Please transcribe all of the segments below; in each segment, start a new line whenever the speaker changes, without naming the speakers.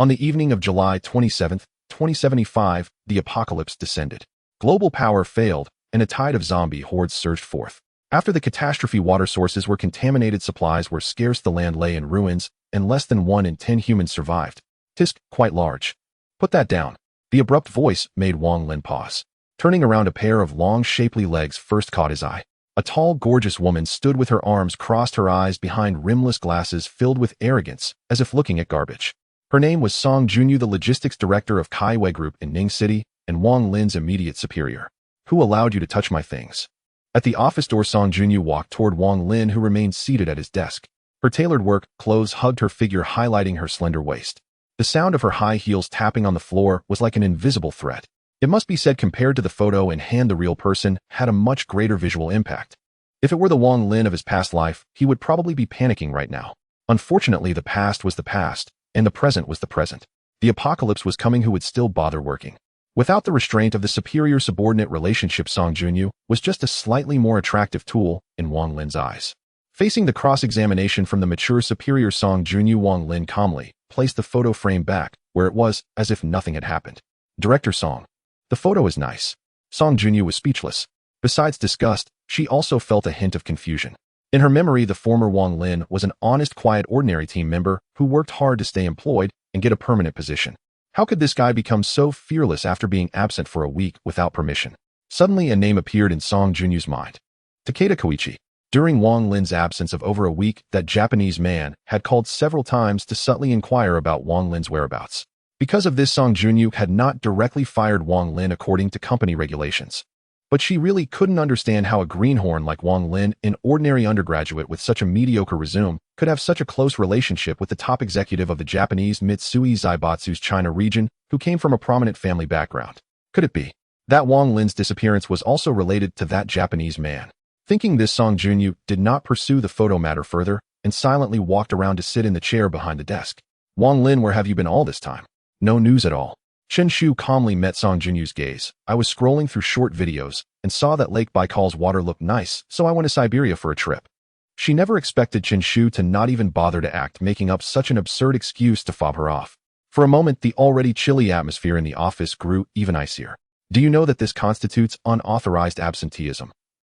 On the evening of July 27, 2075, the apocalypse descended. Global power failed, and a tide of zombie hordes surged forth. After the catastrophe, water sources were contaminated, supplies were scarce, the land lay in ruins, and less than 1 in 10 humans survived. Tisk, quite large. Put that down. The abrupt voice made Wang Lin pause. Turning around, a pair of long, shapely legs first caught his eye. A tall, gorgeous woman stood with her arms crossed, her eyes behind rimless glasses filled with arrogance, as if looking at garbage. Her name was Song Junyu, the logistics director of Kaiwei Group in Ning City, and Wang Lin's immediate superior. Who allowed you to touch my things? At the office door, Song Junyu walked toward Wang Lin, who remained seated at his desk. Her tailored work clothes hugged her figure, highlighting her slender waist. The sound of her high heels tapping on the floor was like an invisible threat. It must be said, compared to the photo in hand, the real person had a much greater visual impact. If it were the Wang Lin of his past life, he would probably be panicking right now. Unfortunately, the past was the past, and the present was the present. The apocalypse was coming. Who would still bother working? Without the restraint of the superior-subordinate relationship, Song Junyu was just a slightly more attractive tool in Wang Lin's eyes. Facing the cross-examination from the mature superior Song Junyu, Wang Lin calmly placed the photo frame back where it was, as if nothing had happened. Director Song. The photo is nice. Song Junyu was speechless. Besides disgust, she also felt a hint of confusion. In her memory, the former Wang Lin was an honest, quiet, ordinary team member who worked hard to stay employed and get a permanent position. How could this guy become so fearless after being absent for a week without permission? Suddenly, a name appeared in Song Junyu's mind. Takeda Koichi. During Wang Lin's absence of over a week, that Japanese man had called several times to subtly inquire about Wang Lin's whereabouts. Because of this, Song Junyu had not directly fired Wang Lin according to company regulations. But she really couldn't understand how a greenhorn like Wang Lin, an ordinary undergraduate with such a mediocre resume, could have such a close relationship with the top executive of the Japanese Mitsui Zaibatsu's China region, who came from a prominent family background. Could it be that Wang Lin's disappearance was also related to that Japanese man? Thinking this, Song Junyu did not pursue the photo matter further and silently walked around to sit in the chair behind the desk. Wang Lin, where have you been all this time? No news at all. Chen Shu calmly met Song Junyu's gaze. I was scrolling through short videos and saw that Lake Baikal's water looked nice, so I went to Siberia for a trip. She never expected Chen Shu to not even bother to act, making up such an absurd excuse to fob her off. For a moment, the already chilly atmosphere in the office grew even icier. Do you know that this constitutes unauthorized absenteeism?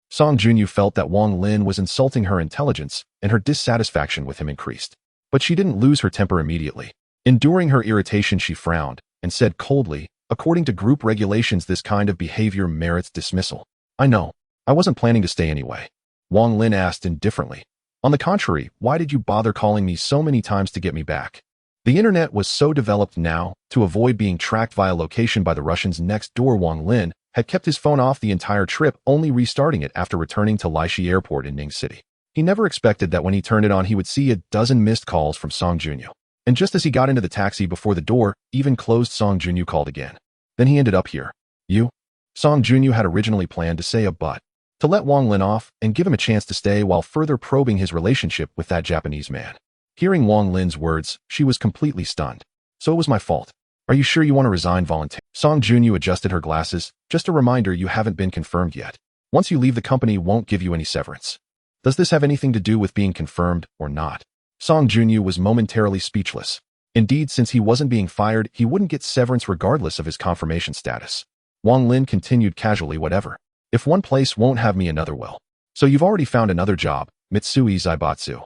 Song Junyu felt that Wang Lin was insulting her intelligence, and her dissatisfaction with him increased. But she didn't lose her temper immediately. Enduring her irritation, she frowned and said coldly, according to group regulations, this kind of behavior merits dismissal. I know. I wasn't planning to stay anyway. Wang Lin asked indifferently. On the contrary, why did you bother calling me so many times to get me back? The internet was so developed now, to avoid being tracked via location by the Russians next door, Wang Lin had kept his phone off the entire trip, only restarting it after returning to Lishi Airport in Ning City. He never expected that when he turned it on, he would see a dozen missed calls from Song Junyu. And just as he got into the taxi before the door even closed, Song Junyu called again. Then he ended up here. You? Song Junyu had originally planned to say a but, to let Wang Lin off and give him a chance to stay while further probing his relationship with that Japanese man. Hearing Wang Lin's words, she was completely stunned. So it was my fault. Are you sure you want to resign voluntarily? Song Junyu adjusted her glasses. Just a reminder, you haven't been confirmed yet. Once you leave, the company won't give you any severance. Does this have anything to do with being confirmed or not? Song Junyu was momentarily speechless. Indeed, since he wasn't being fired, he wouldn't get severance regardless of his confirmation status. Wang Lin continued casually, whatever. If one place won't have me, another will. So you've already found another job, Mitsui Zaibatsu.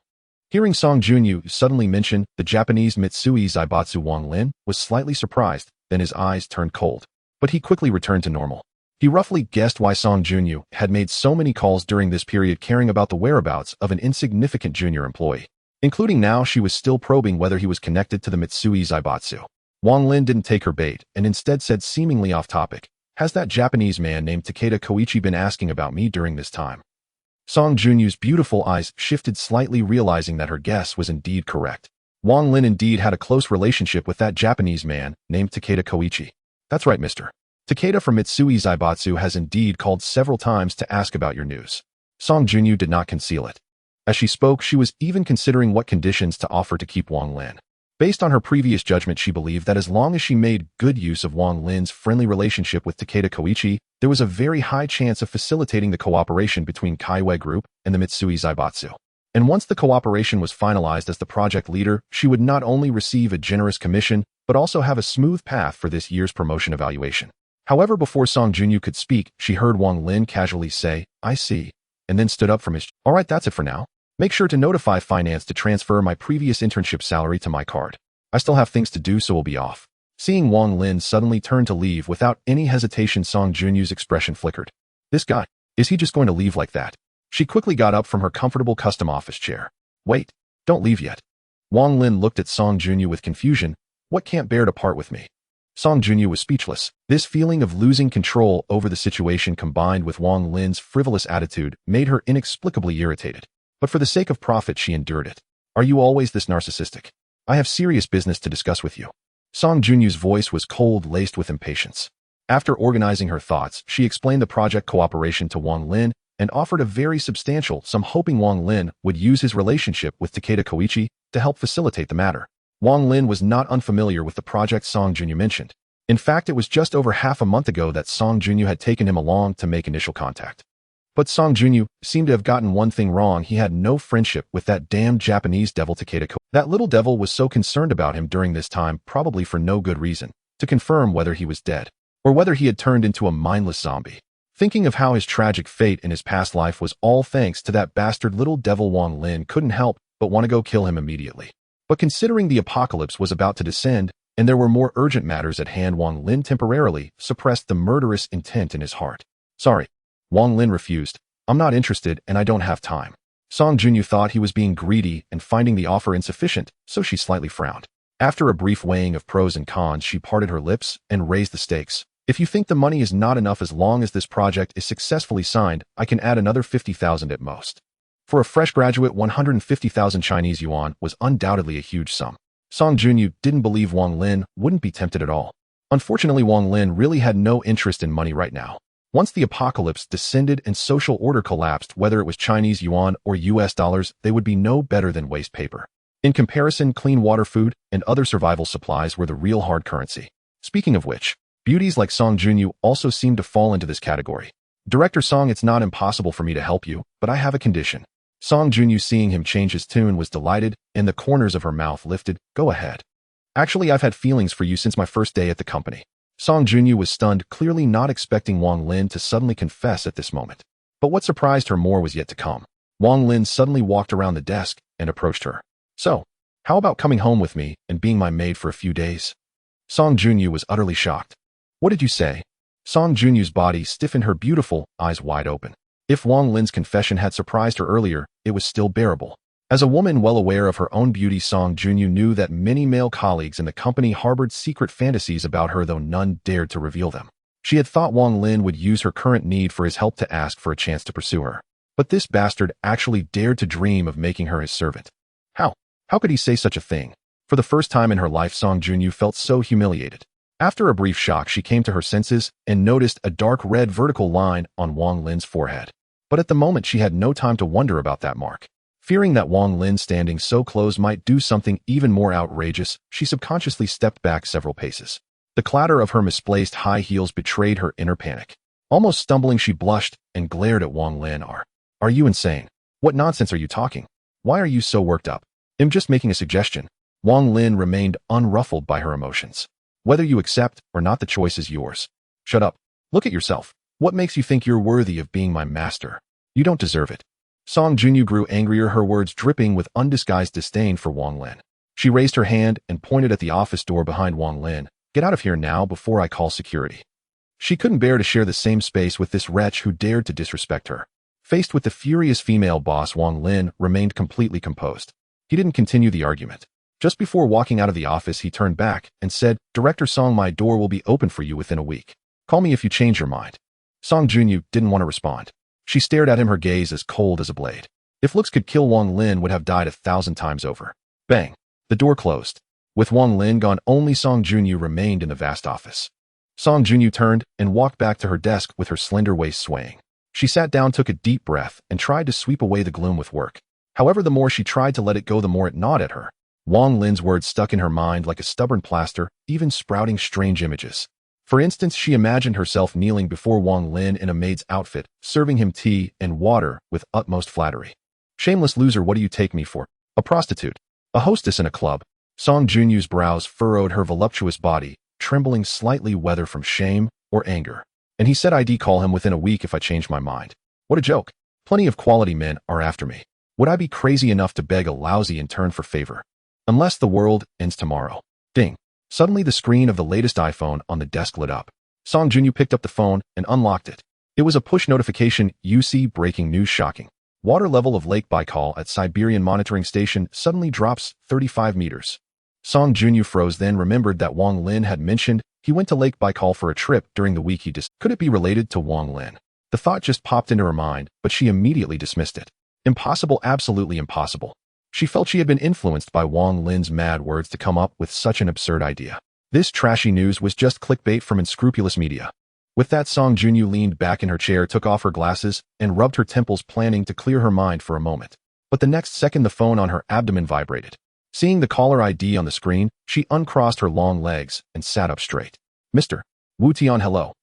Hearing Song Junyu suddenly mention the Japanese Mitsui Zaibatsu, Wang Lin was slightly surprised, then his eyes turned cold. But he quickly returned to normal. He roughly guessed why Song Junyu had made so many calls during this period, caring about the whereabouts of an insignificant junior employee. Including now, she was still probing whether he was connected to the Mitsui Zaibatsu. Wang Lin didn't take her bait and instead said, seemingly off topic, has that Japanese man named Takeda Koichi been asking about me during this time? Song Junyu's beautiful eyes shifted slightly, realizing that her guess was indeed correct. Wang Lin indeed had a close relationship with that Japanese man named Takeda Koichi. That's right, Mr. Takeda from Mitsui Zaibatsu has indeed called several times to ask about your news. Song Junyu did not conceal it. As she spoke, she was even considering what conditions to offer to keep Wang Lin. Based on her previous judgment, she believed that as long as she made good use of Wang Lin's friendly relationship with Takeda Koichi, there was a very high chance of facilitating the cooperation between Kaiwei Group and the Mitsui Zaibatsu. And once the cooperation was finalized, as the project leader, she would not only receive a generous commission, but also have a smooth path for this year's promotion evaluation. However, before Song Junyu could speak, she heard Wang Lin casually say, "I see," and then stood up from his, "All right, that's it for now. Make sure to notify finance to transfer my previous internship salary to my card. I still have things to do, so we'll be off." Seeing Wang Lin suddenly turn to leave without any hesitation, Song Junyu's expression flickered. This guy, is he just going to leave like that? She quickly got up from her comfortable custom office chair. "Wait, don't leave yet." Wang Lin looked at Song Junyu with confusion. "What can't bear to part with me?" Song Junyu was speechless. This feeling of losing control over the situation combined with Wang Lin's frivolous attitude made her inexplicably irritated. But for the sake of profit, she endured it. "Are you always this narcissistic? I have serious business to discuss with you." Song Junyu's voice was cold, laced with impatience. After organizing her thoughts, she explained the project cooperation to Wang Lin and offered a very substantial sum, hoping Wang Lin would use his relationship with Takeda Koichi to help facilitate the matter. Wang Lin was not unfamiliar with the project Song Junyu mentioned. In fact, it was just over half a month ago that Song Junyu had taken him along to make initial contact. But Song Junyu seemed to have gotten one thing wrong. He had no friendship with that damned Japanese devil Takeda Koichi. That little devil was so concerned about him during this time, probably for no good reason, to confirm whether he was dead, or whether he had turned into a mindless zombie. Thinking of how his tragic fate in his past life was all thanks to that bastard little devil, Wang Lin couldn't help but want to go kill him immediately. But considering the apocalypse was about to descend, and there were more urgent matters at hand, Wang Lin temporarily suppressed the murderous intent in his heart. "Sorry." Wang Lin refused. "I'm not interested and I don't have time." Song Junyu thought he was being greedy and finding the offer insufficient, so she slightly frowned. After a brief weighing of pros and cons, she parted her lips and raised the stakes. "If you think the money is not enough, as long as this project is successfully signed, I can add another 50,000 at most." For a fresh graduate, 150,000 Chinese yuan was undoubtedly a huge sum. Song Junyu didn't believe Wang Lin wouldn't be tempted at all. Unfortunately, Wang Lin really had no interest in money right now. Once the apocalypse descended and social order collapsed, whether it was Chinese yuan or US dollars, they would be no better than waste paper. In comparison, clean water, food, and other survival supplies were the real hard currency. Speaking of which, beauties like Song Junyu also seemed to fall into this category. "Director Song, it's not impossible for me to help you, but I have a condition." Song Junyu, seeing him change his tune, was delighted, and the corners of her mouth lifted. "Go ahead. Actually, I've had feelings for you since my first day at the company." Song Junyu was stunned, clearly not expecting Wang Lin to suddenly confess at this moment. But what surprised her more was yet to come. Wang Lin suddenly walked around the desk and approached her. "So, how about coming home with me and being my maid for a few days?" Song Junyu was utterly shocked. "What did you say?" Song Junyu's body stiffened, her beautiful eyes wide open. If Wang Lin's confession had surprised her earlier, it was still bearable. As a woman well aware of her own beauty, Song Junyu knew that many male colleagues in the company harbored secret fantasies about her, though none dared to reveal them. She had thought Wang Lin would use her current need for his help to ask for a chance to pursue her. But this bastard actually dared to dream of making her his servant. How could he say such a thing? For the first time in her life, Song Junyu felt so humiliated. After a brief shock, she came to her senses and noticed a dark red vertical line on Wang Lin's forehead. But at the moment, she had no time to wonder about that mark. Fearing that Wang Lin standing so close might do something even more outrageous, she subconsciously stepped back several paces. The clatter of her misplaced high heels betrayed her inner panic. Almost stumbling, she blushed and glared at Wang Lin. Are you insane? What nonsense are you talking? Why are you so worked up? I'm just making a suggestion." Wang Lin remained unruffled by her emotions. "Whether you accept or not, the choice is yours." "Shut up. Look at yourself. What makes you think you're worthy of being my master? You don't deserve it." Song Junyu grew angrier, her words dripping with undisguised disdain for Wang Lin. She raised her hand and pointed at the office door behind Wang Lin. "Get out of here now before I call security." She couldn't bear to share the same space with this wretch who dared to disrespect her. Faced with the furious female boss, Wang Lin remained completely composed. He didn't continue the argument. Just before walking out of the office, he turned back and said, "Director Song, my door will be open for you within a week. Call me if you change your mind." Song Junyu didn't want to respond. She stared at him, her gaze as cold as a blade. If looks could kill, Wang Lin would have died 1,000 times over. Bang! The door closed. With Wang Lin gone, only Song Junyu remained in the vast office. Song Junyu turned and walked back to her desk with her slender waist swaying. She sat down, took a deep breath, and tried to sweep away the gloom with work. However, the more she tried to let it go, the more it gnawed at her. Wang Lin's words stuck in her mind like a stubborn plaster, even sprouting strange images. For instance, she imagined herself kneeling before Wang Lin in a maid's outfit, serving him tea and water with utmost flattery. "Shameless loser, what do you take me for? A prostitute? A hostess in a club?" Song Junyu's brows furrowed her voluptuous body, trembling slightly whether from shame or anger. And he said I'd call him within a week if I changed my mind. What a joke. Plenty of quality men are after me. Would I be crazy enough to beg a lousy intern for favor? Unless the world ends tomorrow. Ding. Suddenly the screen of the latest iPhone on the desk lit up. Song Junyu picked up the phone and unlocked it. It was a push notification. UC breaking news shocking. Water level of Lake Baikal at Siberian monitoring station suddenly drops 35 meters. Song Junyu froze, then remembered that Wang Lin had mentioned he went to Lake Baikal for a trip during the week Could it be related to Wang Lin? The thought just popped into her mind, but she immediately dismissed it. Impossible, absolutely impossible. She felt she had been influenced by Wang Lin's mad words to come up with such an absurd idea. This trashy news was just clickbait from unscrupulous media. With that, Song Junyu leaned back in her chair, took off her glasses, and rubbed her temples, planning to clear her mind for a moment. But the next second the phone on her abdomen vibrated. Seeing the caller ID on the screen, she uncrossed her long legs and sat up straight. Mr. Wu Tian, hello.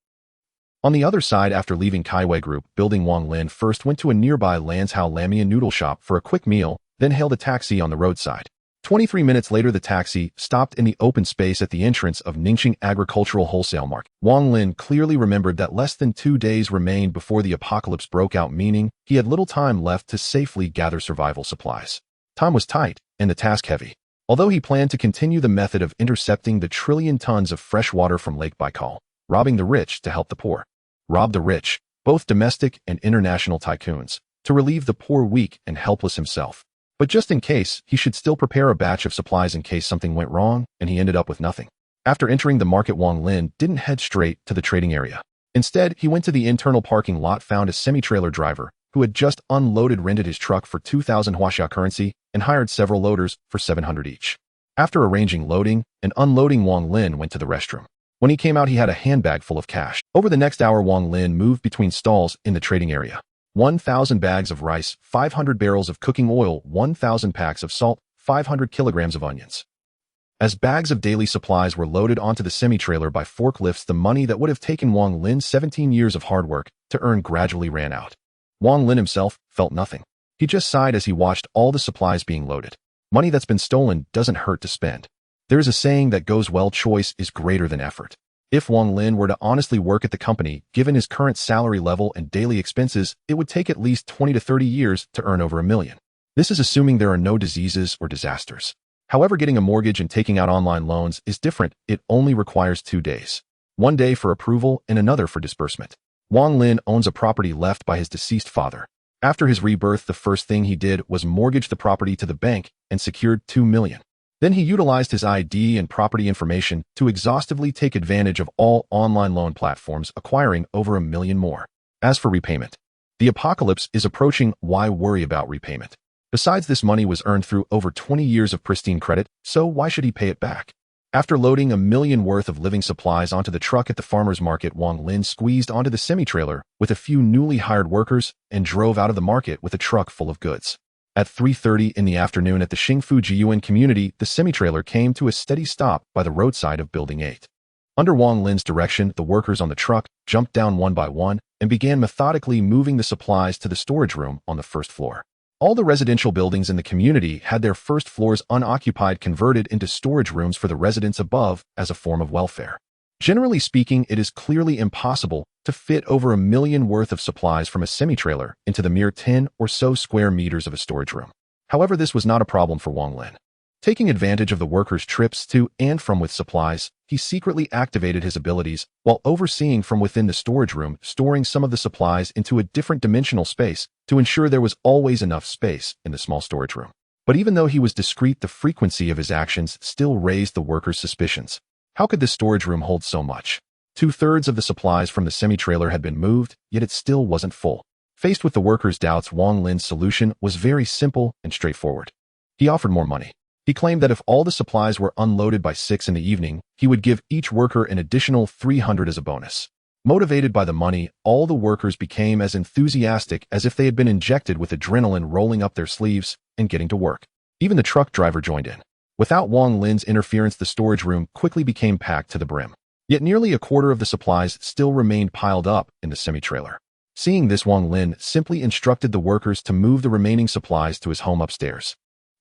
On the other side, after leaving Kaiwei Group building, Wang Lin first went to a nearby Lanzhou Lamian noodle shop for a quick meal, then hailed a taxi on the roadside. 23 minutes later, the taxi stopped in the open space at the entrance of Ningxing Agricultural Wholesale Market. Wang Lin clearly remembered that less than 2 days remained before the apocalypse broke out, meaning he had little time left to safely gather survival supplies. Time was tight, and the task heavy. Although he planned to continue the method of intercepting the trillion tons of fresh water from Lake Baikal, robbing the rich to help the poor. Rob the rich, both domestic and international tycoons, to relieve the poor, weak, and helpless himself. But just in case, he should still prepare a batch of supplies in case something went wrong, and he ended up with nothing. After entering the market, Wang Lin didn't head straight to the trading area. Instead, he went to the internal parking lot, found a semi-trailer driver who had just unloaded, rented his truck for 2,000 Huaxia currency, and hired several loaders for 700 each. After arranging loading and unloading, Wang Lin went to the restroom. When he came out, he had a handbag full of cash. Over the next hour, Wang Lin moved between stalls in the trading area. 1,000 bags of rice, 500 barrels of cooking oil, 1,000 packs of salt, 500 kilograms of onions. As bags of daily supplies were loaded onto the semi-trailer by forklifts, the money that would have taken Wang Lin 17 years of hard work to earn gradually ran out. Wang Lin himself felt nothing. He just sighed as he watched all the supplies being loaded. Money that's been stolen doesn't hurt to spend. There is a saying that goes, well, choice is greater than effort. If Wang Lin were to honestly work at the company, given his current salary level and daily expenses, it would take at least 20 to 30 years to earn over $1 million. This is assuming there are no diseases or disasters. However, getting a mortgage and taking out online loans is different. It only requires 2 days. 1 day for approval and another for disbursement. Wang Lin owns a property left by his deceased father. After his rebirth, the first thing he did was mortgage the property to the bank and secured $2 million. Then he utilized his ID and property information to exhaustively take advantage of all online loan platforms, acquiring over $1 million more. As for repayment, the apocalypse is approaching. Why worry about repayment? Besides, this money was earned through over 20 years of pristine credit, so why should he pay it back? After loading $1 million worth of living supplies onto the truck at the farmer's market, Wang Lin squeezed onto the semi-trailer with a few newly hired workers and drove out of the market with a truck full of goods. At 3:30 in the afternoon at the Xingfu Jiyuan community, the semi-trailer came to a steady stop by the roadside of Building 8. Under Wang Lin's direction, the workers on the truck jumped down one by one and began methodically moving the supplies to the storage room on the first floor. All the residential buildings in the community had their first floors unoccupied, converted into storage rooms for the residents above as a form of welfare. Generally speaking, it is clearly impossible to fit over $1 million worth of supplies from a semi-trailer into the mere 10 or so square meters of a storage room. However, this was not a problem for Wang Lin. Taking advantage of the workers' trips to and from with supplies, he secretly activated his abilities while overseeing from within the storage room, storing some of the supplies into a different dimensional space to ensure there was always enough space in the small storage room. But even though he was discreet, the frequency of his actions still raised the workers' suspicions. How could this storage room hold so much? 2/3 of the supplies from the semi-trailer had been moved, yet it still wasn't full. Faced with the workers' doubts, Wang Lin's solution was very simple and straightforward. He offered more money. He claimed that if all the supplies were unloaded by 6 in the evening, he would give each worker an additional 300 as a bonus. Motivated by the money, all the workers became as enthusiastic as if they had been injected with adrenaline, rolling up their sleeves and getting to work. Even the truck driver joined in. Without Wang Lin's interference, the storage room quickly became packed to the brim. Yet nearly a quarter of the supplies still remained piled up in the semi-trailer. Seeing this, Wang Lin simply instructed the workers to move the remaining supplies to his home upstairs.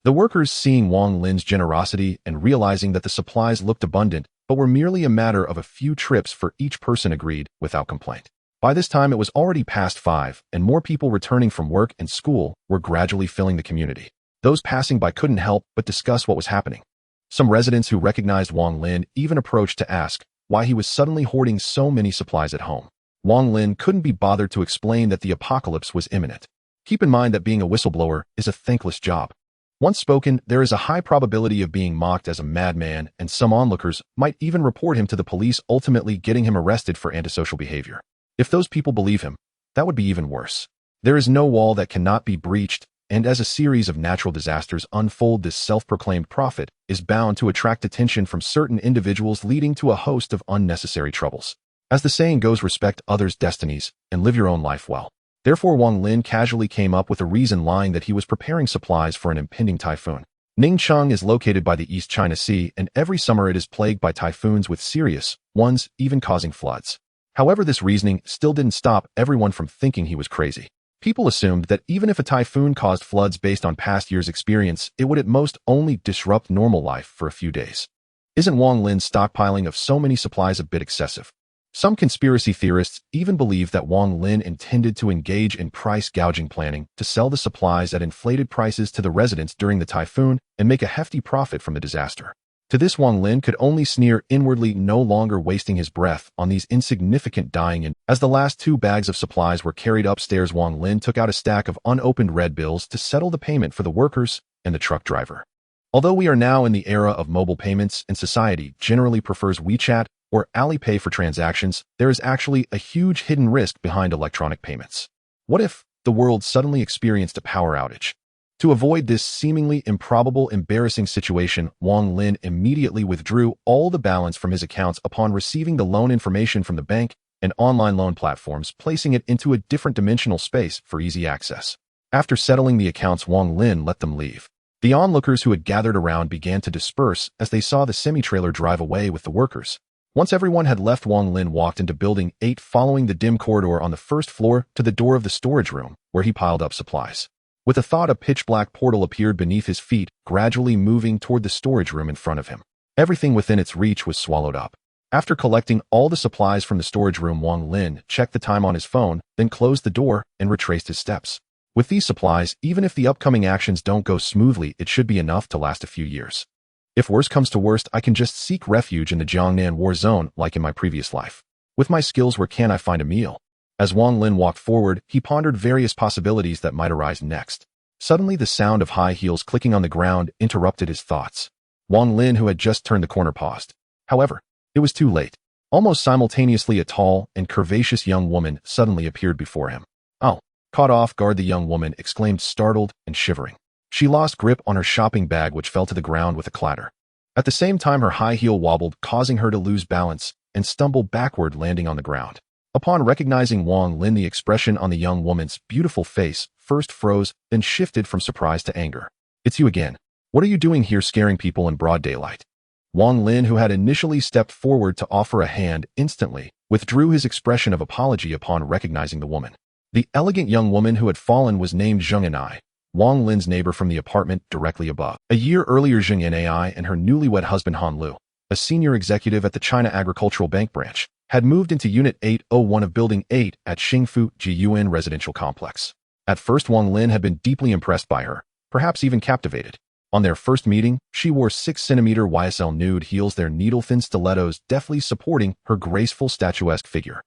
The workers, seeing Wang Lin's generosity and realizing that the supplies looked abundant but were merely a matter of a few trips for each person, agreed without complaint. By this time, it was already past 5, and more people returning from work and school were gradually filling the community. Those passing by couldn't help but discuss what was happening. Some residents who recognized Wang Lin even approached to ask why he was suddenly hoarding so many supplies at home. Wang Lin couldn't be bothered to explain that the apocalypse was imminent. Keep in mind that being a whistleblower is a thankless job. Once spoken, there is a high probability of being mocked as a madman, and some onlookers might even report him to the police, ultimately getting him arrested for antisocial behavior. If those people believe him, that would be even worse. There is no wall that cannot be breached, and as a series of natural disasters unfold, this self-proclaimed prophet is bound to attract attention from certain individuals, leading to a host of unnecessary troubles. As the saying goes, respect others' destinies and live your own life well. Therefore, Wang Lin casually came up with a reason, lying that he was preparing supplies for an impending typhoon. Ningcheng is located by the East China Sea, and every summer it is plagued by typhoons, with serious ones even causing floods. However, this reasoning still didn't stop everyone from thinking he was crazy. People assumed that even if a typhoon caused floods based on past years' experience, it would at most only disrupt normal life for a few days. Isn't Wang Lin's stockpiling of so many supplies a bit excessive? Some conspiracy theorists even believe that Wang Lin intended to engage in price gouging, planning to sell the supplies at inflated prices to the residents during the typhoon and make a hefty profit from the disaster. To this, Wang Lin could only sneer inwardly, no longer wasting his breath on these insignificant dying. As the last 2 bags of supplies were carried upstairs, Wang Lin took out a stack of unopened red bills to settle the payment for the workers and the truck driver. Although we are now in the era of mobile payments and society generally prefers WeChat or Alipay for transactions, there is actually a huge hidden risk behind electronic payments. What if the world suddenly experienced a power outage? To avoid this seemingly improbable, embarrassing situation, Wang Lin immediately withdrew all the balance from his accounts upon receiving the loan information from the bank and online loan platforms, placing it into a different dimensional space for easy access. After settling the accounts, Wang Lin let them leave. The onlookers who had gathered around began to disperse as they saw the semi-trailer drive away with the workers. Once everyone had left, Wang Lin walked into Building 8, following the dim corridor on the first floor to the door of the storage room, where he piled up supplies. With a thought, a pitch-black portal appeared beneath his feet, gradually moving toward the storage room in front of him. Everything within its reach was swallowed up. After collecting all the supplies from the storage room, Wang Lin checked the time on his phone, then closed the door and retraced his steps. With these supplies, even if the upcoming actions don't go smoothly, it should be enough to last a few years. If worst comes to worst, I can just seek refuge in the Jiangnan war zone like in my previous life. With my skills, where can I find a meal? As Wang Lin walked forward, he pondered various possibilities that might arise next. Suddenly, the sound of high heels clicking on the ground interrupted his thoughts. Wang Lin, who had just turned the corner, paused. However, it was too late. Almost simultaneously, a tall and curvaceous young woman suddenly appeared before him. "Oh!" Caught off guard, the young woman exclaimed, startled and shivering. She lost grip on her shopping bag, which fell to the ground with a clatter. At the same time, her high heel wobbled, causing her to lose balance and stumble backward, landing on the ground. Upon recognizing Wang Lin, the expression on the young woman's beautiful face first froze, then shifted from surprise to anger. "It's you again. What are you doing here, scaring people in broad daylight?" Wang Lin, who had initially stepped forward to offer a hand, instantly withdrew his expression of apology upon recognizing the woman. The elegant young woman who had fallen was named Zheng Yanai, Wang Lin's neighbor from the apartment directly above. A year earlier, Zheng Yanai and her newlywed husband Han Lu, a senior executive at the China Agricultural Bank branch, had moved into Unit 801 of Building 8 at Xingfu Jiyuan Residential Complex. At first, Wang Lin had been deeply impressed by her, perhaps even captivated. On their first meeting, she wore 6-centimeter YSL nude heels, their needle-thin stilettos deftly supporting her graceful statuesque figure.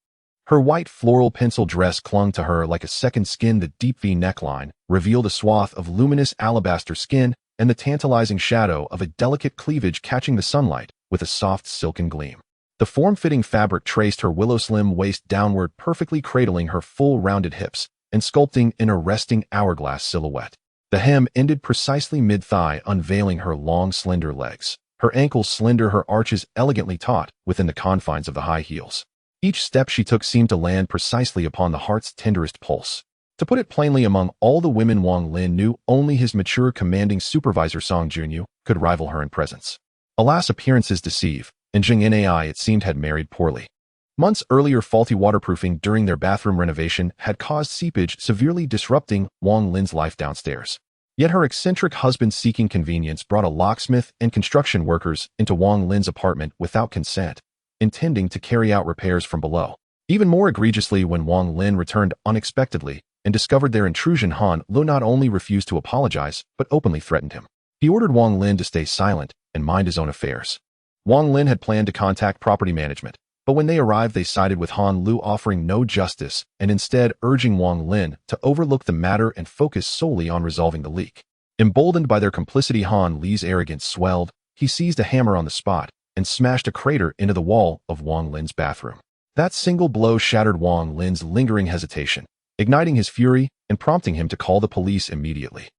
Her white floral pencil dress clung to her like a second skin. The deep V neckline revealed a swath of luminous alabaster skin and the tantalizing shadow of a delicate cleavage catching the sunlight with a soft silken gleam. The form-fitting fabric traced her willow-slim waist downward, perfectly cradling her full rounded hips and sculpting an arresting hourglass silhouette. The hem ended precisely mid-thigh, unveiling her long, slender legs. Her ankles slender, her arches elegantly taut within the confines of the high heels. Each step she took seemed to land precisely upon the heart's tenderest pulse. To put it plainly, among all the women Wang Lin knew, only his mature, commanding supervisor Song Junyu could rival her in presence. Alas, appearances deceive, and Zheng Yanai, it seemed, had married poorly. Months earlier, faulty waterproofing during their bathroom renovation had caused seepage, severely disrupting Wang Lin's life downstairs. Yet her eccentric husband seeking convenience brought a locksmith and construction workers into Wang Lin's apartment without consent, intending to carry out repairs from below. Even more egregiously, when Wang Lin returned unexpectedly and discovered their intrusion, Han Lu not only refused to apologize, but openly threatened him. He ordered Wang Lin to stay silent and mind his own affairs. Wang Lin had planned to contact property management, but when they arrived they sided with Han Lu, offering no justice and instead urging Wang Lin to overlook the matter and focus solely on resolving the leak. Emboldened by their complicity, Han Li's arrogance swelled. He seized a hammer on the spot and smashed a crater into the wall of Wang Lin's bathroom. That single blow shattered Wang Lin's lingering hesitation, igniting his fury and prompting him to call the police immediately.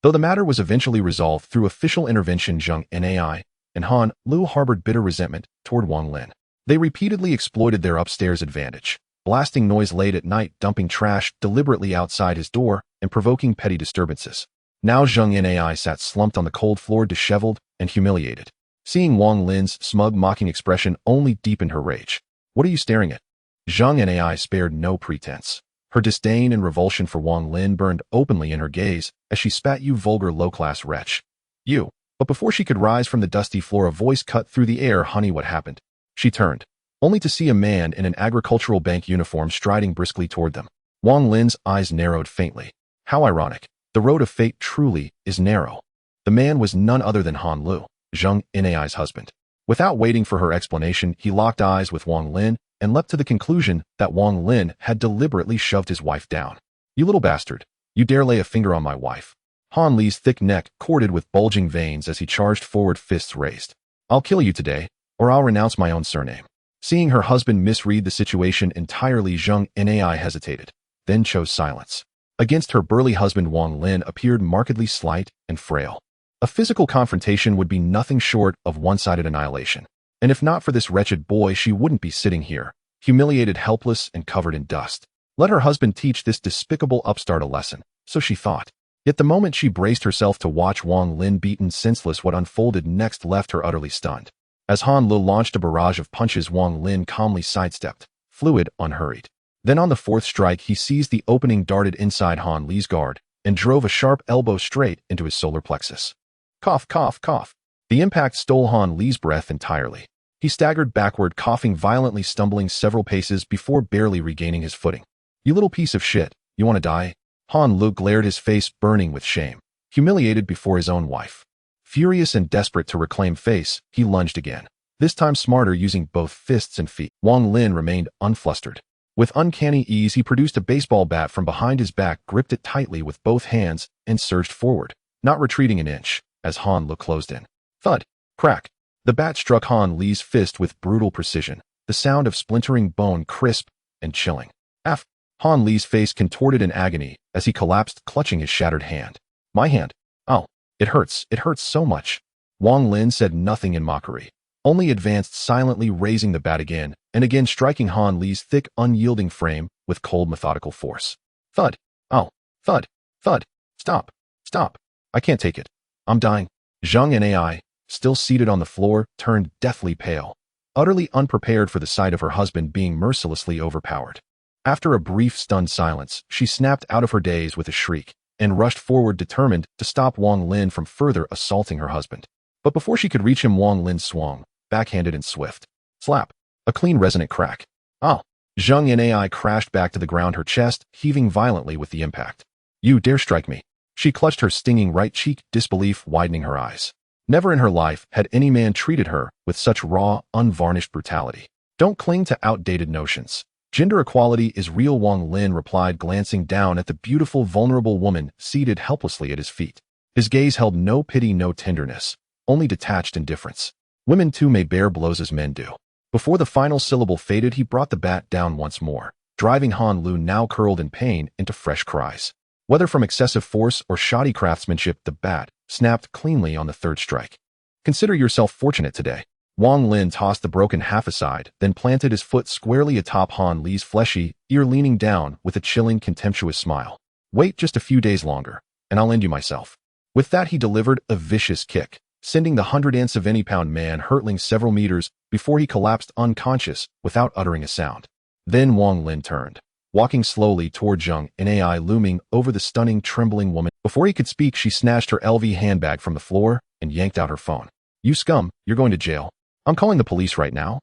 Though the matter was eventually resolved through official intervention, Zhang Nai and Han Lu harbored bitter resentment toward Wang Lin. They repeatedly exploited their upstairs advantage, blasting noise late at night, dumping trash deliberately outside his door, and provoking petty disturbances. Now Zhang Nai sat slumped on the cold floor, disheveled and humiliated. Seeing Wang Lin's smug, mocking expression only deepened her rage. "What are you staring at?" Zhang Nai spared no pretense. Her disdain and revulsion for Wang Lin burned openly in her gaze as she spat, "You vulgar, low-class wretch. You." But before she could rise from the dusty floor, a voice cut through the air. "Honey, what happened?" She turned, only to see a man in an agricultural bank uniform striding briskly toward them. Wang Lin's eyes narrowed faintly. How ironic. The road of fate truly is narrow. The man was none other than Han Lu, Zhang Nai's husband. Without waiting for her explanation, he locked eyes with Wang Lin and leapt to the conclusion that Wang Lin had deliberately shoved his wife down. "You little bastard. You dare lay a finger on my wife." Han Li's thick neck corded with bulging veins as he charged forward, fists raised. "I'll kill you today, or I'll renounce my own surname." Seeing her husband misread the situation entirely, Zhang Nai hesitated, then chose silence. Against her burly husband, Wang Lin appeared markedly slight and frail. A physical confrontation would be nothing short of one-sided annihilation. And if not for this wretched boy, she wouldn't be sitting here, humiliated, helpless, and covered in dust. Let her husband teach this despicable upstart a lesson, so she thought. Yet the moment she braced herself to watch Wang Lin beaten senseless, what unfolded next left her utterly stunned. As Han Lu launched a barrage of punches, Wang Lin calmly sidestepped, fluid, unhurried. Then on the fourth strike, he seized the opening, darted inside Han Li's guard, and drove a sharp elbow straight into his solar plexus. Cough, cough, cough. The impact stole Han Li's breath entirely. He staggered backward, coughing violently, stumbling several paces before barely regaining his footing. "You little piece of shit, you want to die?" Han Lu glared, his face burning with shame, humiliated before his own wife. Furious and desperate to reclaim face, he lunged again, this time smarter, using both fists and feet. Wang Lin remained unflustered. With uncanny ease, he produced a baseball bat from behind his back, gripped it tightly with both hands, and surged forward, not retreating an inch, as Han Lu closed in. Thud! Crack! The bat struck Han Li's fist with brutal precision, the sound of splintering bone crisp and chilling. F. Han Li's face contorted in agony as he collapsed, clutching his shattered hand. "My hand. Oh, it hurts so much." Wang Lin said nothing in mockery, only advanced silently, raising the bat again and again, striking Han Li's thick, unyielding frame with cold, methodical force. Thud! Oh, thud! Thud! Stop! Stop! I can't take it. I'm dying. Zhang Nai, still seated on the floor, turned deathly pale, utterly unprepared for the sight of her husband being mercilessly overpowered. After a brief, stunned silence, she snapped out of her daze with a shriek and rushed forward, determined to stop Wang Lin from further assaulting her husband. But before she could reach him, Wang Lin swung, backhanded and swift. Slap! A clean, resonant crack. Oh! Zhang Nai crashed back to the ground, her chest heaving violently with the impact. "You dare strike me?" She clutched her stinging right cheek, disbelief widening her eyes. Never in her life had any man treated her with such raw, unvarnished brutality. "Don't cling to outdated notions. Gender equality is real," Wang Lin replied, glancing down at the beautiful, vulnerable woman seated helplessly at his feet. His gaze held no pity, no tenderness, only detached indifference. "Women too may bear blows as men do." Before the final syllable faded, he brought the bat down once more, driving Han Lu, now curled in pain, into fresh cries. Whether from excessive force or shoddy craftsmanship, the bat snapped cleanly on the third strike. "Consider yourself fortunate today." Wang Lin tossed the broken half aside, then planted his foot squarely atop Han Li's fleshy ear, leaning down with a chilling, contemptuous smile. "Wait just a few days longer, and I'll end you myself." With that, he delivered a vicious kick, sending the 170-pound man hurtling several meters before he collapsed unconscious without uttering a sound. Then Wang Lin turned, walking slowly toward Zhang, an AI looming over the stunning, trembling woman. Before he could speak, she snatched her LV handbag from the floor and yanked out her phone. You scum, you're going to jail. I'm calling the police right now.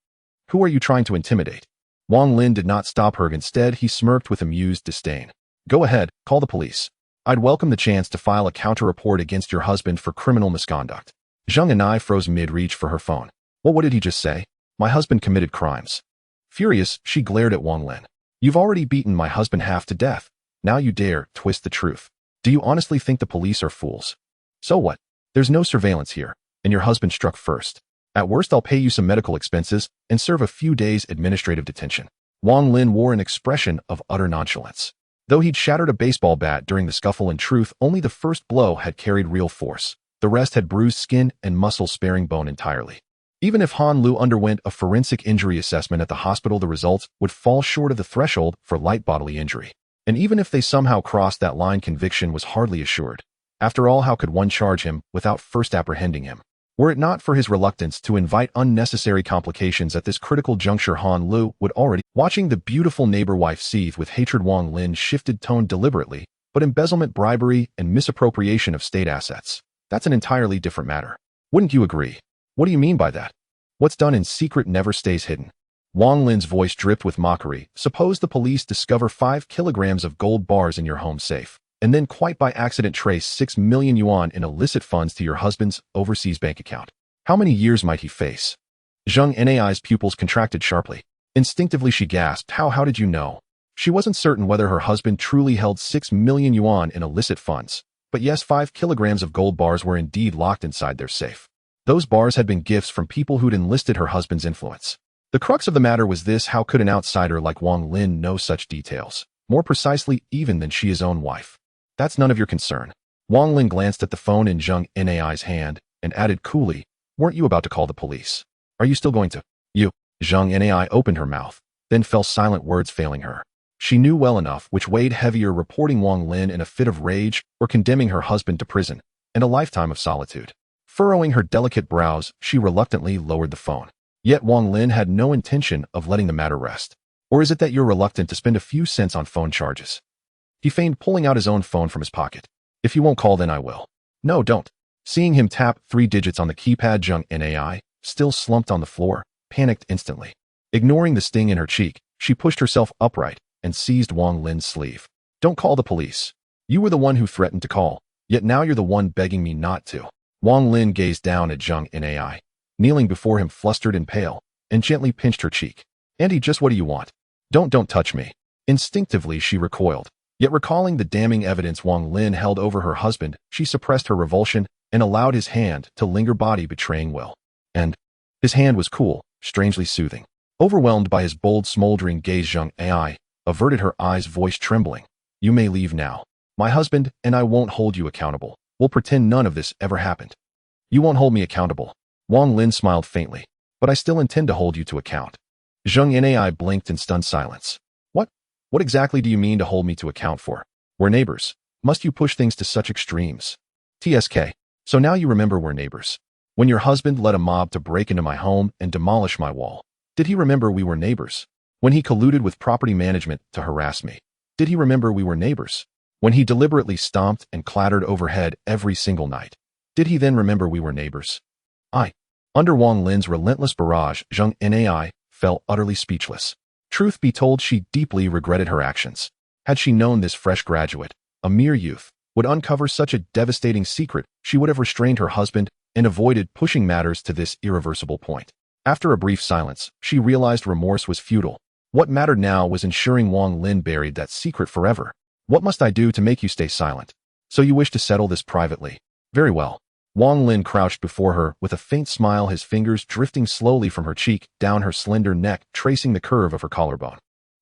Who are you trying to intimidate? Wang Lin did not stop her. Instead, he smirked with amused disdain. Go ahead, call the police. I'd welcome the chance to file a counter-report against your husband for criminal misconduct. Zhang and I froze mid-reach for her phone. What did he just say? My husband committed crimes. Furious, she glared at Wang Lin. You've already beaten my husband half to death. Now you dare twist the truth. Do you honestly think the police are fools? So what? There's no surveillance here, and your husband struck first. At worst, I'll pay you some medical expenses and serve a few days administrative detention. Wang Lin wore an expression of utter nonchalance. Though he'd shattered a baseball bat during the scuffle, in truth, only the first blow had carried real force. The rest had bruised skin and muscle, sparing bone entirely. Even if Han Lu underwent a forensic injury assessment at the hospital, the results would fall short of the threshold for light bodily injury. And even if they somehow crossed that line, conviction was hardly assured. After all, how could one charge him without first apprehending him? Were it not for his reluctance to invite unnecessary complications at this critical juncture, Han Lu would already. Watching the beautiful neighbor wife seethe with hatred, Wang Lin shifted tone deliberately. But embezzlement, bribery, and misappropriation of state assets, that's an entirely different matter. Wouldn't you agree? What do you mean by that? What's done in secret never stays hidden. Wang Lin's voice dripped with mockery. Suppose the police discover 5 kilograms of gold bars in your home safe, and then quite by accident trace 6 million yuan in illicit funds to your husband's overseas bank account. How many years might he face? Zhang Nai's pupils contracted sharply. Instinctively she gasped, How did you know? She wasn't certain whether her husband truly held 6 million yuan in illicit funds, but yes, 5 kilograms of gold bars were indeed locked inside their safe. Those bars had been gifts from people who'd enlisted her husband's influence. The crux of the matter was this: how could an outsider like Wang Lin know such details, more precisely even than she his own wife? That's none of your concern. Wang Lin glanced at the phone in Zhang Nai's hand and added coolly, Weren't you about to call the police? Are you still going to? You. Zhang Nai opened her mouth, then fell silent, words failing her. She knew well enough which weighed heavier, reporting Wang Lin in a fit of rage or condemning her husband to prison and a lifetime of solitude. Furrowing her delicate brows, she reluctantly lowered the phone. Yet Wang Lin had no intention of letting the matter rest. Or is it that you're reluctant to spend a few cents on phone charges? He feigned pulling out his own phone from his pocket. If you won't call, then I will. No, don't. Seeing him tap 3 digits on the keypad, Zhang Nai, still slumped on the floor, panicked instantly. Ignoring the sting in her cheek, she pushed herself upright and seized Wang Lin's sleeve. Don't call the police. You were the one who threatened to call, yet now you're the one begging me not to. Wang Lin gazed down at Zhang Nai, kneeling before him, flustered and pale, and gently pinched her cheek. Auntie, just what do you want? Don't touch me. Instinctively she recoiled. Yet recalling the damning evidence Wang Lin held over her husband, she suppressed her revulsion and allowed his hand to linger, body betraying will. And his hand was cool, strangely soothing. Overwhelmed by his bold, smoldering gaze, Zhang Ai averted her eyes, voice trembling. You may leave now. My husband and I won't hold you accountable. We'll pretend none of this ever happened. You won't hold me accountable. Wang Lin smiled faintly. But I still intend to hold you to account. Zhang Nai blinked in stunned silence. What exactly do you mean to hold me to account for? We're neighbors. Must you push things to such extremes? TSK. So now you remember we're neighbors. When your husband led a mob to break into my home and demolish my wall, did he remember we were neighbors? When he colluded with property management to harass me, did he remember we were neighbors? When he deliberately stomped and clattered overhead every single night, did he then remember we were neighbors? Under Wang Lin's relentless barrage, Zhang Nai fell utterly speechless. Truth be told, she deeply regretted her actions. Had she known this fresh graduate, a mere youth, would uncover such a devastating secret, she would have restrained her husband and avoided pushing matters to this irreversible point. After a brief silence, she realized remorse was futile. What mattered now was ensuring Wang Lin buried that secret forever. What must I do to make you stay silent? So you wish to settle this privately? Very well. Wang Lin crouched before her with a faint smile, his fingers drifting slowly from her cheek down her slender neck, tracing the curve of her collarbone.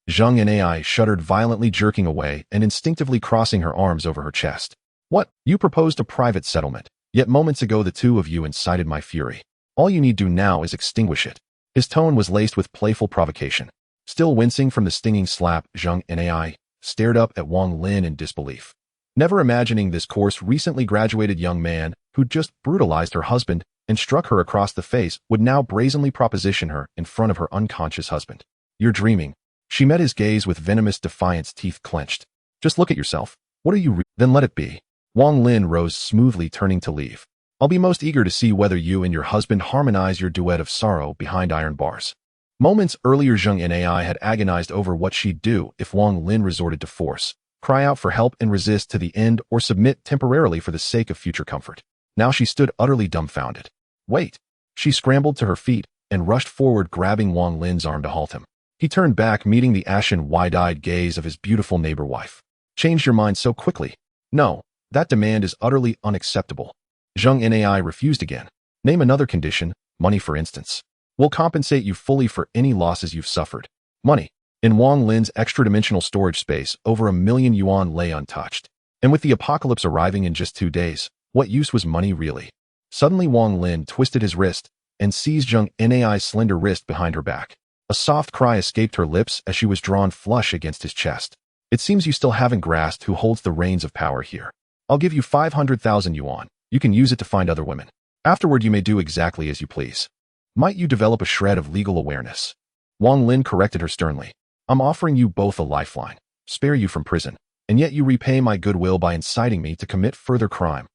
Zhang Nai shuddered violently, jerking away and instinctively crossing her arms over her chest. What? You proposed a private settlement, yet moments ago the two of you incited my fury. All you need do now is extinguish it. His tone was laced with playful provocation. Still wincing from the stinging slap, Zhang Nai stared up at Wang Lin in disbelief. Never imagining this coarse, recently graduated young man who'd just brutalized her husband and struck her across the face would now brazenly proposition her in front of her unconscious husband. You're dreaming. She met his gaze with venomous defiance, teeth clenched. Just look at yourself. What are you Then let it be. Wang Lin rose smoothly, turning to leave. I'll be most eager to see whether you and your husband harmonize your duet of sorrow behind iron bars. Moments earlier, Zheng Nai had agonized over what she'd do if Wang Lin resorted to force, cry out for help and resist to the end, or submit temporarily for the sake of future comfort. Now she stood utterly dumbfounded. Wait! She scrambled to her feet and rushed forward, grabbing Wang Lin's arm to halt him. He turned back, meeting the ashen, wide-eyed gaze of his beautiful neighbor wife. Changed your mind so quickly? No, that demand is utterly unacceptable. Zheng Nai refused again. Name another condition, money for instance. We'll compensate you fully for any losses you've suffered. Money. In Wang Lin's extra-dimensional storage space, over 1,000,000 yuan lay untouched. And with the apocalypse arriving in just 2 days, what use was money really? Suddenly Wang Lin twisted his wrist and seized Zheng Nai's slender wrist behind her back. A soft cry escaped her lips as she was drawn flush against his chest. It seems you still haven't grasped who holds the reins of power here. I'll give you 500,000 yuan. You can use it to find other women. Afterward, you may do exactly as you please. Might you develop a shred of legal awareness? Wang Lin corrected her sternly. I'm offering you both a lifeline, spare you from prison, and yet you repay my goodwill by inciting me to commit further crime.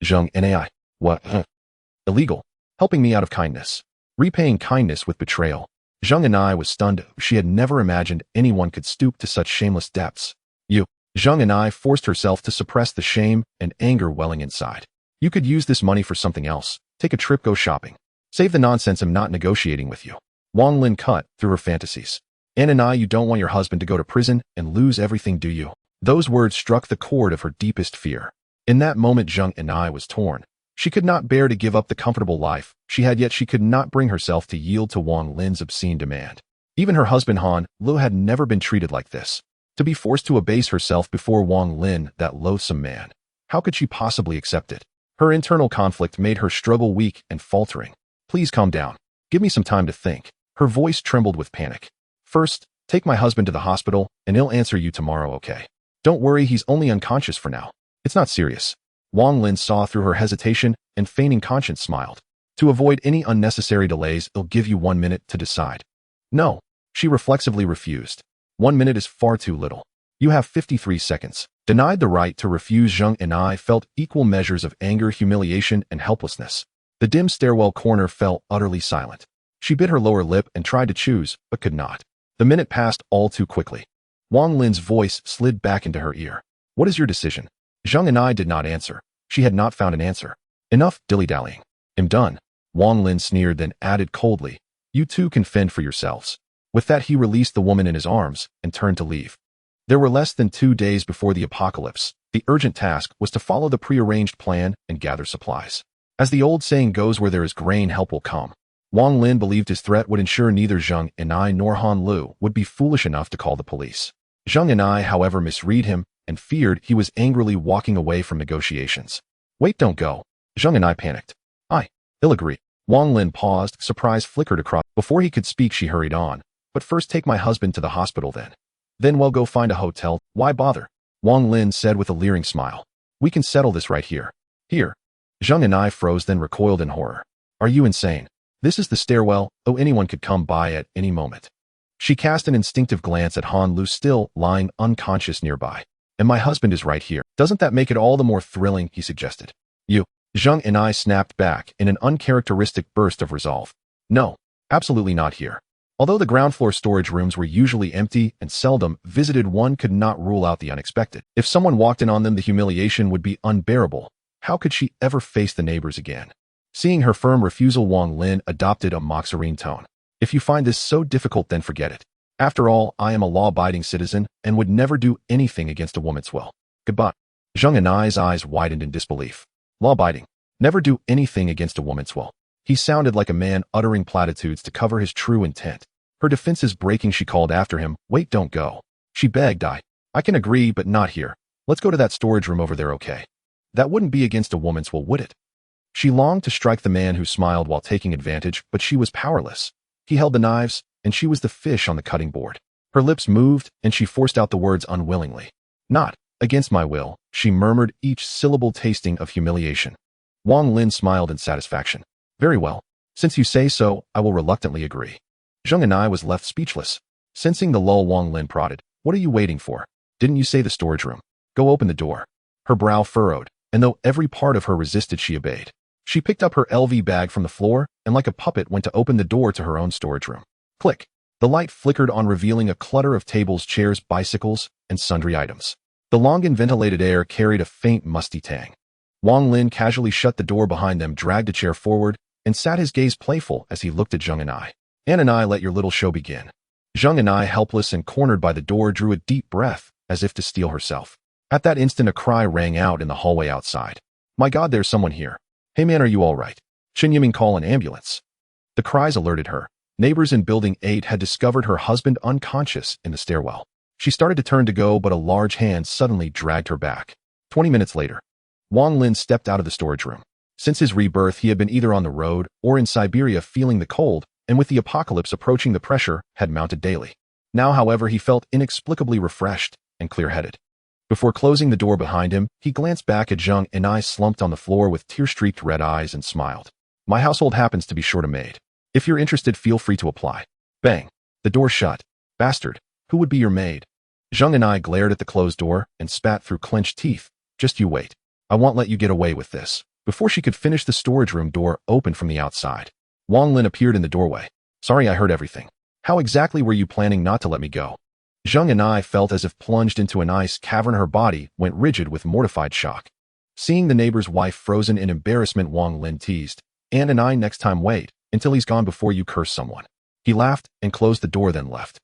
Zheng Nai. What? Illegal. Helping me out of kindness. Repaying kindness with betrayal. Zheng Nai was stunned. She had never imagined anyone could stoop to such shameless depths. You. Zheng Nai forced herself to suppress the shame and anger welling inside. You could use this money for something else. Take a trip, go shopping. Save the nonsense. I'm not negotiating with you. Wang Lin cut through her fantasies. Anna, you don't want your husband to go to prison and lose everything, do you? Those words struck the chord of her deepest fear. In that moment, Zheng Nai was torn. She could not bear to give up the comfortable life she had, yet she could not bring herself to yield to Wang Lin's obscene demand. Even her husband Han Lu had never been treated like this. To be forced to abase herself before Wang Lin, that loathsome man. How could she possibly accept it? Her internal conflict made her struggle, weak and faltering. Please calm down. Give me some time to think. Her voice trembled with panic. First, take my husband to the hospital, and he'll answer you tomorrow, okay? Don't worry, he's only unconscious for now. It's not serious. Wang Lin saw through her hesitation and feigning conscience smiled. To avoid any unnecessary delays, I'll give you 1 minute to decide. No, she reflexively refused. 1 minute is far too little. You have 53 seconds. Denied the right to refuse, Zheng Nai felt equal measures of anger, humiliation, and helplessness. The dim stairwell corner fell utterly silent. She bit her lower lip and tried to choose, but could not. The minute passed all too quickly. Wang Lin's voice slid back into her ear. What is your decision? Zheng Nai did not answer. She had not found an answer. Enough dilly-dallying. I'm done. Wang Lin sneered, then added coldly, you two can fend for yourselves. With that, he released the woman in his arms and turned to leave. There were less than 2 days before the apocalypse. The urgent task was to follow the prearranged plan and gather supplies. As the old saying goes, where there is grain, help will come. Wang Lin believed his threat would ensure neither Zheng Nai nor Han Lu would be foolish enough to call the police. Zheng Nai, however, misread him and feared he was angrily walking away from negotiations. Wait, don't go. Zheng Nai panicked. I'll agree. Wang Lin paused, surprise flickered across. Before he could speak, she hurried on. But first, take my husband to the hospital then. Then we'll go find a hotel. Why bother? Wang Lin said with a leering smile. We can settle this right here. Here. Zheng Nai froze, then recoiled in horror. Are you insane? This is the stairwell. Oh, anyone could come by at any moment. She cast an instinctive glance at Han Lu, still lying unconscious nearby. And my husband is right here. Doesn't that make it all the more thrilling? He suggested. You. Zheng Nai snapped back in an uncharacteristic burst of resolve. No, absolutely not here. Although the ground floor storage rooms were usually empty and seldom visited, one could not rule out the unexpected. If someone walked in on them, the humiliation would be unbearable. How could she ever face the neighbors again? Seeing her firm refusal, Wang Lin adopted a mock serene tone. If you find this so difficult, then forget it. After all, I am a law-abiding citizen and would never do anything against a woman's will. Goodbye. Zheng Nai's eyes widened in disbelief. Law-abiding. Never do anything against a woman's will. He sounded like a man uttering platitudes to cover his true intent. Her defenses breaking, she called after him. Wait, don't go. She begged. I can agree, but not here. Let's go to that storage room over there, okay? That wouldn't be against a woman's will, would it? She longed to strike the man who smiled while taking advantage, but she was powerless. He held the knives, and she was the fish on the cutting board. Her lips moved, and she forced out the words unwillingly. Not against my will, she murmured, each syllable tasting of humiliation. Wang Lin smiled in satisfaction. Very well. Since you say so, I will reluctantly agree. Zheng Nai was left speechless. Sensing the lull, Wang Lin prodded. What are you waiting for? Didn't you say the storage room? Go open the door. Her brow furrowed, and though every part of her resisted, she obeyed. She picked up her LV bag from the floor and like a puppet went to open the door to her own storage room. Click. The light flickered on, revealing a clutter of tables, chairs, bicycles, and sundry items. The long and ventilated air carried a faint musty tang. Wang Lin casually shut the door behind them, dragged a chair forward, and sat, his gaze playful as he looked at Zheng and I. And I, let your little show begin. Zheng and I, helpless and cornered by the door, drew a deep breath as if to steel herself. At that instant, a cry rang out in the hallway outside. My God, there's someone here. Hey man, are you all right? Shen Yiming, call an ambulance. The cries alerted her. Neighbors in Building 8 had discovered her husband unconscious in the stairwell. She started to turn to go, but a large hand suddenly dragged her back. 20 minutes later, Wang Lin stepped out of the storage room. Since his rebirth, he had been either on the road or in Siberia feeling the cold, and with the apocalypse approaching, the pressure had mounted daily. Now, however, he felt inexplicably refreshed and clear-headed. Before closing the door behind him, he glanced back at Zheng and I, slumped on the floor with tear-streaked red eyes, and smiled. My household happens to be short a maid. If you're interested, feel free to apply. Bang. The door shut. Bastard. Who would be your maid? Zheng and I glared at the closed door and spat through clenched teeth. Just you wait. I won't let you get away with this. Before she could finish, the storage room door opened from the outside. Wang Lin appeared in the doorway. Sorry, I heard everything. How exactly were you planning not to let me go? Zheng and I felt as if plunged into an ice cavern. Her body went rigid with mortified shock. Seeing the neighbor's wife frozen in embarrassment, Wang Lin teased. And I, next time wait until he's gone before you curse someone. He laughed and closed the door, then left.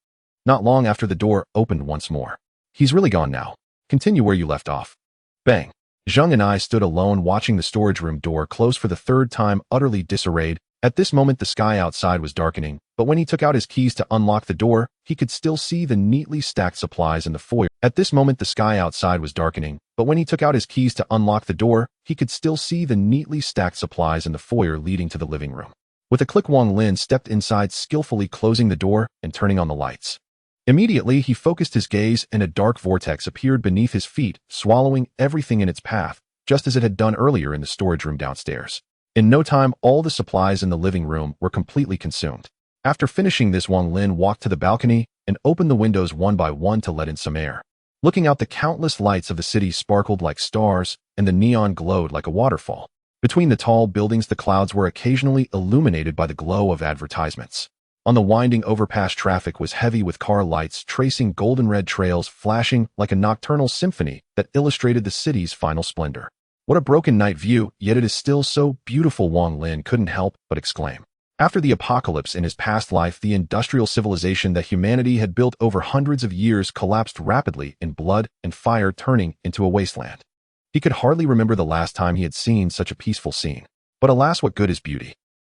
Not long after, the door opened once more. He's really gone now. Continue where you left off. Bang. Zheng and I stood alone, watching the storage room door close for the third time, utterly disarrayed. At this moment, the sky outside was darkening, but when he took out his keys to unlock the door, he could still see the neatly stacked supplies in the foyer. At this moment, the sky outside was darkening, but when he took out his keys to unlock the door, he could still see the neatly stacked supplies in the foyer leading to the living room. With a click, Wang Lin stepped inside, skillfully closing the door and turning on the lights. Immediately, he focused his gaze, and a dark vortex appeared beneath his feet, swallowing everything in its path, just as it had done earlier in the storage room downstairs. In no time, all the supplies in the living room were completely consumed. After finishing this, Wang Lin walked to the balcony and opened the windows one by one to let in some air. Looking out, the countless lights of the city sparkled like stars, and the neon glowed like a waterfall. Between the tall buildings, the clouds were occasionally illuminated by the glow of advertisements. On the winding overpass, traffic was heavy with car lights tracing golden red trails, flashing like a nocturnal symphony that illustrated the city's final splendor. What a broken night view, yet it is still so beautiful, Wang Lin couldn't help but exclaim. After the apocalypse in his past life, the industrial civilization that humanity had built over hundreds of years collapsed rapidly in blood and fire, turning into a wasteland. He could hardly remember the last time he had seen such a peaceful scene. But alas, what good is beauty?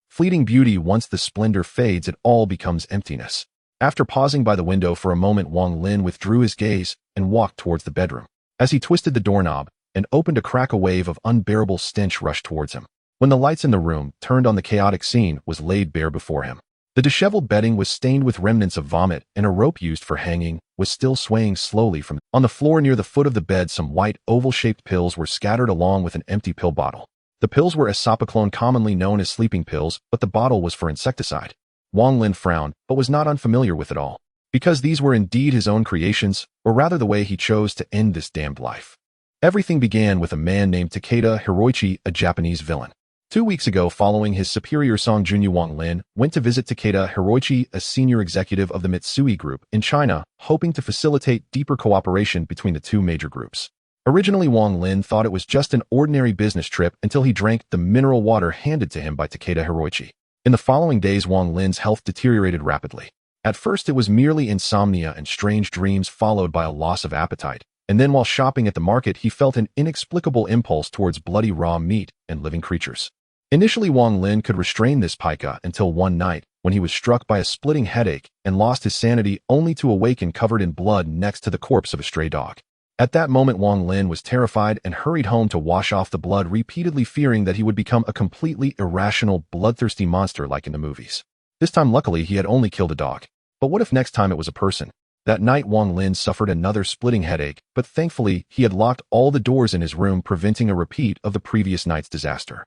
Fleeting beauty, once the splendor fades, it all becomes emptiness. After pausing by the window for a moment, Wang Lin withdrew his gaze and walked towards the bedroom. As he twisted the doorknob and opened a crack, a wave of unbearable stench rushed towards him. When the lights in the room turned on, the chaotic scene was laid bare before him. The disheveled bedding was stained with remnants of vomit, and a rope used for hanging was still swaying slowly from. On the floor near the foot of the bed, some white, oval-shaped pills were scattered along with an empty pill bottle. The pills were esopiclone, commonly known as sleeping pills, but the bottle was for insecticide. Wang Lin frowned, but was not unfamiliar with it all, because these were indeed his own creations, or rather the way he chose to end this damned life. Everything began with a man named Takeda Hiroichi, a Japanese villain. 2 weeks ago, following his superior Song Junyu, Wang Lin went to visit Takeda Hiroichi, a senior executive of the Mitsui Group in China, hoping to facilitate deeper cooperation between the two major groups. Originally, Wang Lin thought it was just an ordinary business trip until he drank the mineral water handed to him by Takeda Hiroichi. In the following days, Wang Lin's health deteriorated rapidly. At first, it was merely insomnia and strange dreams, followed by a loss of appetite. And then, while shopping at the market, he felt an inexplicable impulse towards bloody raw meat and living creatures. Initially, Wang Lin could restrain this pica until one night, when he was struck by a splitting headache and lost his sanity, only to awaken covered in blood next to the corpse of a stray dog. At that moment, Wang Lin was terrified and hurried home to wash off the blood, repeatedly fearing that he would become a completely irrational, bloodthirsty monster like in the movies. This time, luckily, he had only killed a dog. But what if next time it was a person? That night, Wang Lin suffered another splitting headache, but thankfully, he had locked all the doors in his room, preventing a repeat of the previous night's disaster.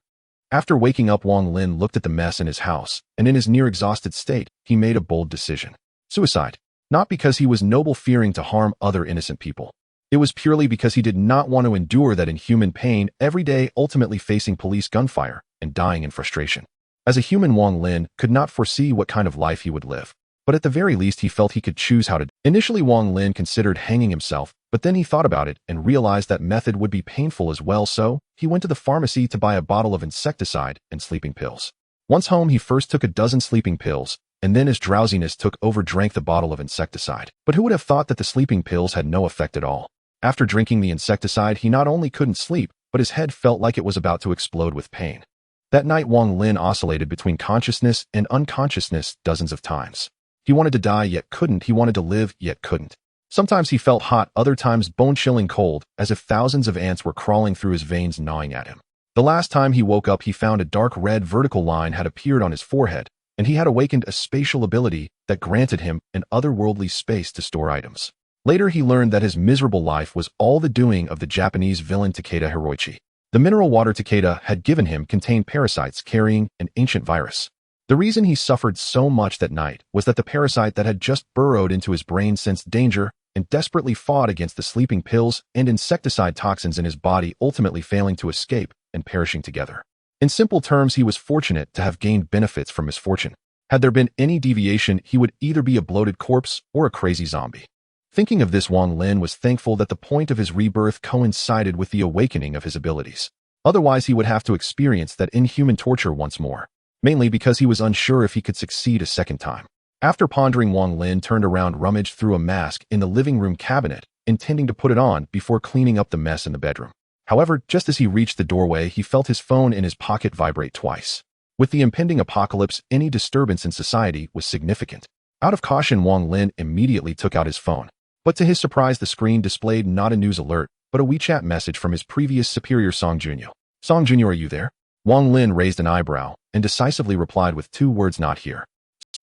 After waking up, Wang Lin looked at the mess in his house, and in his near-exhausted state, he made a bold decision. Suicide. Not because he was noble fearing to harm other innocent people. It was purely because he did not want to endure that inhuman pain every day, ultimately facing police gunfire and dying in frustration. As a human, Wang Lin could not foresee what kind of life he would live. But at the very least, he felt he could choose how to. Initially, Wang Lin considered hanging himself, but then he thought about it and realized that method would be painful as well, so he went to the pharmacy to buy a bottle of insecticide and sleeping pills. Once home, he first took a dozen sleeping pills, and then as drowsiness took over, drank the bottle of insecticide. But who would have thought that the sleeping pills had no effect at all? After drinking the insecticide, he not only couldn't sleep, but his head felt like it was about to explode with pain. That night, Wang Lin oscillated between consciousness and unconsciousness dozens of times. He wanted to die, yet couldn't. He wanted to live, yet couldn't. Sometimes he felt hot, other times bone-chilling cold, as if thousands of ants were crawling through his veins, gnawing at him. The last time he woke up, he found a dark red vertical line had appeared on his forehead, and he had awakened a spatial ability that granted him an otherworldly space to store items. Later, he learned that his miserable life was all the doing of the Japanese villain Takeda Hiroichi. The mineral water Takeda had given him contained parasites carrying an ancient virus. The reason he suffered so much that night was that the parasite that had just burrowed into his brain sensed danger and desperately fought against the sleeping pills and insecticide toxins in his body, ultimately failing to escape and perishing together. In simple terms, he was fortunate to have gained benefits from misfortune. Had there been any deviation, he would either be a bloated corpse or a crazy zombie. Thinking of this, Wang Lin was thankful that the point of his rebirth coincided with the awakening of his abilities. Otherwise, he would have to experience that inhuman torture once more, mainly because he was unsure if he could succeed a second time. After pondering, Wang Lin turned around, rummaged through a mask in the living room cabinet, intending to put it on before cleaning up the mess in the bedroom. However, just as he reached the doorway, he felt his phone in his pocket vibrate twice. With the impending apocalypse, any disturbance in society was significant. Out of caution, Wang Lin immediately took out his phone. But to his surprise, the screen displayed not a news alert, but a WeChat message from his previous superior, Song Junyo. Song Junyo, are you there? Wang Lin raised an eyebrow and decisively replied with 2 words, not here.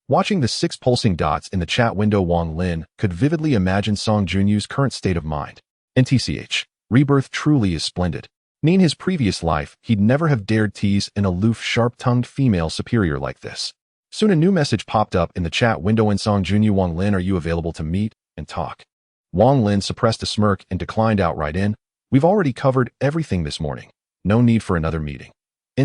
Watching the 6 pulsing dots in the chat window, Wang Lin could vividly imagine Song Junyo's current state of mind. NTCH. Rebirth truly is splendid. In his previous life, he'd never have dared tease an aloof, sharp-tongued female superior like this. Soon a new message popped up in the chat window, and Song Junyo, Wang Lin, are you available to meet and talk? Wang Lin suppressed a smirk and declined outright. We've already covered everything this morning. No need for another meeting.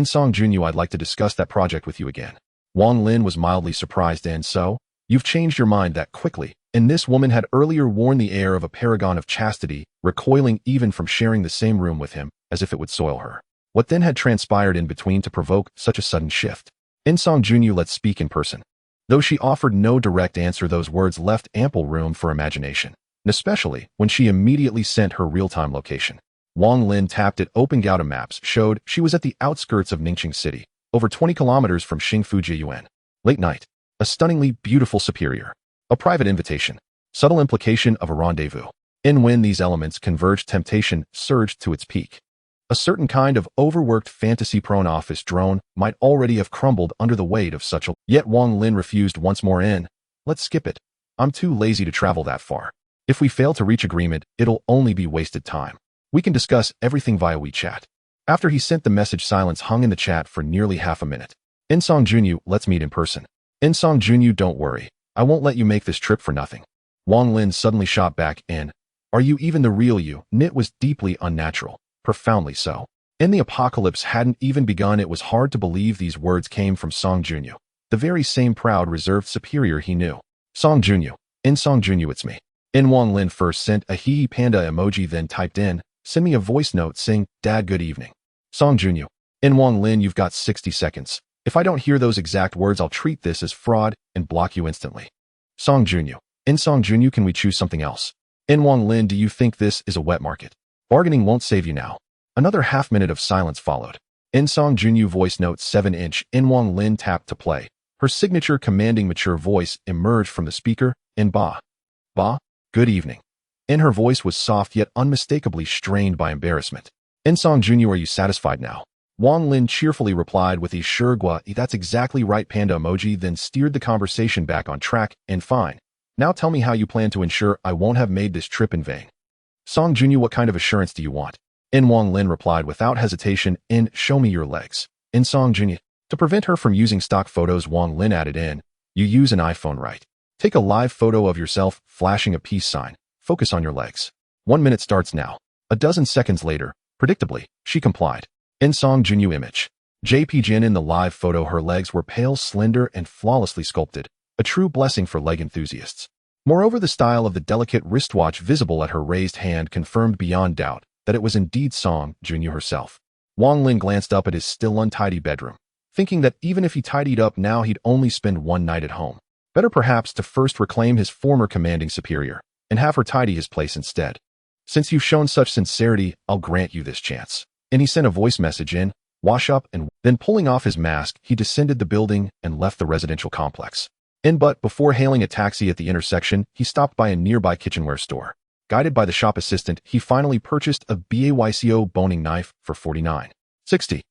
Song Junyo, I'd like to discuss that project with you again. Wang Lin was mildly surprised. And so, you've changed your mind that quickly? And this woman had earlier worn the air of a paragon of chastity, recoiling even from sharing the same room with him, as if it would soil her. What then had transpired in between to provoke such a sudden shift? Song Junyo, let's speak in person. Though she offered no direct answer, those words left ample room for imagination, especially when she immediately sent her real-time location. Wang Lin tapped it open. Gouda Maps showed she was at the outskirts of Ningxing City, over 20 kilometers from Xingfujiyuan. Late night. A stunningly beautiful superior. A private invitation. Subtle implication of a rendezvous. When these elements converged, temptation surged to its peak. A certain kind of overworked, fantasy-prone office drone might already have crumbled under the weight of such a... Yet Wang Lin refused once more. Let's skip it. I'm too lazy to travel that far. If we fail to reach agreement, it'll only be wasted time. We can discuss everything via WeChat. After he sent the message, silence hung in the chat for nearly half a minute. Song Junyo, let's meet in person. Song Junyo, don't worry. I won't let you make this trip for nothing. Wang Lin suddenly shot back. Are you even the real you? It was deeply unnatural. Profoundly so. The apocalypse hadn't even begun. It was hard to believe these words came from Song Junyo, the very same proud, reserved superior he knew. Song Junyo. Song Junyo, it's me. Wang Lin first sent a hee panda emoji, then typed send me a voice note saying, Dad, good evening. Song Junyo. Wang Lin, you've got 60 seconds. If I don't hear those exact words, I'll treat this as fraud and block you instantly. Song Junyo. Song Junyo, can we choose something else? Wang Lin, do you think this is a wet market? Bargaining won't save you now. Another half-minute of silence followed. Song Junyo, voice note 7-inch. Wang Lin tapped to play. Her signature commanding mature voice emerged from the speaker. Ba. Good evening. Her voice was soft yet unmistakably strained by embarrassment. Song Junyo, are you satisfied now? Wang Lin cheerfully replied with a sure gua, that's exactly right panda emoji, then steered the conversation back on track. Fine. Now tell me how you plan to ensure I won't have made this trip in vain. Song Junyo, what kind of assurance do you want? Wang Lin replied without hesitation, show me your legs. Song Junyo. To prevent her from using stock photos, Wang Lin added you use an iPhone, right? Take a live photo of yourself flashing a peace sign. Focus on your legs. 1 minute starts now. A dozen seconds later, predictably, she complied. In Song Junyu image. JP Jin in the live photo, her legs were pale, slender, and flawlessly sculpted, a true blessing for leg enthusiasts. Moreover, the style of the delicate wristwatch visible at her raised hand confirmed beyond doubt that it was indeed Song Junyu herself. Wang Lin glanced up at his still untidy bedroom, thinking that even if he tidied up now, he'd only spend one night at home. Better perhaps to first reclaim his former commanding superior and have her tidy his place instead. Since you've shown such sincerity, I'll grant you this chance. And he sent a voice message in, wash up, and then pulling off his mask, he descended the building and left the residential complex. But before hailing a taxi at the intersection, he stopped by a nearby kitchenware store. Guided by the shop assistant, he finally purchased a BAYCO boning knife for $49.60.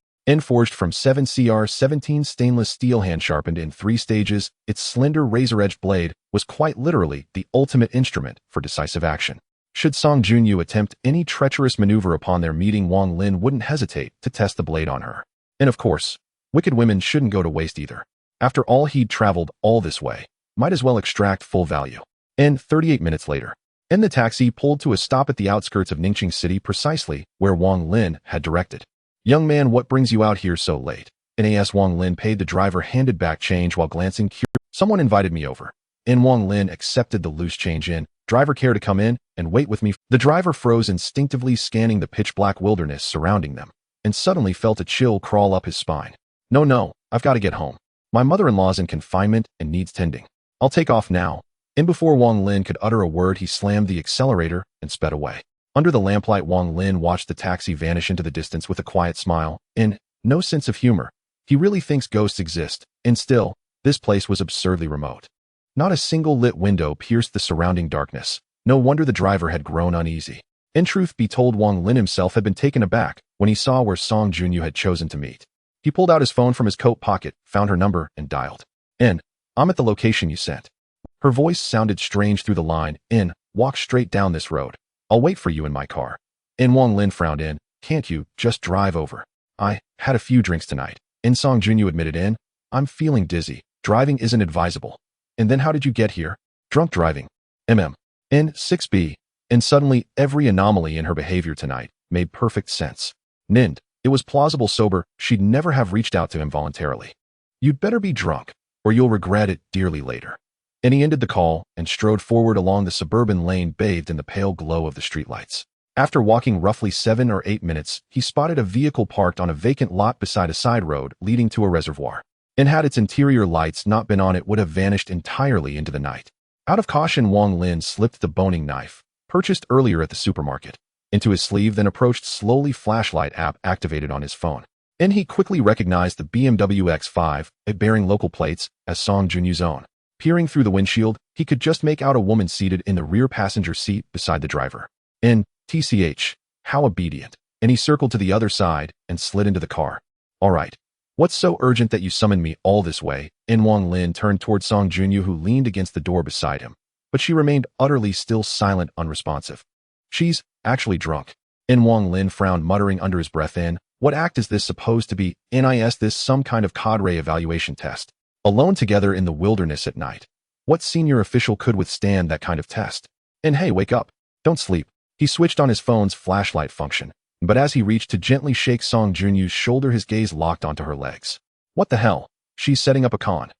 Forged from 7CR17 stainless steel, hand sharpened in 3 stages, its slender razor-edged blade was quite literally the ultimate instrument for decisive action. Should Song Junyu attempt any treacherous maneuver upon their meeting, Wang Lin wouldn't hesitate to test the blade on her. And of course, wicked women shouldn't go to waste either. After all, he'd traveled all this way. Might as well extract full value. 38 minutes later, the taxi pulled to a stop at the outskirts of Ningqing City, precisely where Wang Lin had directed. Young man, what brings you out here so late? As Wang Lin paid, the driver handed back change while glancing curious. Someone invited me over. Wang Lin accepted the loose change. Driver, care to come in and wait with me? The driver froze, instinctively scanning the pitch-black wilderness surrounding them, and suddenly felt a chill crawl up his spine. No, I've got to get home. My mother-in-law's in confinement and needs tending. I'll take off now. Before Wang Lin could utter a word, he slammed the accelerator and sped away. Under the lamplight, Wang Lin watched the taxi vanish into the distance with a quiet smile. No sense of humor. He really thinks ghosts exist, and still, this place was absurdly remote. Not a single lit window pierced the surrounding darkness. No wonder the driver had grown uneasy. In truth be told, Wang Lin himself had been taken aback when he saw where Song Junyu had chosen to meet. He pulled out his phone from his coat pocket, found her number, and dialed. I'm at the location you sent. Her voice sounded strange through the line. Walk straight down this road. I'll wait for you in my car. Wang Lin frowned. Can't you just drive over? I had a few drinks tonight. Song Junyu admitted. I'm feeling dizzy. Driving isn't advisable. Then how did you get here? Drunk driving. 6B. Suddenly, every anomaly in her behavior tonight made perfect sense. It was plausible. Sober, she'd never have reached out to him voluntarily. You'd better be drunk, or you'll regret it dearly later. He ended the call and strode forward along the suburban lane, bathed in the pale glow of the streetlights. After walking roughly 7 or 8 minutes, he spotted a vehicle parked on a vacant lot beside a side road leading to a reservoir. Had its interior lights not been on, it would have vanished entirely into the night. Out of caution, Wang Lin slipped the boning knife, purchased earlier at the supermarket, into his sleeve, then approached slowly. Flashlight app activated on his phone. He quickly recognized the BMW X5, bearing local plates, as Song Junyu's own. Peering through the windshield, he could just make out a woman seated in the rear passenger seat beside the driver. TCH, how obedient. He circled to the other side and slid into the car. All right. What's so urgent that you summoned me all this way? Wang Lin turned toward Song Junyu, who leaned against the door beside him, but she remained utterly still, silent, unresponsive. She's actually drunk. Wang Lin frowned, muttering under his breath. What act is this supposed to be? Is this some kind of cadre evaluation test? Alone together in the wilderness at night. What senior official could withstand that kind of test? Hey, wake up. Don't sleep. He switched on his phone's flashlight function, but as he reached to gently shake Song Junyu's shoulder, his gaze locked onto her legs. What the hell? She's setting up a con.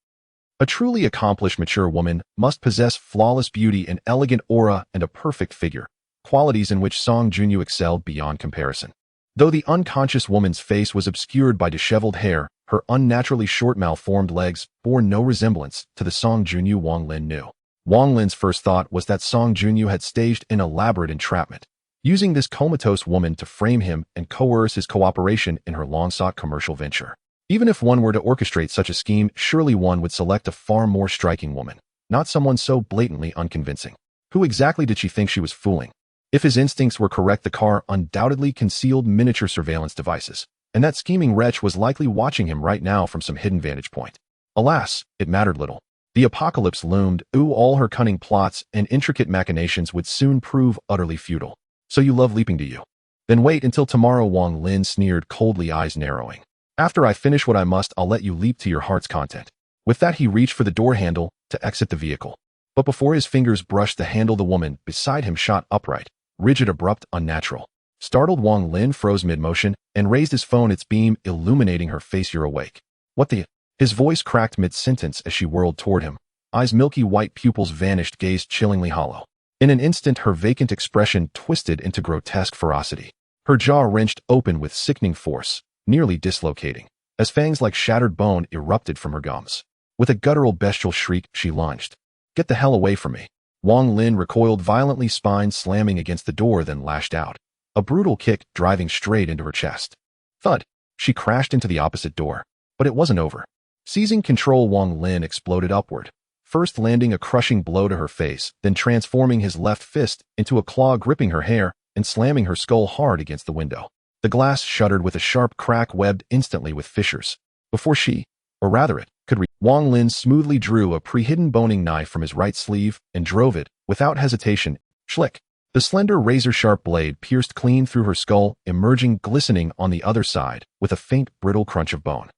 A truly accomplished, mature woman must possess flawless beauty, an elegant aura, and a perfect figure, qualities in which Song Junyu excelled beyond comparison. Though the unconscious woman's face was obscured by disheveled hair, her unnaturally short, malformed legs bore no resemblance to the Song Junyu Wang Lin knew. Wang Lin's first thought was that Song Junyu had staged an elaborate entrapment, using this comatose woman to frame him and coerce his cooperation in her long-sought commercial venture. Even if one were to orchestrate such a scheme, surely one would select a far more striking woman, not someone so blatantly unconvincing. Who exactly did she think she was fooling? If his instincts were correct, the car undoubtedly concealed miniature surveillance devices, and that scheming wretch was likely watching him right now from some hidden vantage point. Alas, it mattered little. The apocalypse loomed. All her cunning plots and intricate machinations would soon prove utterly futile. So you love leaping, do you? Then wait until tomorrow, Wang Lin sneered coldly, eyes narrowing. After I finish what I must, I'll let you leap to your heart's content. With that, he reached for the door handle to exit the vehicle. But before his fingers brushed the handle, the woman beside him shot upright, rigid, abrupt, unnatural. Startled, Wang Lin froze mid-motion and raised his phone, its beam illuminating her face. "You're awake." "What the—" His voice cracked mid-sentence as she whirled toward him. Eyes milky white, pupils vanished, gaze chillingly hollow. In an instant, her vacant expression twisted into grotesque ferocity. Her jaw wrenched open with sickening force, nearly dislocating, as fangs like shattered bone erupted from her gums. With a guttural, bestial shriek, she lunged. "Get the hell away from me." Wang Lin recoiled violently, spine slamming against the door, then lashed out. A brutal kick driving straight into her chest. Thud! She crashed into the opposite door. But it wasn't over. Seizing control, Wang Lin exploded upward, first landing a crushing blow to her face, then transforming his left fist into a claw, gripping her hair and slamming her skull hard against the window. The glass shuddered with a sharp crack, webbed instantly with fissures. Before she, or rather it, could reach, Wang Lin smoothly drew a pre-hidden boning knife from his right sleeve and drove it, without hesitation. Schlick! The slender razor-sharp blade pierced clean through her skull, emerging glistening on the other side, with a faint, brittle crunch of bone.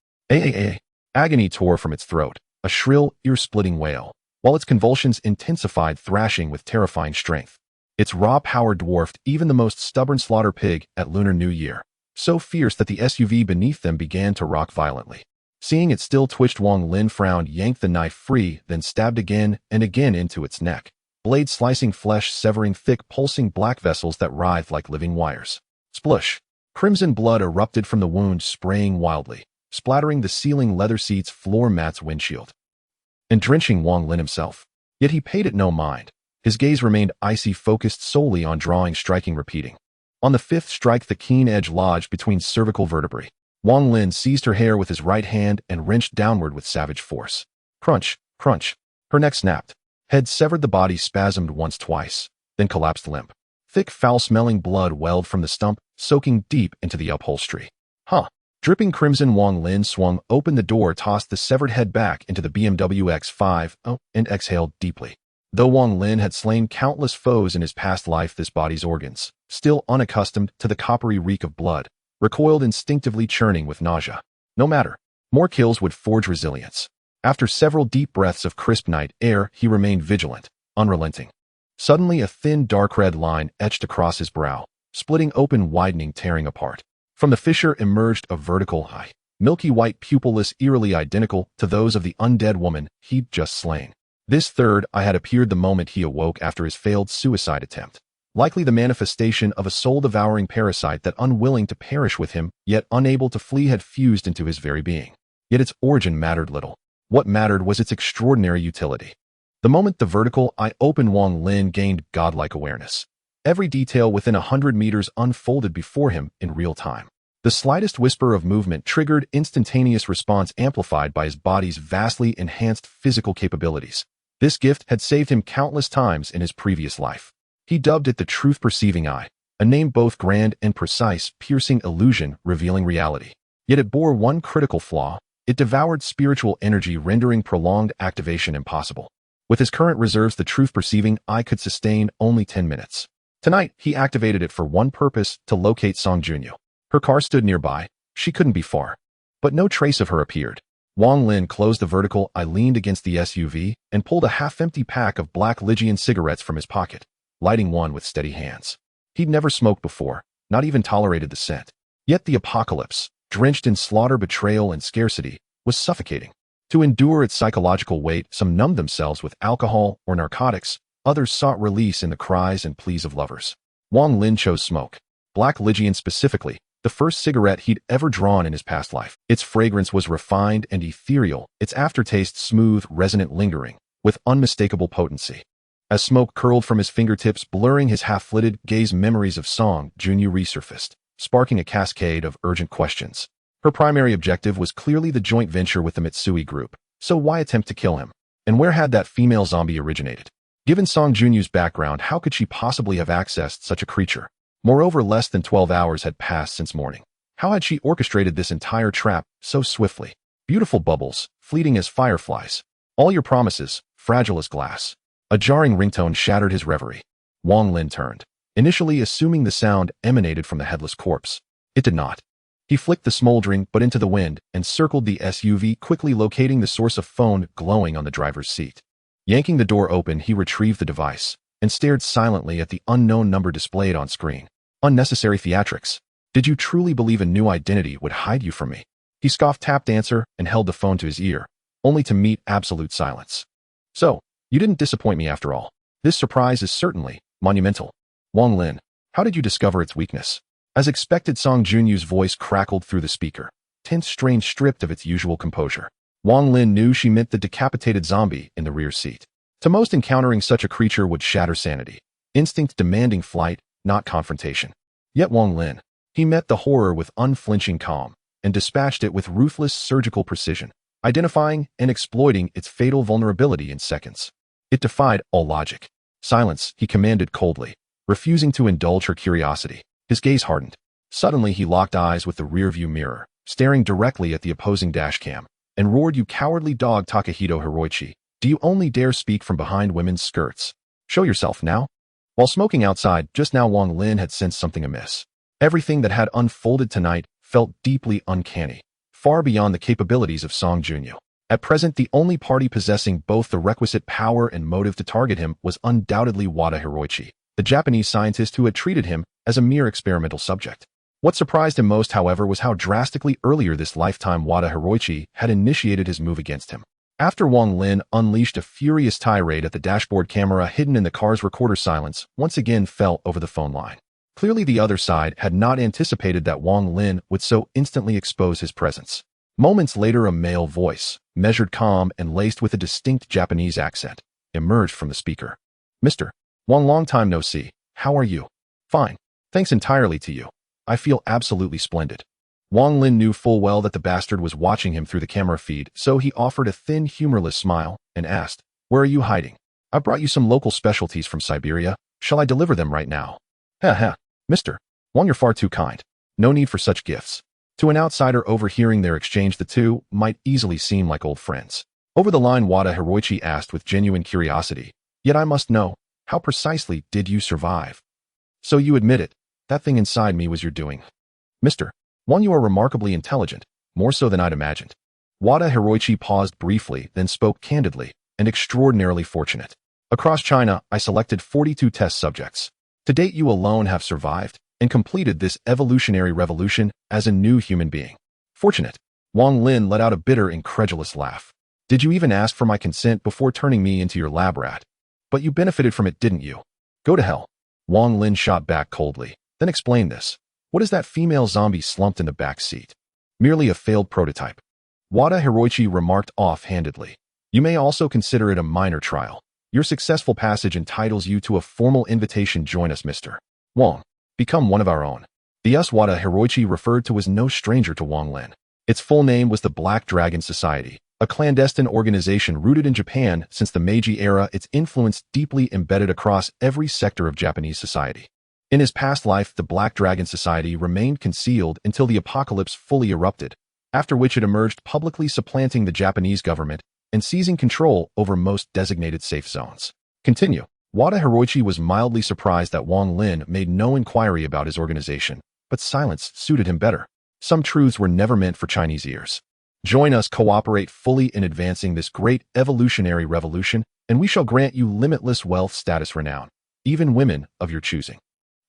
Agony tore from its throat, a shrill, ear-splitting wail, while its convulsions intensified, thrashing with terrifying strength. Its raw power dwarfed even the most stubborn slaughter pig at Lunar New Year, so fierce that the SUV beneath them began to rock violently. Seeing it still twitched, Wang Lin frowned, yanked the knife free, then stabbed again and again into its neck, blade slicing flesh, severing thick, pulsing black vessels that writhed like living wires. Splush! Crimson blood erupted from the wound, spraying wildly, splattering the ceiling, leather seats, floor mats, windshield, and drenching Wang Lin himself. Yet he paid it no mind. His gaze remained icy, focused solely on drawing, striking, repeating. On the fifth strike, the keen edge lodged between cervical vertebrae. Wang Lin seized her hair with his right hand and wrenched downward with savage force. Crunch, crunch. Her neck snapped. Head severed, the body spasmed once, twice, then collapsed limp. Thick, foul-smelling blood welled from the stump, soaking deep into the upholstery. Dripping crimson, Wang Lin swung open the door, tossed the severed head back into the BMW X5, and exhaled deeply. Though Wang Lin had slain countless foes in his past life, this body's organs, still unaccustomed to the coppery reek of blood, recoiled instinctively, churning with nausea. No matter. More kills would forge resilience. After several deep breaths of crisp night air, he remained vigilant, unrelenting. Suddenly, a thin, dark red line etched across his brow, splitting open, widening, tearing apart. From the fissure emerged a vertical eye, milky white, pupilless, eerily identical to those of the undead woman he'd just slain. This third eye had appeared the moment he awoke after his failed suicide attempt. Likely the manifestation of a soul-devouring parasite that, unwilling to perish with him, yet unable to flee, had fused into his very being. Yet its origin mattered little. What mattered was its extraordinary utility. The moment the vertical eye opened, Wang Lin gained godlike awareness. Every detail within 100 meters unfolded before him in real time. The slightest whisper of movement triggered instantaneous response, amplified by his body's vastly enhanced physical capabilities. This gift had saved him countless times in his previous life. He dubbed it the truth-perceiving eye, a name both grand and precise, piercing illusion, revealing reality. Yet it bore one critical flaw. It devoured spiritual energy, rendering prolonged activation impossible. With his current reserves, the truth-perceiving eye could sustain only 10 minutes. Tonight, he activated it for one purpose: to locate Song Junyu. Her car stood nearby. She couldn't be far. But no trace of her appeared. Wang Lin closed the vertical eye, leaned against the SUV, and pulled a half-empty pack of black Lygian cigarettes from his pocket, lighting one with steady hands. He'd never smoked before, not even tolerated the scent. Yet the apocalypse, drenched in slaughter, betrayal, and scarcity, was suffocating. To endure its psychological weight, some numbed themselves with alcohol or narcotics, others sought release in the cries and pleas of lovers. Wang Lin chose smoke. Black Lygian specifically, the first cigarette he'd ever drawn in his past life. Its fragrance was refined and ethereal, its aftertaste smooth, resonant, lingering, with unmistakable potency. As smoke curled from his fingertips, blurring his half-flitted gaze, memories of Song Junyu resurfaced, sparking a cascade of urgent questions. Her primary objective was clearly the joint venture with the Mitsui group, so why attempt to kill him? And where had that female zombie originated? Given Song Junyu's background, how could she possibly have accessed such a creature? Moreover, less than 12 hours had passed since morning. How had she orchestrated this entire trap so swiftly? Beautiful bubbles, fleeting as fireflies. All your promises, fragile as glass. A jarring ringtone shattered his reverie. Wang Lin turned, initially assuming the sound emanated from the headless corpse. It did not. He flicked the smoldering butt into the wind and circled the SUV, quickly locating the source of phone glowing on the driver's seat. Yanking the door open, he retrieved the device and stared silently at the unknown number displayed on screen. Unnecessary theatrics. Did you truly believe a new identity would hide you from me? He scoffed, tapped answer, and held the phone to his ear, only to meet absolute silence. So, you didn't disappoint me after all. This surprise is certainly monumental. Wang Lin, how did you discover its weakness? As expected, Song Junyu's voice crackled through the speaker, tense strain stripped of its usual composure. Wang Lin knew she meant the decapitated zombie in the rear seat. To most, encountering such a creature would shatter sanity, instinct demanding flight, not confrontation. Yet Wang Lin, he met the horror with unflinching calm and dispatched it with ruthless surgical precision, identifying and exploiting its fatal vulnerability in seconds. It defied all logic. Silence, he commanded coldly, refusing to indulge her curiosity. His gaze hardened. Suddenly he locked eyes with the rearview mirror, staring directly at the opposing dashcam, and roared, "You cowardly dog Takahito Hiroichi, do you only dare speak from behind women's skirts? Show yourself now?" While smoking outside, just now Wang Lin had sensed something amiss. Everything that had unfolded tonight felt deeply uncanny, far beyond the capabilities of Song Junyu. At present, the only party possessing both the requisite power and motive to target him was undoubtedly Wada Hiroichi, the Japanese scientist who had treated him as a mere experimental subject. What surprised him most, however, was how drastically earlier this lifetime Wada Hiroichi had initiated his move against him. After Wang Lin unleashed a furious tirade at the dashboard, camera hidden in the car's recorder, silence once again fell over the phone line. Clearly the other side had not anticipated that Wang Lin would so instantly expose his presence. Moments later, a male voice, measured, calm, and laced with a distinct Japanese accent, emerged from the speaker. "Mr. Wang, long time no see. How are you?" "Fine. Thanks entirely to you. I feel absolutely splendid." Wang Lin knew full well that the bastard was watching him through the camera feed, so he offered a thin, humorless smile and asked, "Where are you hiding?" "I brought you some local specialties from Siberia. Shall I deliver them right now?" "Ha ha. Mr. Wang, you're far too kind. No need for such gifts." To an outsider overhearing their exchange, the two might easily seem like old friends. Over the line, Wada Hiroichi asked with genuine curiosity, "Yet I must know, how precisely did you survive?" "So you admit it. That thing inside me was your doing." "Mr. Wang, you are remarkably intelligent, more so than I'd imagined." Wada Hiroichi paused briefly, then spoke candidly, "and extraordinarily fortunate. Across China, I selected 42 test subjects. To date, you alone have survived and completed this evolutionary revolution as a new human being." "Fortunate?" Wang Lin let out a bitter, incredulous laugh. "Did you even ask for my consent before turning me into your lab rat? But you benefited from it, didn't you?" "Go to hell." Wang Lin shot back coldly. "Then explain this. What is that female zombie slumped in the back seat?" "Merely a failed prototype," Wada Hiroichi remarked off-handedly. "You may also consider it a minor trial. Your successful passage entitles you to a formal invitation. Join us, Mr. Wang. Become one of our own." The us Wada Hiroichi referred to was no stranger to Wang Lin. Its full name was the Black Dragon Society, a clandestine organization rooted in Japan since the Meiji era, its influence deeply embedded across every sector of Japanese society. In his past life, the Black Dragon Society remained concealed until the apocalypse fully erupted, after which it emerged publicly, supplanting the Japanese government and seizing control over most designated safe zones. Continue. Wada Hiroichi was mildly surprised that Wang Lin made no inquiry about his organization, but silence suited him better. Some truths were never meant for Chinese ears. Join us, cooperate fully in advancing this great evolutionary revolution, and we shall grant you limitless wealth, status, renown, even women of your choosing.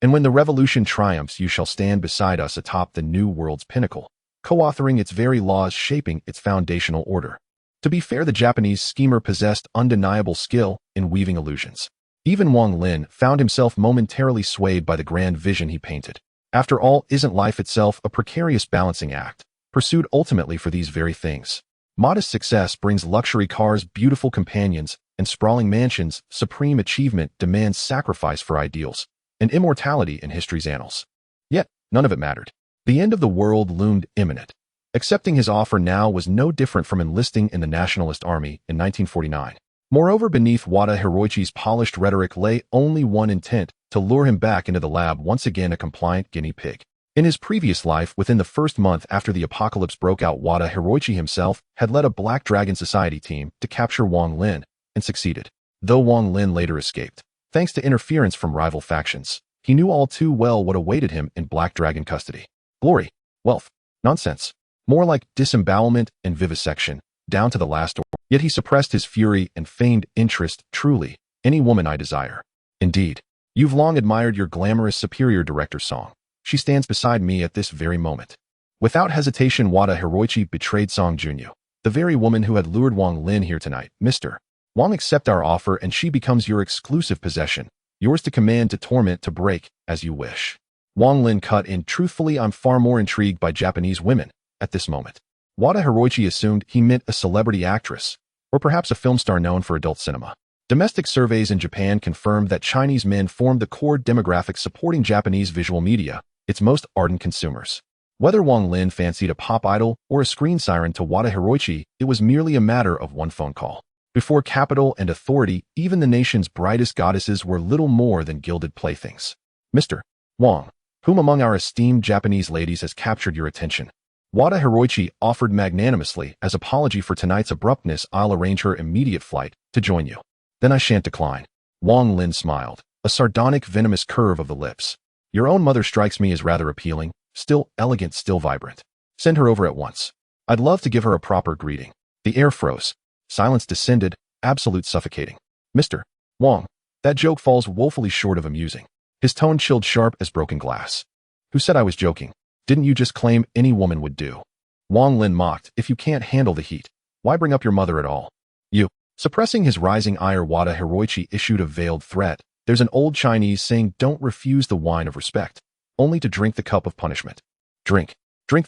And when the revolution triumphs, you shall stand beside us atop the new world's pinnacle, co-authoring its very laws, shaping its foundational order. To be fair, the Japanese schemer possessed undeniable skill in weaving illusions. Even Wang Lin found himself momentarily swayed by the grand vision he painted. After all, isn't life itself a precarious balancing act, pursued ultimately for these very things? Modest success brings luxury cars, beautiful companions, and sprawling mansions. Supreme achievement demands sacrifice for ideals and immortality in history's annals. Yet, none of it mattered. The end of the world loomed imminent. Accepting his offer now was no different from enlisting in the Nationalist Army in 1949. Moreover, beneath Wada Hiroichi's polished rhetoric lay only one intent: to lure him back into the lab, once again a compliant guinea pig. In his previous life, within the first month after the apocalypse broke out, Wada Hiroichi himself had led a Black Dragon Society team to capture Wang Lin, and succeeded. Though Wang Lin later escaped, thanks to interference from rival factions, he knew all too well what awaited him in Black Dragon custody. Glory, wealth, nonsense. More like disembowelment and vivisection, down to the last Yet he suppressed his fury and feigned interest. Truly, any woman I desire. Indeed, you've long admired your glamorous superior director Song. She stands beside me at this very moment. Without hesitation, Wada Hiroichi betrayed Song Junyu, the very woman who had lured Wang Lin here tonight. Mr. Wang, accept our offer and she becomes your exclusive possession, yours to command, to torment, to break, as you wish. Wang Lin cut in. Truthfully, I'm far more intrigued by Japanese women at this moment. Wada Hiroichi assumed he meant a celebrity actress, or perhaps a film star known for adult cinema. Domestic surveys in Japan confirmed that Chinese men formed the core demographic supporting Japanese visual media, its most ardent consumers. Whether Wang Lin fancied a pop idol or a screen siren to Wada Hiroichi, it was merely a matter of one phone call. Before capital and authority, even the nation's brightest goddesses were little more than gilded playthings. Mr. Wang, whom among our esteemed Japanese ladies has captured your attention? Wada Hiroichi offered magnanimously. As apology for tonight's abruptness, I'll arrange her immediate flight to join you. Then I shan't decline. Wang Lin smiled, a sardonic, venomous curve of the lips. Your own mother strikes me as rather appealing, still elegant, still vibrant. Send her over at once. I'd love to give her a proper greeting. The air froze. Silence descended, absolute suffocating. Mr. Wang, that joke falls woefully short of amusing. His tone chilled, sharp as broken glass. Who said I was joking? Didn't you just claim any woman would do? Wang Lin mocked. If you can't handle the heat, why bring up your mother at all? You. Suppressing his rising ire, Wada Hiroichi issued a veiled threat. There's an old Chinese saying, don't refuse the wine of respect, only to drink the cup of punishment. Drink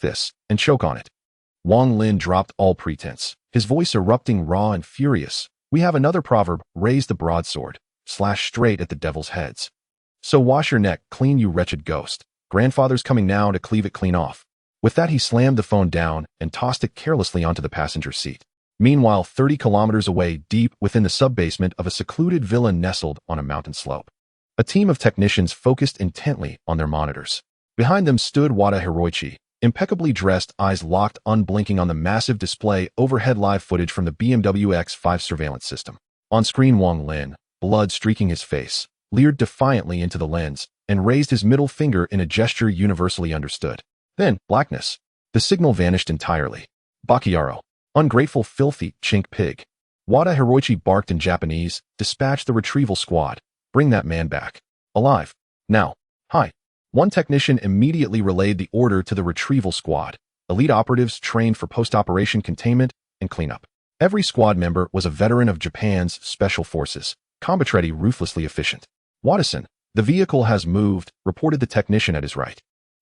this, and choke on it. Wang Lin dropped all pretense, his voice erupting raw and furious. We have another proverb, raise the broadsword, slash straight at the devil's heads. So wash your neck clean, you wretched ghost. Grandfather's coming now to cleave it clean off. With that, he slammed the phone down and tossed it carelessly onto the passenger seat. Meanwhile, 30 kilometers away, deep within the sub-basement of a secluded villa nestled on a mountain slope, a team of technicians focused intently on their monitors. Behind them stood Wada Hiroichi, impeccably dressed, eyes locked, unblinking on the massive display overhead. Live footage from the BMW X5 surveillance system. On screen, Wang Lin, blood streaking his face, leered defiantly into the lens and raised his middle finger in a gesture universally understood. Then, blackness. The signal vanished entirely. Bakiaro. Ungrateful, filthy, chink pig. Wada Hiroichi barked in Japanese. Dispatch the retrieval squad. Bring that man back. Alive. Now. Hi. One technician immediately relayed the order to the retrieval squad, elite operatives trained for post-operation containment and cleanup. Every squad member was a veteran of Japan's special forces, combat-ready, ruthlessly efficient. Watson, the vehicle has moved, reported the technician at his right.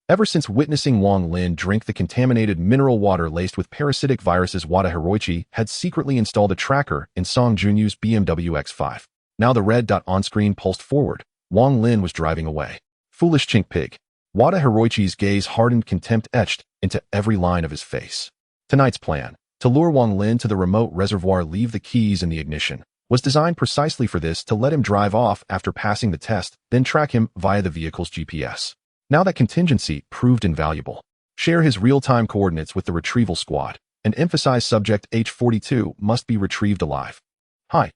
Ever since witnessing Wang Lin drink the contaminated mineral water laced with parasitic viruses, Wada Hiroichi had secretly installed a tracker in Song Junyu's BMW X5. Now the red dot on screen pulsed forward. Wang Lin was driving away. Foolish chink pig. Wada Hiroichi's gaze hardened, contempt etched into every line of his face. Tonight's plan, to lure Wang Lin to the remote reservoir, leave the keys in the ignition, was designed precisely for this, to let him drive off after passing the test, then track him via the vehicle's GPS. Now that contingency proved invaluable. Share his real-time coordinates with the retrieval squad, and emphasize subject H-42 must be retrieved alive. Hi.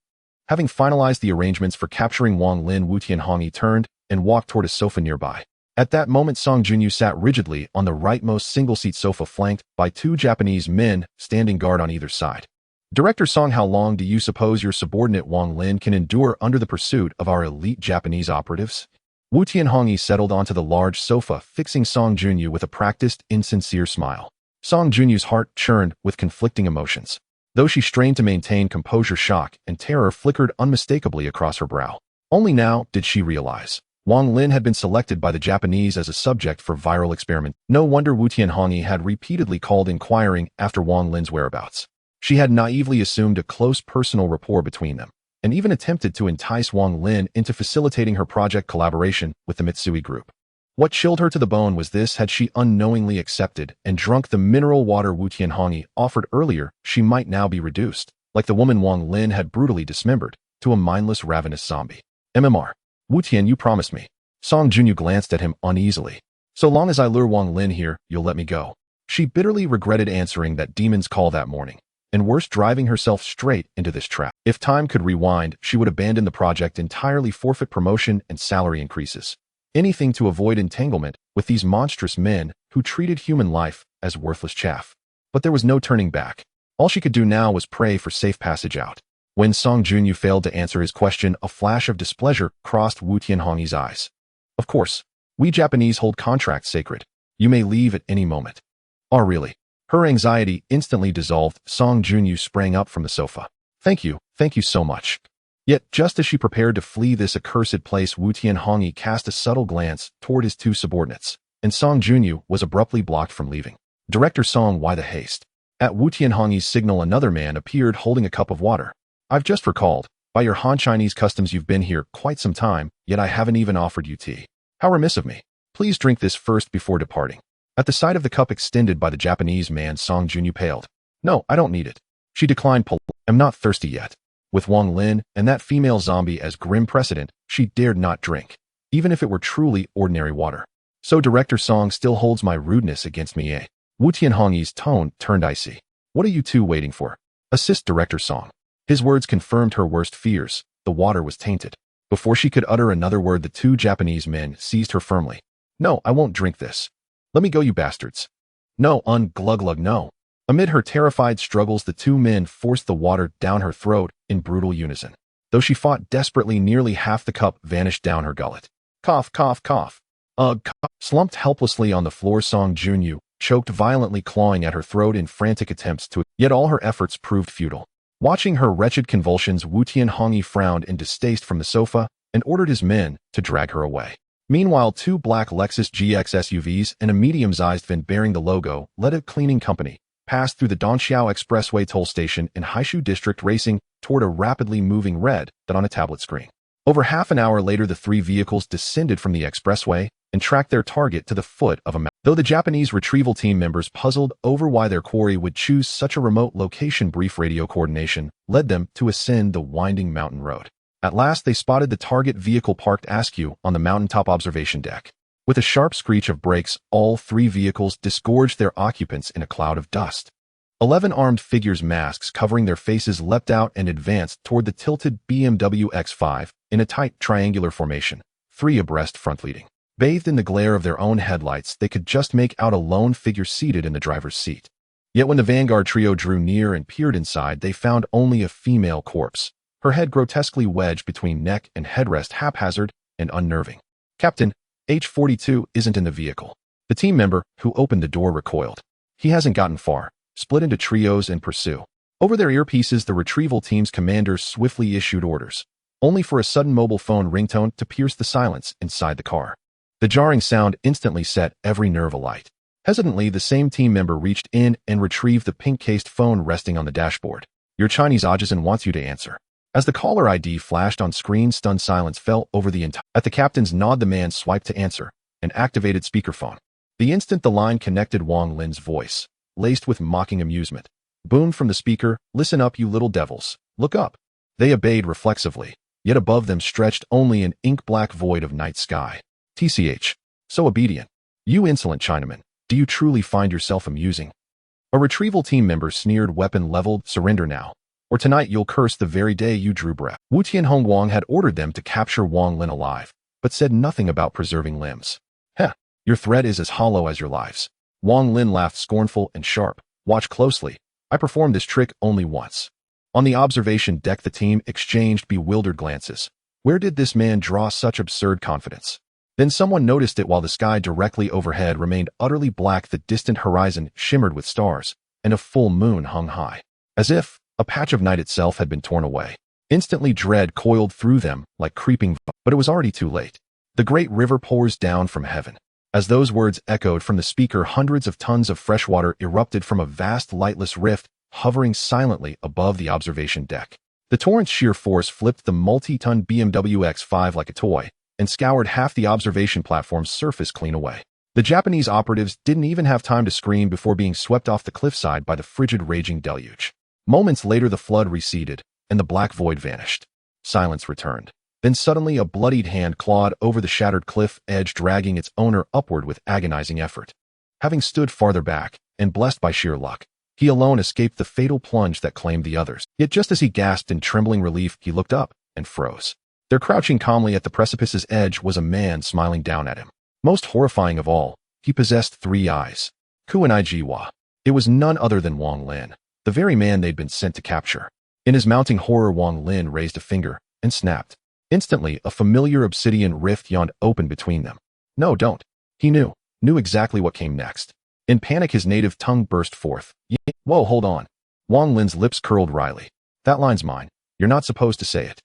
Having finalized the arrangements for capturing Wang Lin, Wu Tianhongyi turned and walked toward a sofa nearby. At that moment, Song Junyu sat rigidly on the rightmost single-seat sofa, flanked by two Japanese men standing guard on either side. Director Song, how long do you suppose your subordinate Wang Lin can endure under the pursuit of our elite Japanese operatives? Wu Tianhongyi settled onto the large sofa, fixing Song Junyu with a practiced, insincere smile. Song Junyu's heart churned with conflicting emotions. Though she strained to maintain composure, shock and terror flickered unmistakably across her brow. Only now did she realize Wang Lin had been selected by the Japanese as a subject for viral experiment. No wonder Wu Tianhongyi had repeatedly called inquiring after Wang Lin's whereabouts. She had naively assumed a close personal rapport between them, and even attempted to entice Wang Lin into facilitating her project collaboration with the Mitsui Group. What chilled her to the bone was this: had she unknowingly accepted and drunk the mineral water Wu Tianhongyi offered earlier, she might now be reduced, like the woman Wang Lin had brutally dismembered, to a mindless, ravenous zombie. MMR. Wu Tian, you promised me. Song Junyu glanced at him uneasily. So long as I lure Wang Lin here, you'll let me go. She bitterly regretted answering that demon's call that morning, and worse, driving herself straight into this trap. If time could rewind, she would abandon the project entirely, forfeit promotion and salary increases. Anything to avoid entanglement with these monstrous men who treated human life as worthless chaff. But there was no turning back. All she could do now was pray for safe passage out. When Song Junyu failed to answer his question, a flash of displeasure crossed Wu Tianhongyi's eyes. Of course, we Japanese hold contracts sacred. You may leave at any moment. Oh, really? Her anxiety instantly dissolved. Song Junyu sprang up from the sofa. Thank you so much. Yet, just as she prepared to flee this accursed place, Wu Tianhongyi cast a subtle glance toward his two subordinates, and Song Junyu was abruptly blocked from leaving. Director Song, why the haste? At Wu Tianhongyi's signal, another man appeared holding a cup of water. I've just recalled, by your Han Chinese customs you've been here quite some time, yet I haven't even offered you tea. How remiss of me. Please drink this first before departing. At the sight of the cup extended by the Japanese man, Song Junyu paled. No, I don't need it. She declined politely. I'm not thirsty yet. With Wang Lin and that female zombie as grim precedent, she dared not drink, even if it were truly ordinary water. So Director Song still holds my rudeness against me, eh? Wu Tianhongyi's tone turned icy. What are you two waiting for? Assist Director Song. His words confirmed her worst fears. The water was tainted. Before she could utter another word, the two Japanese men seized her firmly. No, I won't drink this. Let me go, you bastards. No, glug, no. Amid her terrified struggles, the two men forced the water down her throat in brutal unison. Though she fought desperately, nearly half the cup vanished down her gullet. Cough, cough, cough. Slumped helplessly on the floor, Song Junyu choked violently, clawing at her throat in frantic attempts to, yet all her efforts proved futile. Watching her wretched convulsions, Wu Tianhongyi frowned in distaste from the sofa and ordered his men to drag her away. Meanwhile, two black Lexus GX SUVs and a medium-sized van bearing the logo, led a cleaning company, passed through the Dongxiao Expressway toll station in Haishu District, racing toward a rapidly moving red dot on a tablet screen. Over half an hour later, the three vehicles descended from the expressway and tracked their target to the foot of a mountain. Though the Japanese retrieval team members puzzled over why their quarry would choose such a remote location, brief radio coordination led them to ascend the winding mountain road. At last, they spotted the target vehicle parked askew on the mountaintop observation deck. With a sharp screech of brakes, all three vehicles disgorged their occupants in a cloud of dust. 11 armed figures, masks covering their faces, leapt out and advanced toward the tilted BMW X5 in a tight triangular formation, 3 abreast, front leading. Bathed in the glare of their own headlights, they could just make out a lone figure seated in the driver's seat. Yet when the vanguard trio drew near and peered inside, they found only a female corpse, her head grotesquely wedged between neck and headrest, haphazard and unnerving. Captain, H-42 isn't in the vehicle. The team member who opened the door recoiled. He hasn't gotten far. Split into trios and pursue. Over their earpieces, the retrieval team's commanders swiftly issued orders, only for a sudden mobile phone ringtone to pierce the silence inside the car. The jarring sound instantly set every nerve alight. Hesitantly, the same team member reached in and retrieved the pink-cased phone resting on the dashboard. Your Chinese Ajisen wants you to answer. As the caller ID flashed on screen, stunned silence fell over the entire. At the captain's nod, the man swiped to answer and activated speakerphone. The instant the line connected, Wang Lin's voice, laced with mocking amusement, boomed from the speaker. Listen up, you little devils. Look up. They obeyed reflexively, yet above them stretched only an ink-black void of night sky. TCH. So obedient. You insolent Chinaman. Do you truly find yourself amusing? A retrieval team member sneered, weapon leveled. Surrender now, or tonight you'll curse the very day you drew breath. Wu Tianhongyi had ordered them to capture Wang Lin alive, but said nothing about preserving limbs. Heh, your threat is as hollow as your lives. Wang Lin laughed, scornful and sharp. Watch closely. I performed this trick only once. On the observation deck, the team exchanged bewildered glances. Where did this man draw such absurd confidence? Then someone noticed it while the sky directly overhead remained utterly black. The distant horizon shimmered with stars, and a full moon hung high, as if a patch of night itself had been torn away. Instantly, dread coiled through them like creeping, but it was already too late. The great river pours down from heaven. As those words echoed from the speaker, hundreds of tons of fresh water erupted from a vast lightless rift, hovering silently above the observation deck. The torrent's sheer force flipped the multi-ton BMW X5 like a toy, and scoured half the observation platform's surface clean away. The Japanese operatives didn't even have time to scream before being swept off the cliffside by the frigid, raging deluge. Moments later, the flood receded, and the black void vanished. Silence returned. Then suddenly, a bloodied hand clawed over the shattered cliff edge, dragging its owner upward with agonizing effort. Having stood farther back, and blessed by sheer luck, he alone escaped the fatal plunge that claimed the others. Yet just as he gasped in trembling relief, he looked up and froze. There, crouching calmly at the precipice's edge, was a man smiling down at him. Most horrifying of all, he possessed 3 eyes. Kuan-i-jiwa. It was none other than Wang Lin. the very man they'd been sent to capture. In his mounting horror, Wang Lin raised a finger and snapped. Instantly, a familiar obsidian rift yawned open between them. No, don't. He knew exactly what came next. In panic, his native tongue burst forth. Whoa, hold on. Wang Lin's lips curled wryly. That line's mine. You're not supposed to say it.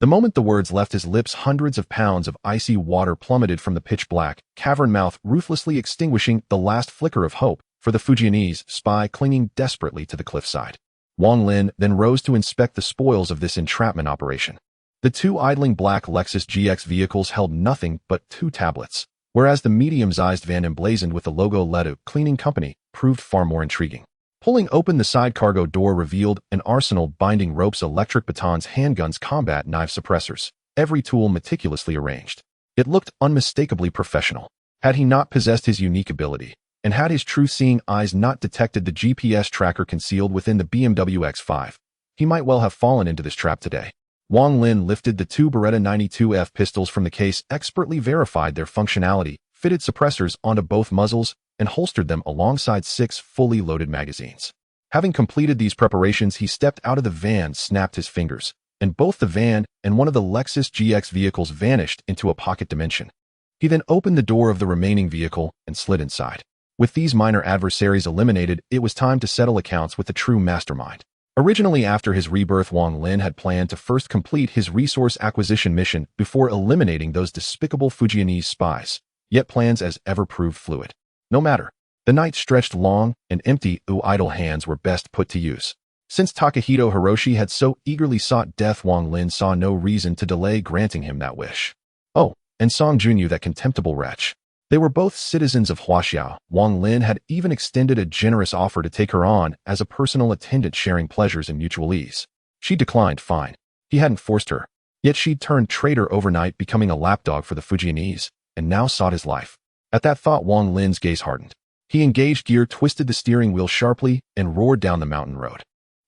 The moment the words left his lips, hundreds of pounds of icy water plummeted from the pitch-black cavern mouth, ruthlessly extinguishing the last flicker of hope for the Fujianese spy clinging desperately to the cliffside. Wang Lin then rose to inspect the spoils of this entrapment operation. The two idling black Lexus GX vehicles held nothing but 2 tablets, whereas the medium-sized van emblazoned with the logo Ledu Cleaning Company proved far more intriguing. Pulling open the side cargo door revealed an arsenal: binding ropes, electric batons, handguns, combat knife, suppressors, every tool meticulously arranged. It looked unmistakably professional. Had he not possessed his unique ability, and had his truth-seeing eyes not detected the GPS tracker concealed within the BMW X5, he might well have fallen into this trap today. Wang Lin lifted the 2 Beretta 92F pistols from the case, expertly verified their functionality, fitted suppressors onto both muzzles, and holstered them alongside 6 fully loaded magazines. Having completed these preparations, he stepped out of the van, snapped his fingers, and both the van and one of the Lexus GX vehicles vanished into a pocket dimension. He then opened the door of the remaining vehicle and slid inside. With these minor adversaries eliminated, it was time to settle accounts with the true mastermind. Originally, after his rebirth, Wang Lin had planned to first complete his resource acquisition mission before eliminating those despicable Fujianese spies. Yet plans as ever proved fluid. No matter. The night stretched long, and empty, idle hands were best put to use. Since Takahito Hiroshi had so eagerly sought death, Wang Lin saw no reason to delay granting him that wish. Oh, and Song Junyu, that contemptible wretch. They were both citizens of Huaxiao. Wang Lin had even extended a generous offer to take her on as a personal attendant, sharing pleasures and mutual ease. She declined. Fine. He hadn't forced her. Yet she'd turned traitor overnight, becoming a lapdog for the Fujianese, and now sought his life. At that thought, Wang Lin's gaze hardened. He engaged gear, twisted the steering wheel sharply, and roared down the mountain road.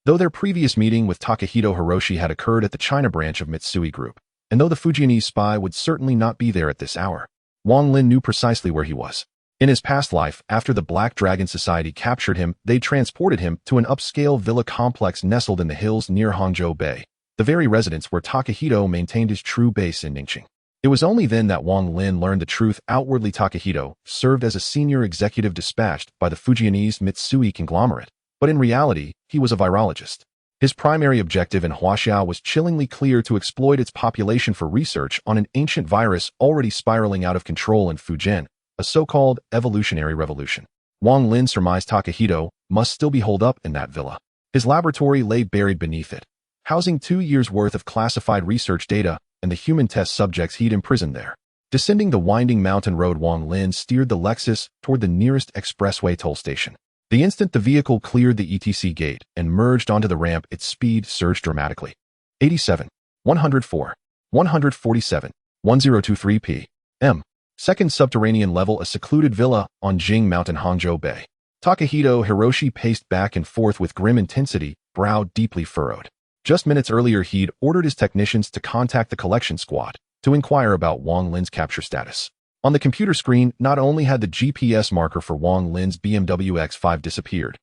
Though their previous meeting with Takahito Hiroshi had occurred at the China branch of Mitsui Group, and though the Fujianese spy would certainly not be there at this hour, Wang Lin knew precisely where he was. In his past life, after the Black Dragon Society captured him, they transported him to an upscale villa complex nestled in the hills near Hangzhou Bay, the very residence where Takahito maintained his true base in Ningxing. It was only then that Wang Lin learned the truth. Outwardly, Takahito served as a senior executive dispatched by the Fujianese Mitsui conglomerate, but in reality, he was a virologist. His primary objective in Huaxiao was chillingly clear: to exploit its population for research on an ancient virus already spiraling out of control in Fujian, a so-called evolutionary revolution. Wang Lin surmised Takahito must still be holed up in that villa. His laboratory lay buried beneath it, housing 2 years' worth of classified research data and the human test subjects he'd imprisoned there. Descending the winding mountain road, Wang Lin steered the Lexus toward the nearest expressway toll station. The instant the vehicle cleared the ETC gate and merged onto the ramp, its speed surged dramatically. 87, 104, 147, 1023 p.m. Second subterranean level, a secluded villa on Jing Mountain, Hangzhou Bay. Takahito Hiroshi paced back and forth with grim intensity, brow deeply furrowed. Just minutes earlier, he'd ordered his technicians to contact the collection squad to inquire about Wang Lin's capture status. On the computer screen, not only had the GPS marker for Wang Lin's BMW X5 disappeared,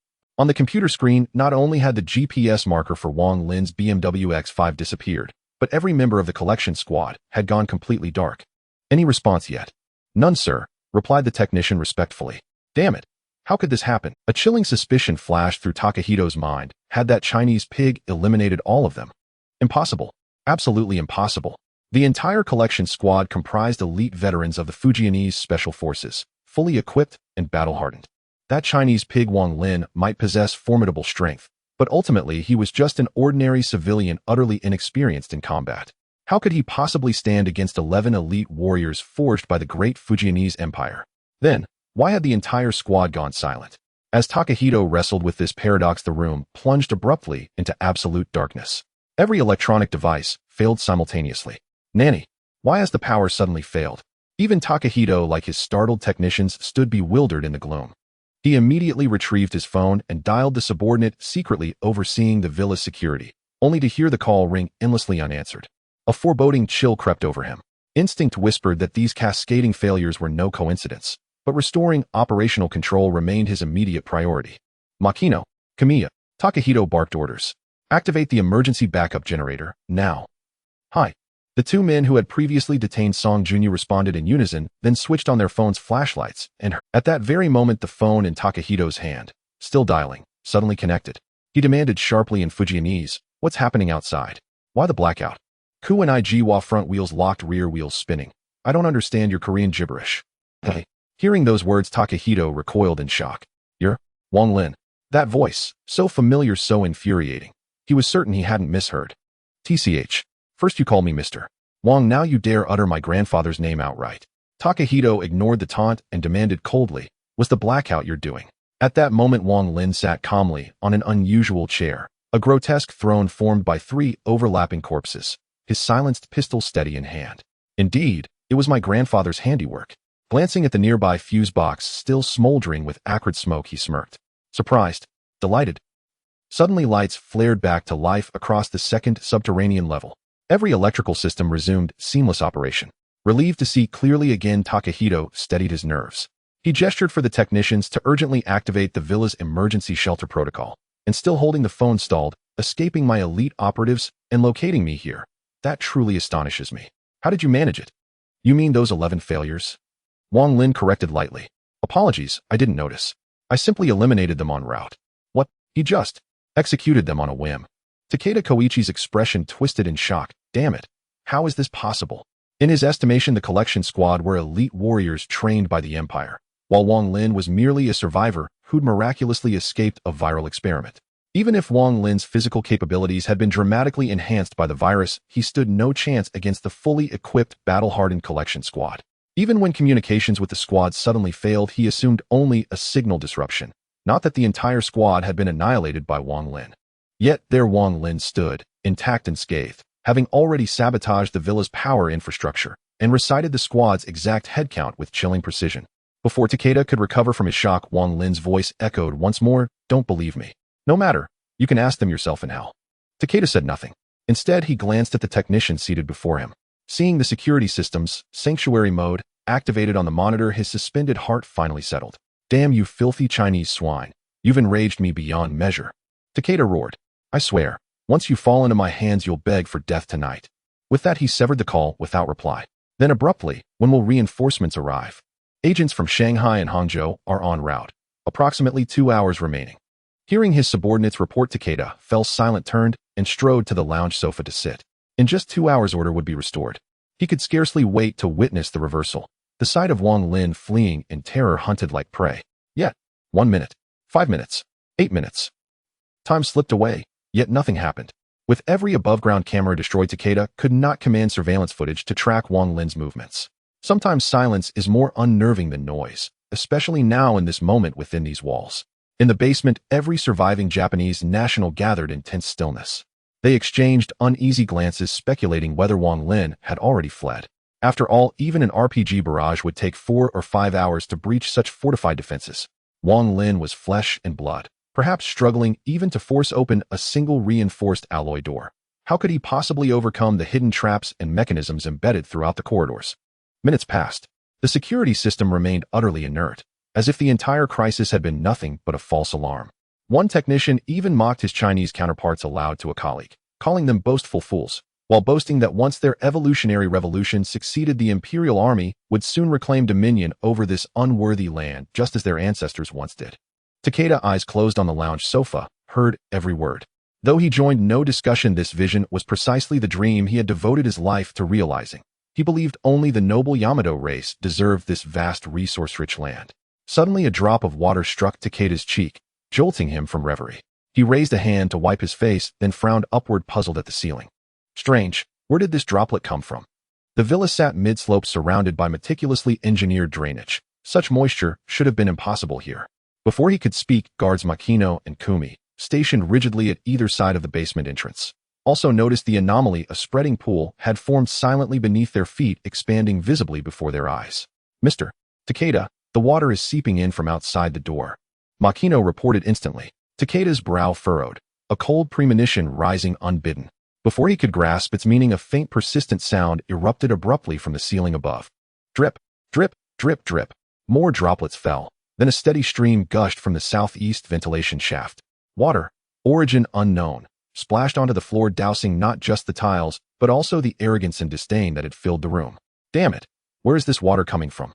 but every member of the collection squad had gone completely dark. Any response yet? None, sir, replied the technician respectfully. Damn it. How could this happen? A chilling suspicion flashed through Takahito's mind. Had that Chinese pig eliminated all of them? Impossible. Absolutely impossible. The entire collection squad comprised elite veterans of the Fujianese Special Forces, fully equipped and battle-hardened. That Chinese pig Wang Lin might possess formidable strength, but ultimately he was just an ordinary civilian, utterly inexperienced in combat. How could he possibly stand against 11 elite warriors forged by the great Fujianese Empire? Then, why had the entire squad gone silent? As Takahito wrestled with this paradox, the room plunged abruptly into absolute darkness. Every electronic device failed simultaneously. Nanny, why has the power suddenly failed? Even Takahito, like his startled technicians, stood bewildered in the gloom. He immediately retrieved his phone and dialed the subordinate secretly overseeing the villa's security, only to hear the call ring endlessly unanswered. A foreboding chill crept over him. Instinct whispered that these cascading failures were no coincidence, but restoring operational control remained his immediate priority. Makino, Kamiya, Takahito barked orders. Activate the emergency backup generator, now. Hi. The two men who had previously detained Song Junyu responded in unison, then switched on their phones' flashlights, and at that very moment the phone in Takahito's hand, still dialing, suddenly connected. He demanded sharply in Fujianese, "What's happening outside? Why the blackout?" Ku and Ijiwa front wheels locked, rear wheels spinning. "I don't understand your Korean gibberish." Hey. Hearing those words, Takahito recoiled in shock. "You're Wang Lin." That voice, so familiar, so infuriating. He was certain he hadn't misheard. "TCH. First you call me Mr. Wang, now you dare utter my grandfather's name outright." Takahito ignored the taunt and demanded coldly, "Was the blackout you're doing?" At that moment Wang Lin sat calmly on an unusual chair, a grotesque throne formed by 3 overlapping corpses, his silenced pistol steady in hand. "Indeed, it was my grandfather's handiwork." Glancing at the nearby fuse box still smoldering with acrid smoke, he smirked. Surprised, delighted. Suddenly lights flared back to life across the second subterranean level. Every electrical system resumed seamless operation. Relieved to see clearly again, Takahito steadied his nerves. He gestured for the technicians to urgently activate the villa's emergency shelter protocol, and still holding the phone stalled, "Escaping my elite operatives and locating me here. That truly astonishes me. How did you manage it?" "You mean those 11 failures?" Wang Lin corrected lightly. "Apologies, I didn't notice. I simply eliminated them en route." "What? He just executed them on a whim?" Takeda Koichi's expression twisted in shock. "Damn it. How is this possible?" In his estimation, the collection squad were elite warriors trained by the Empire, while Wang Lin was merely a survivor who'd miraculously escaped a viral experiment. Even if Wang Lin's physical capabilities had been dramatically enhanced by the virus, he stood no chance against the fully equipped, battle-hardened collection squad. Even when communications with the squad suddenly failed, he assumed only a signal disruption, not that the entire squad had been annihilated by Wang Lin. Yet there Wang Lin stood, intact and scathed, having already sabotaged the villa's power infrastructure, and recited the squad's exact headcount with chilling precision. Before Takeda could recover from his shock, Wang Lin's voice echoed once more, "Don't believe me. No matter, you can ask them yourself in hell." Takeda said nothing. Instead, he glanced at the technician seated before him. Seeing the security system's sanctuary mode activated on the monitor, his suspended heart finally settled. "Damn you filthy Chinese swine. You've enraged me beyond measure." Takeda roared. "I swear, once you fall into my hands, you'll beg for death tonight." With that, he severed the call without reply. Then abruptly, "When will reinforcements arrive?" "Agents from Shanghai and Hangzhou are en route. Approximately 2 hours remaining." Hearing his subordinates report, Takeda fell silent, turned, and strode to the lounge sofa to sit. In just 2 hours, order would be restored. He could scarcely wait to witness the reversal. The sight of Wang Lin fleeing in terror hunted like prey. Yet, 1 minute, 5 minutes, 8 minutes. Time slipped away, yet nothing happened. With every above-ground camera destroyed, Takeda could not command surveillance footage to track Wang Lin's movements. Sometimes silence is more unnerving than noise, especially now in this moment within these walls. In the basement, every surviving Japanese national gathered in tense stillness. They exchanged uneasy glances, speculating whether Wang Lin had already fled. After all, even an RPG barrage would take 4 or 5 hours to breach such fortified defenses. Wang Lin was flesh and blood, perhaps struggling even to force open a single reinforced alloy door. How could he possibly overcome the hidden traps and mechanisms embedded throughout the corridors? Minutes passed. The security system remained utterly inert, as if the entire crisis had been nothing but a false alarm. One technician even mocked his Chinese counterparts aloud to a colleague, calling them boastful fools, while boasting that once their evolutionary revolution succeeded, the Imperial Army would soon reclaim dominion over this unworthy land, just as their ancestors once did. Takeda, eyes closed on the lounge sofa, heard every word. Though he joined no discussion, this vision was precisely the dream he had devoted his life to realizing. He believed only the noble Yamato race deserved this vast resource-rich land. Suddenly a drop of water struck Takeda's cheek, jolting him from reverie. He raised a hand to wipe his face, then frowned upward, puzzled at the ceiling. Strange, where did this droplet come from? The villa sat mid-slope, surrounded by meticulously engineered drainage. Such moisture should have been impossible here. Before he could speak, guards Makino and Kumi, stationed rigidly at either side of the basement entrance, also noticed the anomaly. A spreading pool had formed silently beneath their feet, expanding visibly before their eyes. "Mr. Takeda, the water is seeping in from outside the door," Makino reported instantly. Takeda's brow furrowed, a cold premonition rising unbidden. Before he could grasp its meaning, a faint, persistent sound erupted abruptly from the ceiling above. Drip, drip, drip, drip. More droplets fell. Then a steady stream gushed from the southeast ventilation shaft. Water, Origin unknown, splashed onto the floor, dousing not just the tiles, but also the arrogance and disdain that had filled the room. Damn it! Where is this water coming from?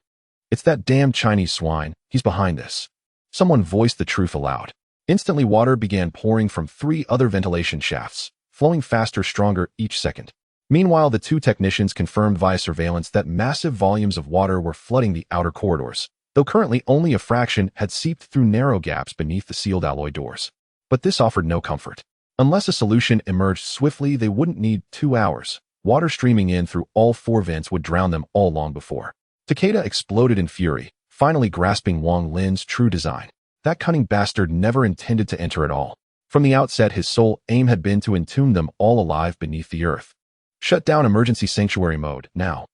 It's that damn Chinese swine. He's behind this. Someone voiced the truth aloud. Instantly, water began pouring from 3 other ventilation shafts, flowing faster, stronger each second. Meanwhile, the 2 technicians confirmed via surveillance that massive volumes of water were flooding the outer corridors, though currently only a fraction had seeped through narrow gaps beneath the sealed alloy doors. But this offered no comfort. Unless a solution emerged swiftly, they wouldn't need 2 hours. Water streaming in through all 4 vents would drown them all long before. Takeda exploded in fury, finally grasping Wang Lin's true design. That cunning bastard never intended to enter at all. From the outset, his sole aim had been to entomb them all alive beneath the earth. Shut down emergency sanctuary mode, now.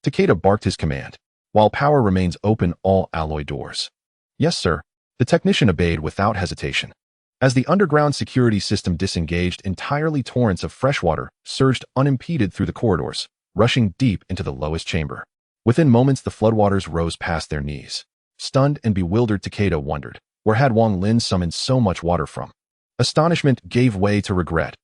Takeda barked his command. While power remains open, all alloy doors. Yes, sir. The technician obeyed without hesitation. As the underground security system disengaged entirely, torrents of freshwater surged unimpeded through the corridors, rushing deep into the lowest chamber. Within moments, the floodwaters rose past their knees. Stunned and bewildered, Takeda wondered, where had Wang Lin summoned so much water from? Astonishment gave way to regret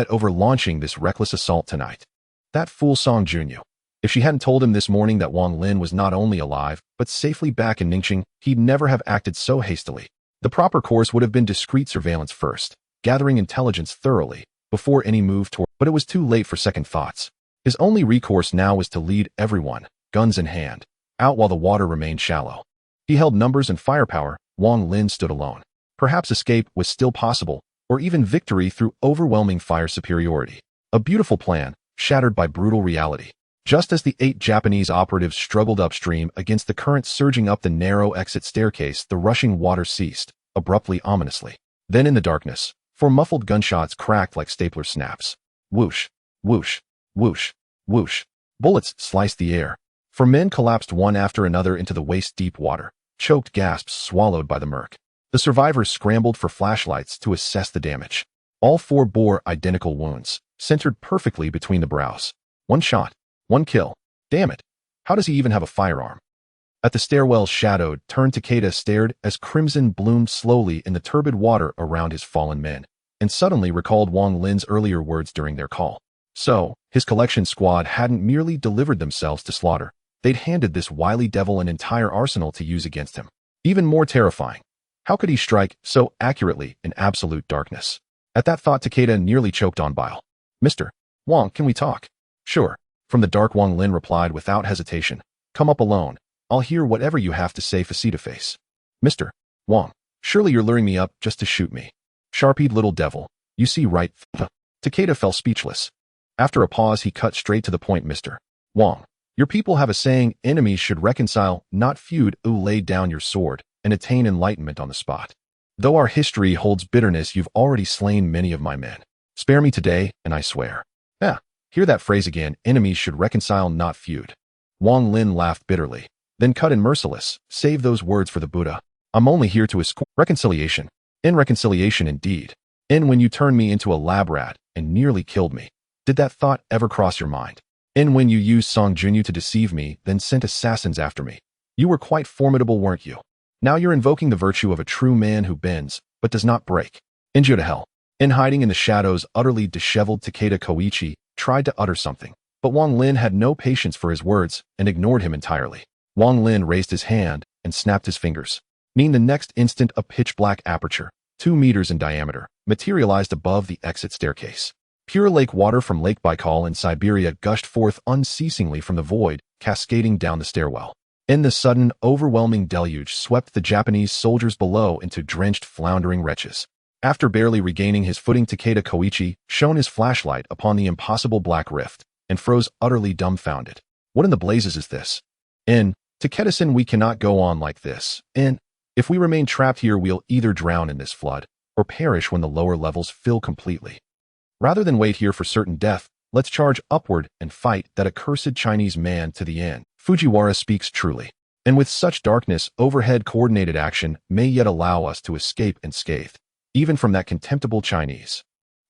over launching this reckless assault tonight. That fool Song Junyu. If she hadn't told him this morning that Wang Lin was not only alive, but safely back in Ningxing, he'd never have acted so hastily. The proper course would have been discreet surveillance first, gathering intelligence thoroughly, before any move toward, but it was too late for second thoughts. His only recourse now was to lead everyone, guns in hand, out while the water remained shallow. He held numbers and firepower. Wang Lin stood alone. Perhaps escape was still possible, or even victory through overwhelming fire superiority. A beautiful plan, shattered by brutal reality. Just as the 8 Japanese operatives struggled upstream against the current surging up the narrow exit staircase, the rushing water ceased, abruptly, ominously. Then in the darkness, 4 muffled gunshots cracked like stapler snaps. Whoosh, whoosh, whoosh, whoosh. Bullets sliced the air. 4 men collapsed one after another into the waist-deep water, choked gasps swallowed by the murk. The survivors scrambled for flashlights to assess the damage. All 4 bore identical wounds, centered perfectly between the brows. 1 shot. 1 kill. Damn it. How does he even have a firearm? At the stairwell's shadowed turn, Takeda stared as crimson bloomed slowly in the turbid water around his fallen men, and suddenly recalled Wang Lin's earlier words during their call. So, his collection squad hadn't merely delivered themselves to slaughter. They'd handed this wily devil an entire arsenal to use against him. Even more terrifying. How could he strike so accurately in absolute darkness? At that thought, Takeda nearly choked on bile. Mr. Wang, can we talk? Sure. From the dark, Wang Lin replied without hesitation. Come up alone. I'll hear whatever you have to say face-to-face. Mr. Wang, surely you're luring me up just to shoot me. Sharpied little devil. You see right. Takeda fell speechless. After a pause, he cut straight to the point. Mr. Wang, your people have a saying, enemies should reconcile, not feud. Lay down your sword and attain enlightenment on the spot. Though our history holds bitterness, you've already slain many of my men. Spare me today, and I swear. Hear that phrase again, enemies should reconcile, not feud. Wang Lin laughed bitterly, then cut in merciless, save those words for the Buddha. I'm only here to escort reconciliation. In reconciliation indeed. In when you turned me into a lab rat and nearly killed me. Did that thought ever cross your mind? In when you used Song Junyu to deceive me, then sent assassins after me. You were quite formidable, weren't you? Now you're invoking the virtue of a true man who bends, but does not break. Inju to hell. In hiding in the shadows, utterly disheveled, Takeda Koichi tried to utter something, but Wang Lin had no patience for his words and ignored him entirely. Wang Lin raised his hand and snapped his fingers. The next instant, a pitch-black aperture, 2 meters in diameter, materialized above the exit staircase. Pure lake water from Lake Baikal in Siberia gushed forth unceasingly from the void, cascading down the stairwell. In the sudden, overwhelming deluge swept the Japanese soldiers below into drenched, floundering wretches. After barely regaining his footing, Takeda Koichi shone his flashlight upon the impossible black rift and froze utterly dumbfounded. What in the blazes is this? Takeda-san, we cannot go on like this. If we remain trapped here, we'll either drown in this flood or perish when the lower levels fill completely. Rather than wait here for certain death, let's charge upward and fight that accursed Chinese man to the end. Fujiwara speaks truly. And with such darkness, overhead coordinated action may yet allow us to escape unscathed, even from that contemptible Chinese.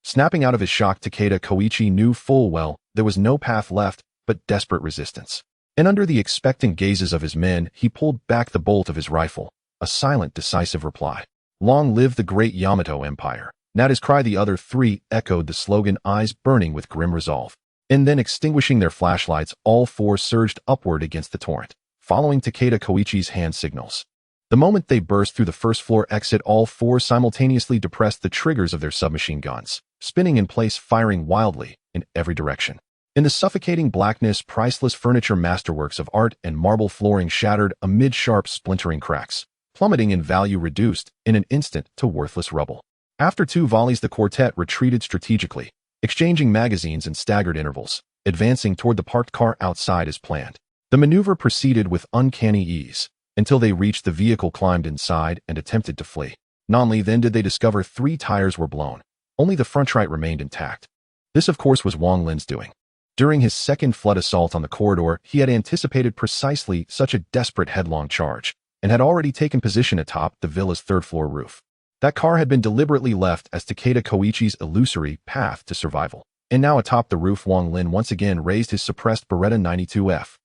Snapping out of his shock, Takeda Koichi knew full well there was no path left but desperate resistance. And under the expectant gazes of his men, he pulled back the bolt of his rifle, a silent, decisive reply. Long live the great Yamato Empire. At his cry, the other three echoed the slogan, eyes burning with grim resolve. And then, extinguishing their flashlights, all four surged upward against the torrent, following Takeda Koichi's hand signals. The moment they burst through the first-floor exit, all four simultaneously depressed the triggers of their submachine guns, spinning in place, firing wildly in every direction. In the suffocating blackness, priceless furniture, masterworks of art and marble flooring shattered amid sharp splintering cracks, plummeting in value, reduced in an instant to worthless rubble. After two volleys, the quartet retreated strategically, exchanging magazines in staggered intervals, advancing toward the parked car outside as planned. The maneuver proceeded with uncanny ease until they reached the vehicle, climbed inside, and attempted to flee. Only then did they discover 3 tires were blown. Only the front right remained intact. This, of course, was Wang Lin's doing. During his second flood assault on the corridor, he had anticipated precisely such a desperate headlong charge, and had already taken position atop the villa's third-floor roof. That car had been deliberately left as Takeda Koichi's illusory path to survival. And now atop the roof, Wang Lin once again raised his suppressed Beretta 92F.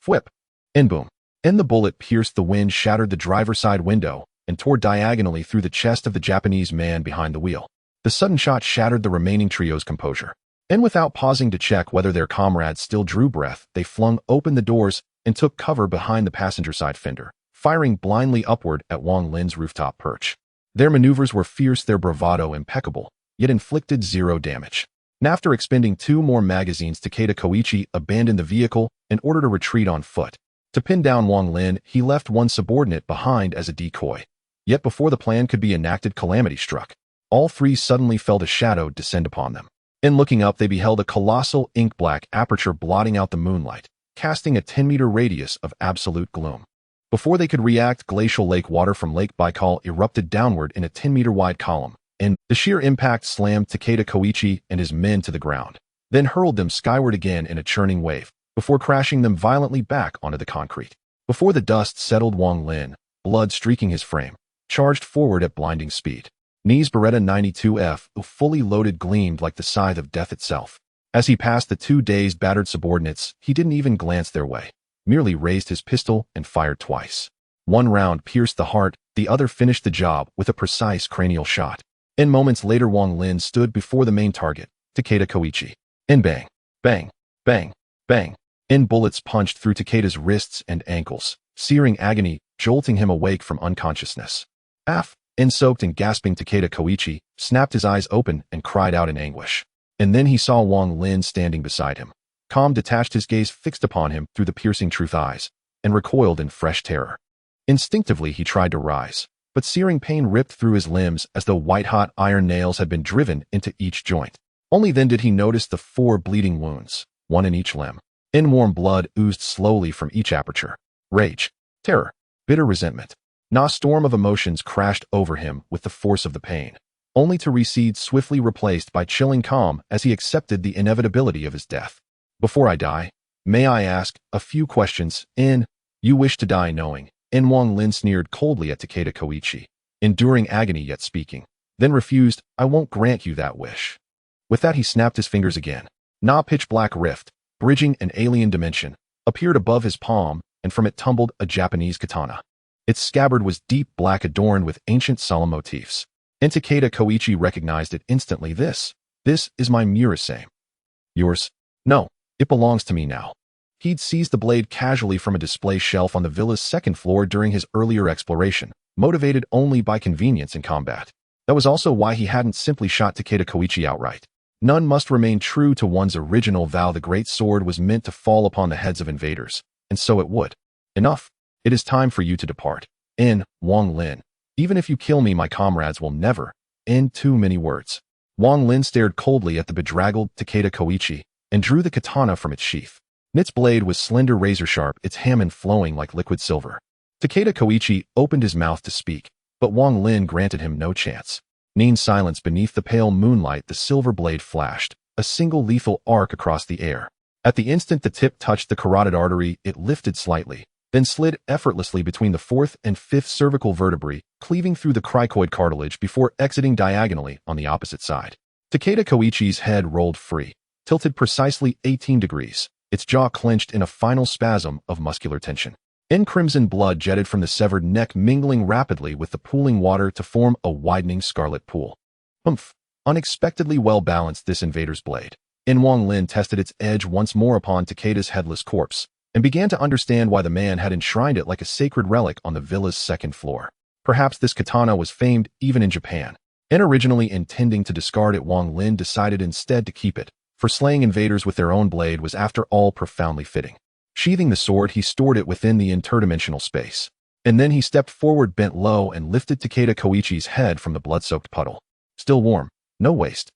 Whip. And boom. And the bullet pierced the wind, shattered the driver's side window, and tore diagonally through the chest of the Japanese man behind the wheel. The sudden shot shattered the remaining trio's composure. And without pausing to check whether their comrades still drew breath, they flung open the doors and took cover behind the passenger side fender, firing blindly upward at Wang Lin's rooftop perch. Their maneuvers were fierce, their bravado impeccable, yet inflicted 0 damage. And after expending 2 more magazines, Takeda Koichi abandoned the vehicle in order to retreat on foot. To pin down Wang Lin, he left one subordinate behind as a decoy. Yet before the plan could be enacted, calamity struck. All 3 suddenly felt a shadow descend upon them. In looking up, they beheld a colossal ink-black aperture blotting out the moonlight, casting a 10-meter radius of absolute gloom. Before they could react, glacial lake water from Lake Baikal erupted downward in a 10-meter-wide column, and the sheer impact slammed Takeda Koichi and his men to the ground, then hurled them skyward again in a churning wave, before crashing them violently back onto the concrete. Before the dust settled, Wang Lin, blood streaking his frame, charged forward at blinding speed. His Beretta 92F, fully loaded, gleamed like the scythe of death itself. As he passed the 2 dazed, battered subordinates, he didn't even glance their way, merely raised his pistol and fired twice. One round pierced the heart, the other finished the job with a precise cranial shot. And moments later, Wang Lin stood before the main target, Takeda Koichi. And bang, bang, bang, bang. And bullets punched through Takeda's wrists and ankles, searing agony, jolting him awake from unconsciousness. And soaked and gasping, Takeda Koichi snapped his eyes open and cried out in anguish. And then he saw Wang Lin standing beside him. Calm, detached, his gaze fixed upon him through the piercing truth eyes, and recoiled in fresh terror. Instinctively he tried to rise, but searing pain ripped through his limbs as though white-hot iron nails had been driven into each joint. Only then did he notice the 4 bleeding wounds, one in each limb. And warm blood oozed slowly from each aperture. Rage, terror, bitter resentment. A storm of emotions crashed over him with the force of the pain, only to recede, swiftly replaced by chilling calm as he accepted the inevitability of his death. Before I die, may I ask a few questions? You wish to die knowing? Wang Lin sneered coldly at Takeda Koichi, enduring agony yet speaking. Then refused. I won't grant you that wish. With that he snapped his fingers again. A pitch-black rift, bridging an alien dimension, appeared above his palm, and from it tumbled a Japanese katana. Its scabbard was deep black, adorned with ancient solemn motifs. And Takeda Koichi recognized it instantly. This is my Murasame. Yours? No, it belongs to me now. He'd seized the blade casually from a display shelf on the villa's 2nd floor during his earlier exploration, motivated only by convenience in combat. That was also why he hadn't simply shot Takeda Koichi outright. None must remain true to one's original vow. The great sword was meant to fall upon the heads of invaders, and so it would. Enough. It is time for you to depart. Wang Lin. Even if you kill me, my comrades will never. Too many words. Wang Lin stared coldly at the bedraggled Takeda Koichi and drew the katana from its sheath. Its blade was slender, razor-sharp, its hammer flowing like liquid silver. Takeda Koichi opened his mouth to speak, but Wang Lin granted him no chance. In silence beneath the pale moonlight, the silver blade flashed, a single lethal arc across the air. At the instant the tip touched the carotid artery, it lifted slightly, then slid effortlessly between the 4th and 5th cervical vertebrae, cleaving through the cricoid cartilage before exiting diagonally on the opposite side. Takeda Koichi's head rolled free, tilted precisely 18 degrees, its jaw clenched in a final spasm of muscular tension. Crimson blood jetted from the severed neck, mingling rapidly with the pooling water to form a widening scarlet pool. Humph! unexpectedly well-balanced this invader's blade. Wang Lin tested its edge once more upon Takeda's headless corpse, and began to understand why the man had enshrined it like a sacred relic on the villa's second floor. Perhaps this katana was famed even in Japan, and originally intending to discard it, Wang Lin decided instead to keep it, for slaying invaders with their own blade was after all profoundly fitting. Sheathing the sword, he stored it within the interdimensional space. And then he stepped forward, bent low, and lifted Takeda Koichi's head from the blood-soaked puddle. Still warm, no waste.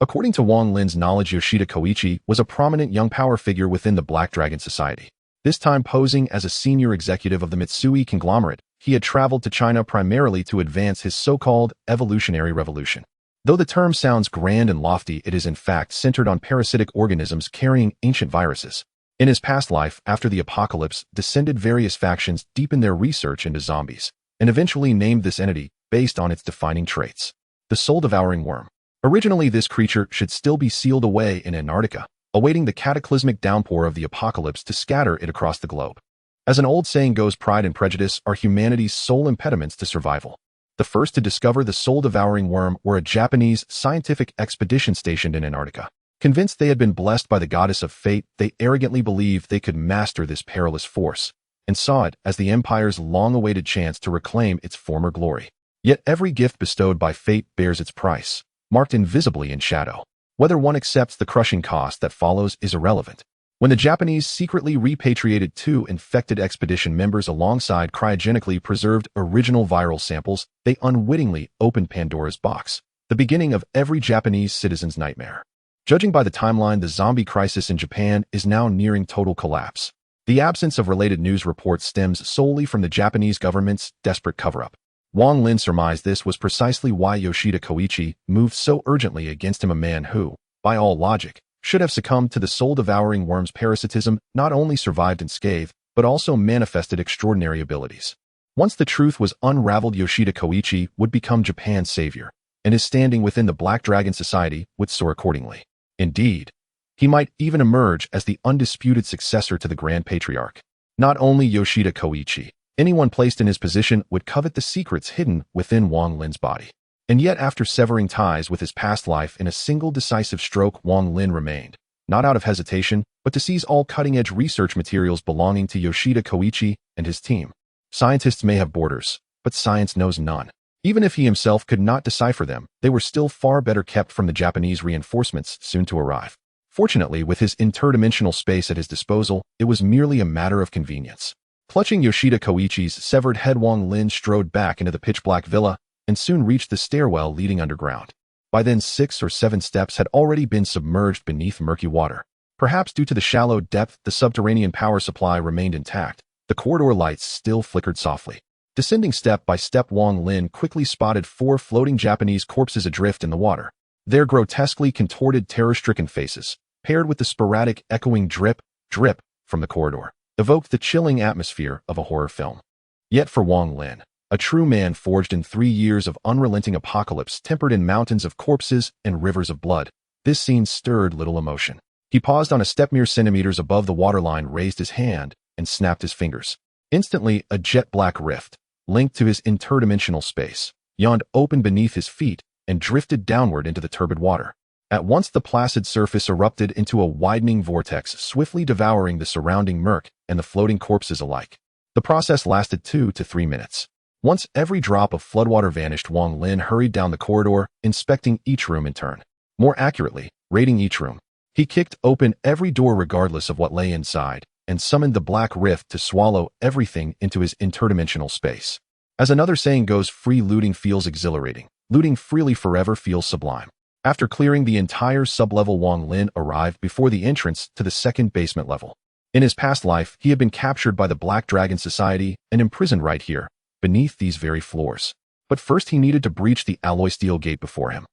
According to Wang Lin's knowledge, Yoshida Koichi was a prominent young power figure within the Black Dragon Society. This time posing as a senior executive of the Mitsui conglomerate, he had traveled to China primarily to advance his so-called evolutionary revolution. Though the term sounds grand and lofty, it is in fact centered on parasitic organisms carrying ancient viruses. In his past life, after the apocalypse descended, various factions deepened their research into zombies, and eventually named this entity based on its defining traits. The soul-devouring worm. Originally, this creature should still be sealed away in Antarctica, awaiting the cataclysmic downpour of the apocalypse to scatter it across the globe. As an old saying goes, pride and prejudice are humanity's sole impediments to survival. The first to discover the soul-devouring worm were a Japanese scientific expedition stationed in Antarctica. Convinced they had been blessed by the goddess of fate, they arrogantly believed they could master this perilous force, and saw it as the empire's long-awaited chance to reclaim its former glory. Yet every gift bestowed by fate bears its price, marked invisibly in shadow. Whether one accepts the crushing cost that follows is irrelevant. When the Japanese secretly repatriated 2 infected expedition members alongside cryogenically preserved original viral samples, they unwittingly opened Pandora's box, the beginning of every Japanese citizen's nightmare. Judging by the timeline, the zombie crisis in Japan is now nearing total collapse. The absence of related news reports stems solely from the Japanese government's desperate cover-up. Wang Lin surmised this was precisely why Yoshida Koichi moved so urgently against him, a man who, by all logic, should have succumbed to the soul-devouring worm's parasitism, not only survived unscathed, but also manifested extraordinary abilities. Once the truth was unraveled, Yoshida Koichi would become Japan's savior, and his standing within the Black Dragon Society would soar accordingly. Indeed, he might even emerge as the undisputed successor to the Grand Patriarch. Not only Yoshida Koichi, anyone placed in his position would covet the secrets hidden within Wang Lin's body. And yet, after severing ties with his past life in a single decisive stroke, Wang Lin remained, not out of hesitation, but to seize all cutting-edge research materials belonging to Yoshida Koichi and his team. Scientists may have borders, but science knows none. Even if he himself could not decipher them, they were still far better kept from the Japanese reinforcements soon to arrive. Fortunately, with his interdimensional space at his disposal, it was merely a matter of convenience. Clutching Yoshida Koichi's severed head, Wang Lin strode back into the pitch-black villa and soon reached the stairwell leading underground. By then, 6 or 7 steps had already been submerged beneath murky water. Perhaps due to the shallow depth, the subterranean power supply remained intact. The corridor lights still flickered softly. Descending step by step, Wang Lin quickly spotted 4 floating Japanese corpses adrift in the water. Their grotesquely contorted, terror-stricken faces, paired with the sporadic, echoing drip, drip from the corridor, evoked the chilling atmosphere of a horror film. Yet for Wang Lin, a true man forged in 3 years of unrelenting apocalypse, tempered in mountains of corpses and rivers of blood, this scene stirred little emotion. He paused on a step mere centimeters above the waterline, raised his hand, and snapped his fingers. Instantly, a jet-black rift, linked to his interdimensional space, yawned open beneath his feet and drifted downward into the turbid water. At once, the placid surface erupted into a widening vortex, swiftly devouring the surrounding murk and the floating corpses alike. The process lasted 2 to 3 minutes. Once every drop of floodwater vanished, Wang Lin hurried down the corridor, inspecting each room in turn. More accurately, rating each room. He kicked open every door regardless of what lay inside, and summoned the black rift to swallow everything into his interdimensional space. As another saying goes, free looting feels exhilarating. Looting freely forever feels sublime. After clearing the entire sublevel, Wang Lin arrived before the entrance to the second basement level. In his past life, he had been captured by the Black Dragon Society and imprisoned right here, beneath these very floors. But first he needed to breach the alloy steel gate before him.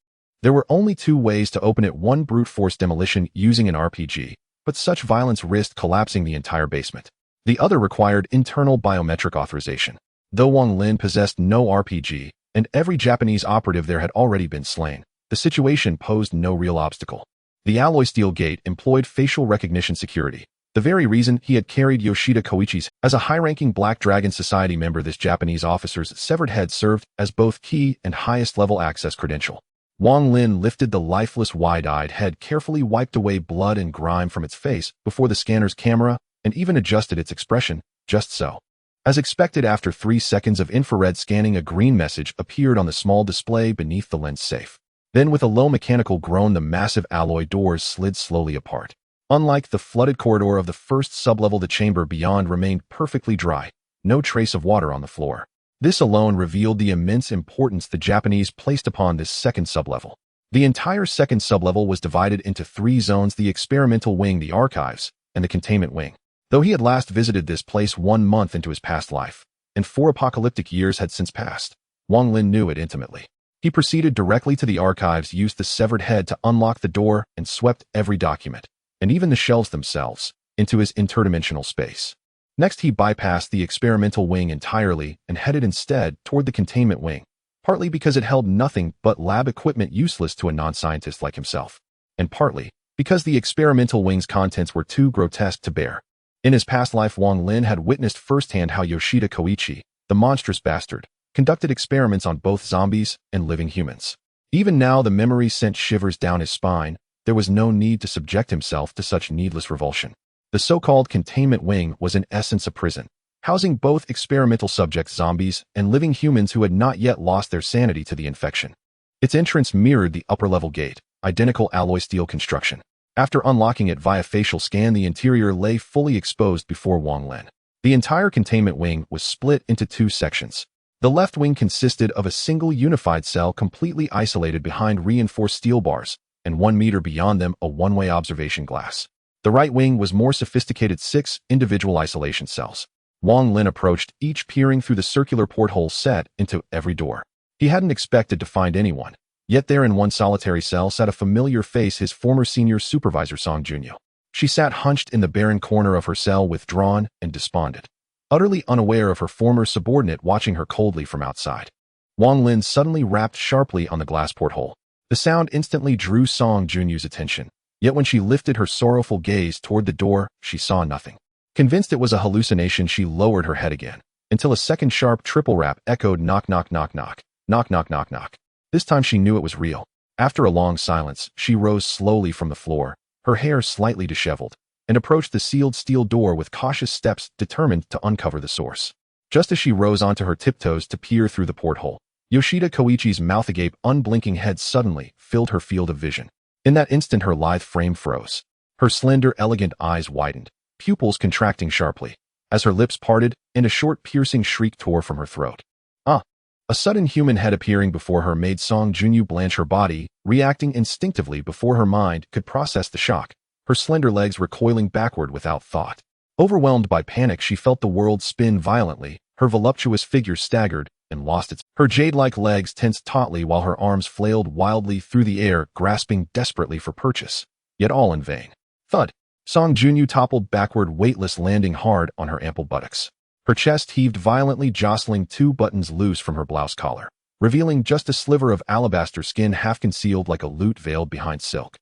There were only 2 ways to open it: one, brute force demolition using an RPG, but such violence risked collapsing the entire basement. The other required internal biometric authorization. Though Wang Lin possessed no RPG, and every Japanese operative there had already been slain, the situation posed no real obstacle. The alloy steel gate employed facial recognition security, the very reason he had carried Yoshida Koichi's. As a high-ranking Black Dragon Society member, this Japanese officer's severed head served as both key and highest-level access credential. Wang Lin lifted the lifeless wide-eyed head, carefully wiped away blood and grime from its face before the scanner's camera, and even adjusted its expression, just so. As expected, after 3 seconds of infrared scanning, a green message appeared on the small display beneath the lens safe. Then, with a low mechanical groan, the massive alloy doors slid slowly apart. Unlike the flooded corridor of the first sublevel, the chamber beyond remained perfectly dry, no trace of water on the floor. This alone revealed the immense importance the Japanese placed upon this second sublevel. The entire second sublevel was divided into 3 zones: the experimental wing, the archives, and the containment wing. Though he had last visited this place 1 month into his past life, and 4 apocalyptic years had since passed, Wang Lin knew it intimately. He proceeded directly to the archives, used the severed head to unlock the door, and swept every document, and even the shelves themselves, into his interdimensional space. Next, he bypassed the experimental wing entirely and headed instead toward the containment wing, partly because it held nothing but lab equipment useless to a non-scientist like himself, and partly because the experimental wing's contents were too grotesque to bear. In his past life, Wang Lin had witnessed firsthand how Yoshida Koichi, the monstrous bastard, conducted experiments on both zombies and living humans. Even now, the memory sent shivers down his spine. There was no need to subject himself to such needless revulsion. The so-called containment wing was in essence a prison, housing both experimental subjects, zombies, and living humans who had not yet lost their sanity to the infection. Its entrance mirrored the upper-level gate, identical alloy steel construction. After unlocking it via facial scan, the interior lay fully exposed before Wang Lin. The entire containment wing was split into 2 sections. The left wing consisted of a single unified cell completely isolated behind reinforced steel bars, and 1 meter beyond them a one-way observation glass. The right wing was more sophisticated, 6 individual isolation cells. Wang Lin approached each, peering through the circular porthole set into every door. He hadn't expected to find anyone, yet there in one solitary cell sat a familiar face, his former senior supervisor Song Junyo. She sat hunched in the barren corner of her cell, withdrawn and despondent, utterly unaware of her former subordinate watching her coldly from outside. Wang Lin suddenly rapped sharply on the glass porthole. The sound instantly drew Song Junyo's attention. Yet when she lifted her sorrowful gaze toward the door, she saw nothing. Convinced it was a hallucination, she lowered her head again, until a second sharp triple rap echoed: knock, knock, knock, knock, knock, knock, knock, knock. This time she knew it was real. After a long silence, she rose slowly from the floor, her hair slightly disheveled, and approached the sealed steel door with cautious steps, determined to uncover the source. Just as she rose onto her tiptoes to peer through the porthole, Yoshida Koichi's mouth agape, unblinking head suddenly filled her field of vision. In that instant, her lithe frame froze. Her slender, elegant eyes widened, pupils contracting sharply, as her lips parted and a short, piercing shriek tore from her throat. Ah! A sudden human head appearing before her made Song Junyo blanch, her body reacting instinctively before her mind could process the shock, her slender legs recoiling backward without thought. Overwhelmed by panic, she felt the world spin violently, her voluptuous figure staggered and lost its. Her jade-like legs tensed tautly while her arms flailed wildly through the air, grasping desperately for purchase, yet all in vain. Thud! Song Junyo toppled backward, weightless, landing hard on her ample buttocks. Her chest heaved violently, jostling 2 buttons loose from her blouse collar, revealing just a sliver of alabaster skin half concealed like a lute veiled behind silk.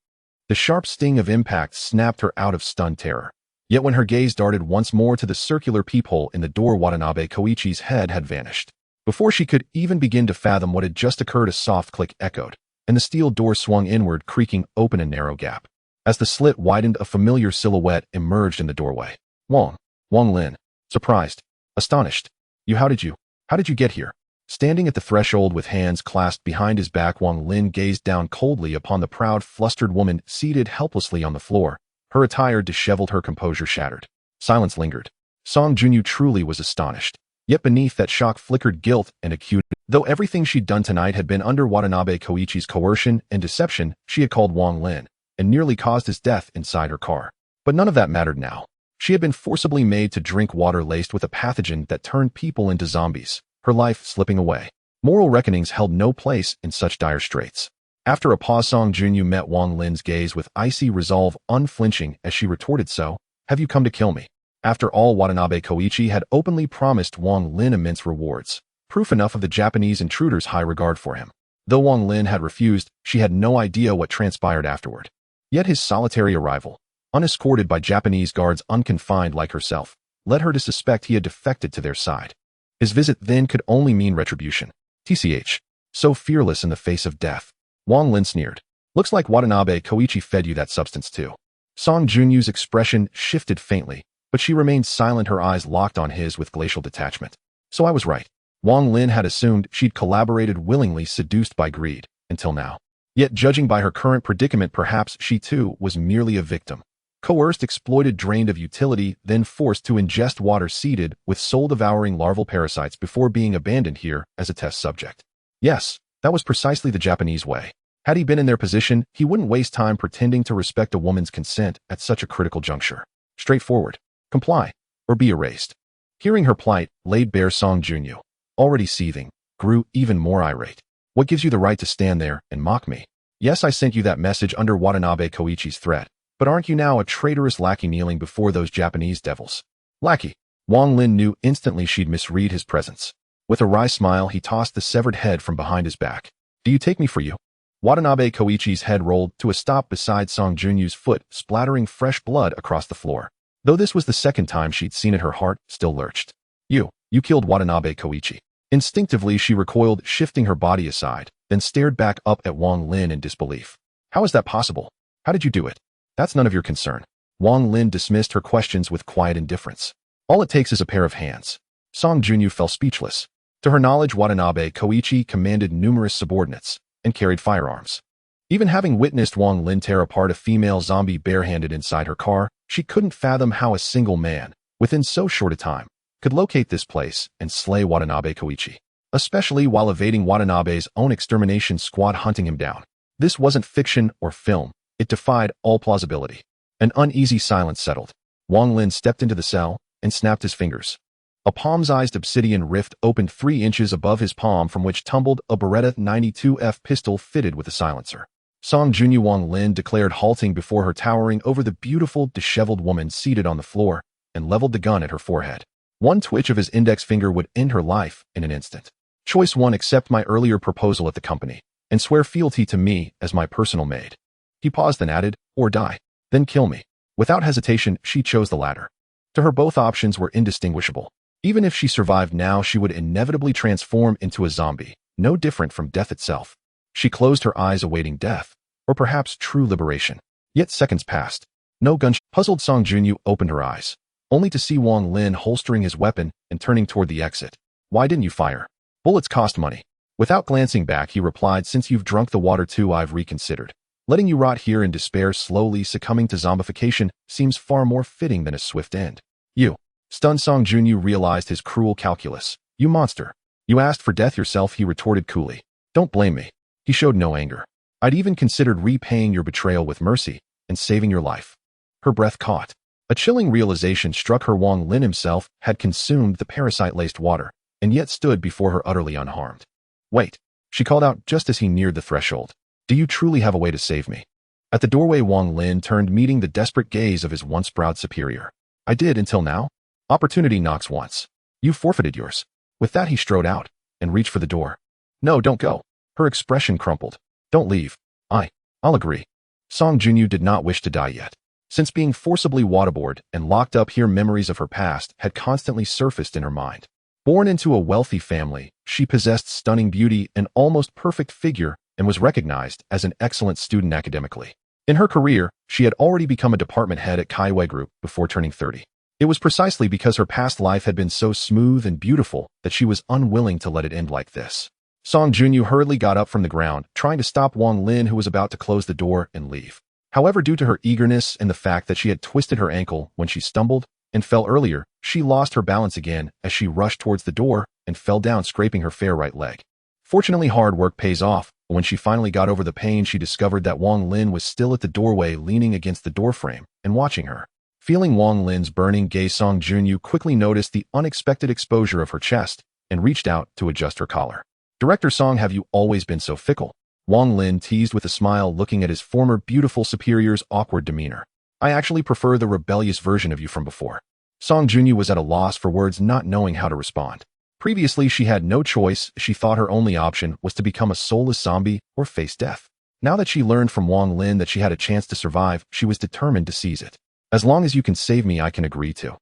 The sharp sting of impact snapped her out of stunned terror. Yet when her gaze darted once more to the circular peephole in the door, Watanabe Koichi's head had vanished. Before she could even begin to fathom what had just occurred, a soft click echoed, and the steel door swung inward, creaking open a narrow gap. As the slit widened, a familiar silhouette emerged in the doorway. Wang Lin. Surprised. Astonished. How did you get here? Standing at the threshold with hands clasped behind his back, Wang Lin gazed down coldly upon the proud, flustered woman seated helplessly on the floor, her attire disheveled, her composure shattered. Silence lingered. Song Junyo truly was astonished. Yet beneath that shock flickered guilt and acute. Though everything she'd done tonight had been under Watanabe Koichi's coercion and deception, she had called Wang Lin and nearly caused his death inside her car. But none of that mattered now. She had been forcibly made to drink water laced with a pathogen that turned people into zombies, her life slipping away. Moral reckonings held no place in such dire straits. After a pause, Song Junyo met Wang Lin's gaze with icy resolve, unflinching as she retorted, "So, have you come to kill me?" After all, Watanabe Koichi had openly promised Wang Lin immense rewards, proof enough of the Japanese intruder's high regard for him. Though Wang Lin had refused, she had no idea what transpired afterward. Yet his solitary arrival, unescorted by Japanese guards unconfined like herself, led her to suspect he had defected to their side. His visit then could only mean retribution. TCH. So fearless in the face of death. Wang Lin sneered. Looks like Watanabe Koichi fed you that substance too. Song Junyu's expression shifted faintly, but she remained silent, her eyes locked on his with glacial detachment. So I was right. Wang Lin had assumed she'd collaborated willingly, seduced by greed, until now. Yet judging by her current predicament, perhaps she too was merely a victim. Coerced, exploited, drained of utility, then forced to ingest water seeded with soul-devouring larval parasites before being abandoned here as a test subject. Yes, that was precisely the Japanese way. Had he been in their position, he wouldn't waste time pretending to respect a woman's consent at such a critical juncture. Straightforward. Comply, or be erased. Hearing her plight, laid bare Song Junyu, already seething, grew even more irate. What gives you the right to stand there and mock me? Yes, I sent you that message under Watanabe Koichi's threat, but aren't you now a traitorous lackey kneeling before those Japanese devils? Lackey. Wang Lin knew instantly she'd misread his presence. With a wry smile, he tossed the severed head from behind his back. Do you take me for you? Watanabe Koichi's head rolled to a stop beside Song Junyu's foot, splattering fresh blood across the floor. Though this was the second time she'd seen it, her heart still lurched. You killed Watanabe Koichi. Instinctively, she recoiled, shifting her body aside, then stared back up at Wang Lin in disbelief. How is that possible? How did you do it? That's none of your concern. Wang Lin dismissed her questions with quiet indifference. All it takes is a pair of hands. Song Junyu fell speechless. To her knowledge, Watanabe Koichi commanded numerous subordinates and carried firearms. Even having witnessed Wang Lin tear apart a female zombie barehanded inside her car, she couldn't fathom how a single man, within so short a time, could locate this place and slay Watanabe Koichi, especially while evading Watanabe's own extermination squad hunting him down. This wasn't fiction or film. It defied all plausibility. An uneasy silence settled. Wang Lin stepped into the cell and snapped his fingers. A palm-sized obsidian rift opened 3 inches above his palm, from which tumbled a Beretta 92F pistol fitted with a silencer. Song Junyu. Wang Lin declared, halting before her, towering over the beautiful, disheveled woman seated on the floor, and leveled the gun at her forehead. One twitch of his index finger would end her life in an instant. Choice 1: accept my earlier proposal at the company, and swear fealty to me as my personal maid. He paused, then added, or die, then kill me. Without hesitation, she chose the latter. To her, both options were indistinguishable. Even if she survived now, she would inevitably transform into a zombie, no different from death itself. She closed her eyes, awaiting death, or perhaps true liberation. Yet seconds passed. No gun. Puzzled, Song Junyu opened her eyes, only to see Wang Lin holstering his weapon and turning toward the exit. Why didn't you fire? Bullets cost money. Without glancing back, he replied, since you've drunk the water too, I've reconsidered. Letting you rot here in despair, slowly succumbing to zombification, seems far more fitting than a swift end. You. Stunned, Song Junyu realized his cruel calculus. You monster. You asked for death yourself, he retorted coolly. Don't blame me. He showed no anger. I'd even considered repaying your betrayal with mercy and saving your life. Her breath caught. A chilling realization struck her. Wang Lin himself had consumed the parasite-laced water, and yet stood before her utterly unharmed. Wait, she called out just as he neared the threshold. Do you truly have a way to save me? At the doorway, Wang Lin turned, meeting the desperate gaze of his once proud superior. I did until now. Opportunity knocks once. You forfeited yours. With that, he strode out and reached for the door. No, don't go. Her expression crumpled. Don't leave. I'll agree. Song Junyu did not wish to die yet. Since being forcibly waterboarded and locked up here, memories of her past had constantly surfaced in her mind. Born into a wealthy family, she possessed stunning beauty, an almost perfect figure, and was recognized as an excellent student academically. In her career, she had already become a department head at Kaiwei Group before turning 30. It was precisely because her past life had been so smooth and beautiful that she was unwilling to let it end like this. Song Junyu hurriedly got up from the ground, trying to stop Wang Lin, who was about to close the door and leave. However, due to her eagerness and the fact that she had twisted her ankle when she stumbled and fell earlier, she lost her balance again as she rushed towards the door and fell down, scraping her fair right leg. Fortunately, hard work pays off. When she finally got over the pain, she discovered that Wang Lin was still at the doorway, leaning against the doorframe and watching her. Feeling Wang Lin's burning gaze, Song Junyu quickly noticed the unexpected exposure of her chest and reached out to adjust her collar. Director Song, have you always been so fickle? Wang Lin teased with a smile, looking at his former beautiful superior's awkward demeanor. I actually prefer the rebellious version of you from before. Song Junyu was at a loss for words, not knowing how to respond. Previously, she had no choice. She thought her only option was to become a soulless zombie or face death. Now that she learned from Wang Lin that she had a chance to survive, she was determined to seize it. As long as you can save me, I can agree to